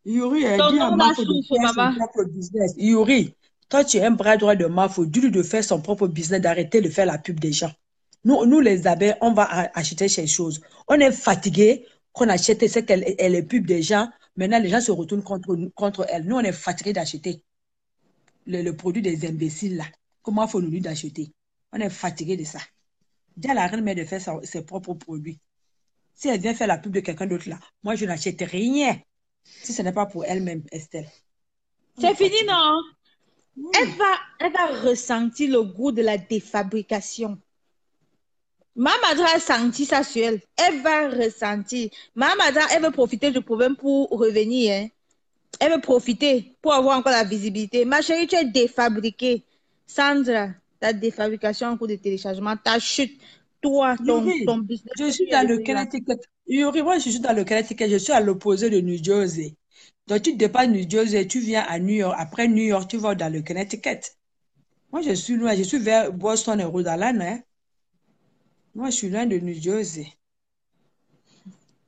Yuri a dit à Mafo de faire son propre business. Yuri, toi, tu es un bras droit de Mafo. Dis-lui de faire son propre business, d'arrêter de faire la pub des gens. Nous, les abeilles, on va acheter ces choses. On est fatigué qu'on achète ce qu'elle est pub des gens. Maintenant, les gens se retournent contre elle. Nous, on est fatigué d'acheter le produit des imbéciles là. Comment faut nous dire d'acheter? On est fatigué de ça. Dis à la reine mère de faire ses propres produits. Si elle vient faire la pub de quelqu'un d'autre là, moi, je n'achète rien. Si ce n'est pas pour elle-même, Estelle. C'est fini, non? elle va ressentir le goût de la défabrication. Ma madre a senti ça sur elle. Elle va ressentir. Ma madre, elle veut profiter du problème pour revenir. Hein. Elle veut profiter pour avoir encore la visibilité. Ma chérie, tu es défabriquée. Sandra, ta défabrication en cours de téléchargement, ta chute, toi, ton business. Je suis dans le Connecticut. Yuri, moi, je suis dans le Connecticut. Je suis à l'opposé de New Jersey. Donc, tu dépasses New Jersey, tu viens à New York. Après New York, tu vas dans le Connecticut. Moi, je suis loin. Je suis vers Boston et Rhode Island. Hein. Moi, je suis loin de New Jersey.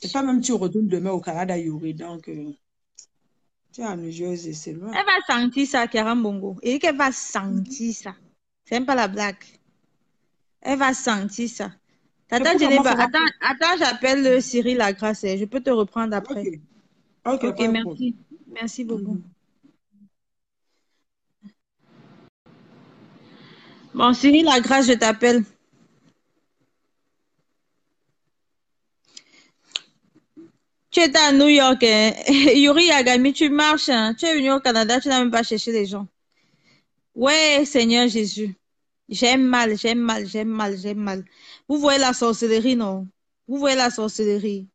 Et pas même tu retournes demain au Canada, Yuri. Donc, tu es à New Jersey, c'est loin. Elle va sentir ça, Karambongo. Et qu'elle va sentir ça. C'est même pas la blague. Elle va sentir ça. Attends, j'appelle Cyril Lagrasse. Je peux te reprendre après. Ok, merci. Merci beaucoup. Bon, Cyril Lagrasse, je t'appelle. Tu es à New York. Hein? Yuri Yagami, tu marches. Hein? Tu es venu au Canada, tu n'as même pas cherché les gens. Ouais, Seigneur Jésus. J'aime mal. Vous voyez la sorcellerie, non? Vous voyez la sorcellerie.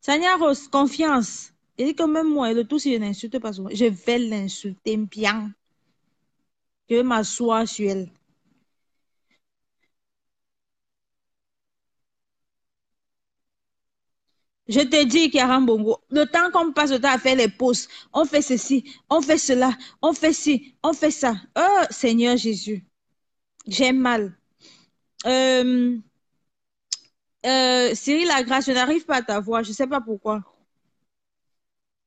Seigneur Rose, confiance. Il dit que même moi, le tout, si je n'insulte pas souvent, je vais l'insulter bien. Je vais m'asseoir sur elle. Je te dis, Karambongo, le temps qu'on passe le temps à faire les pauses, on fait ceci, on fait cela, on fait ci, on fait ça. Oh, Seigneur Jésus, j'ai mal. Cyril Lagrasse, je n'arrive pas à t'avoir, je ne sais pas pourquoi.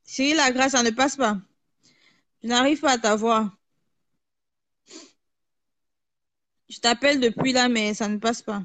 Cyril Lagrasse, ça ne passe pas. Je n'arrive pas à t'avoir. Je t'appelle depuis là, mais ça ne passe pas.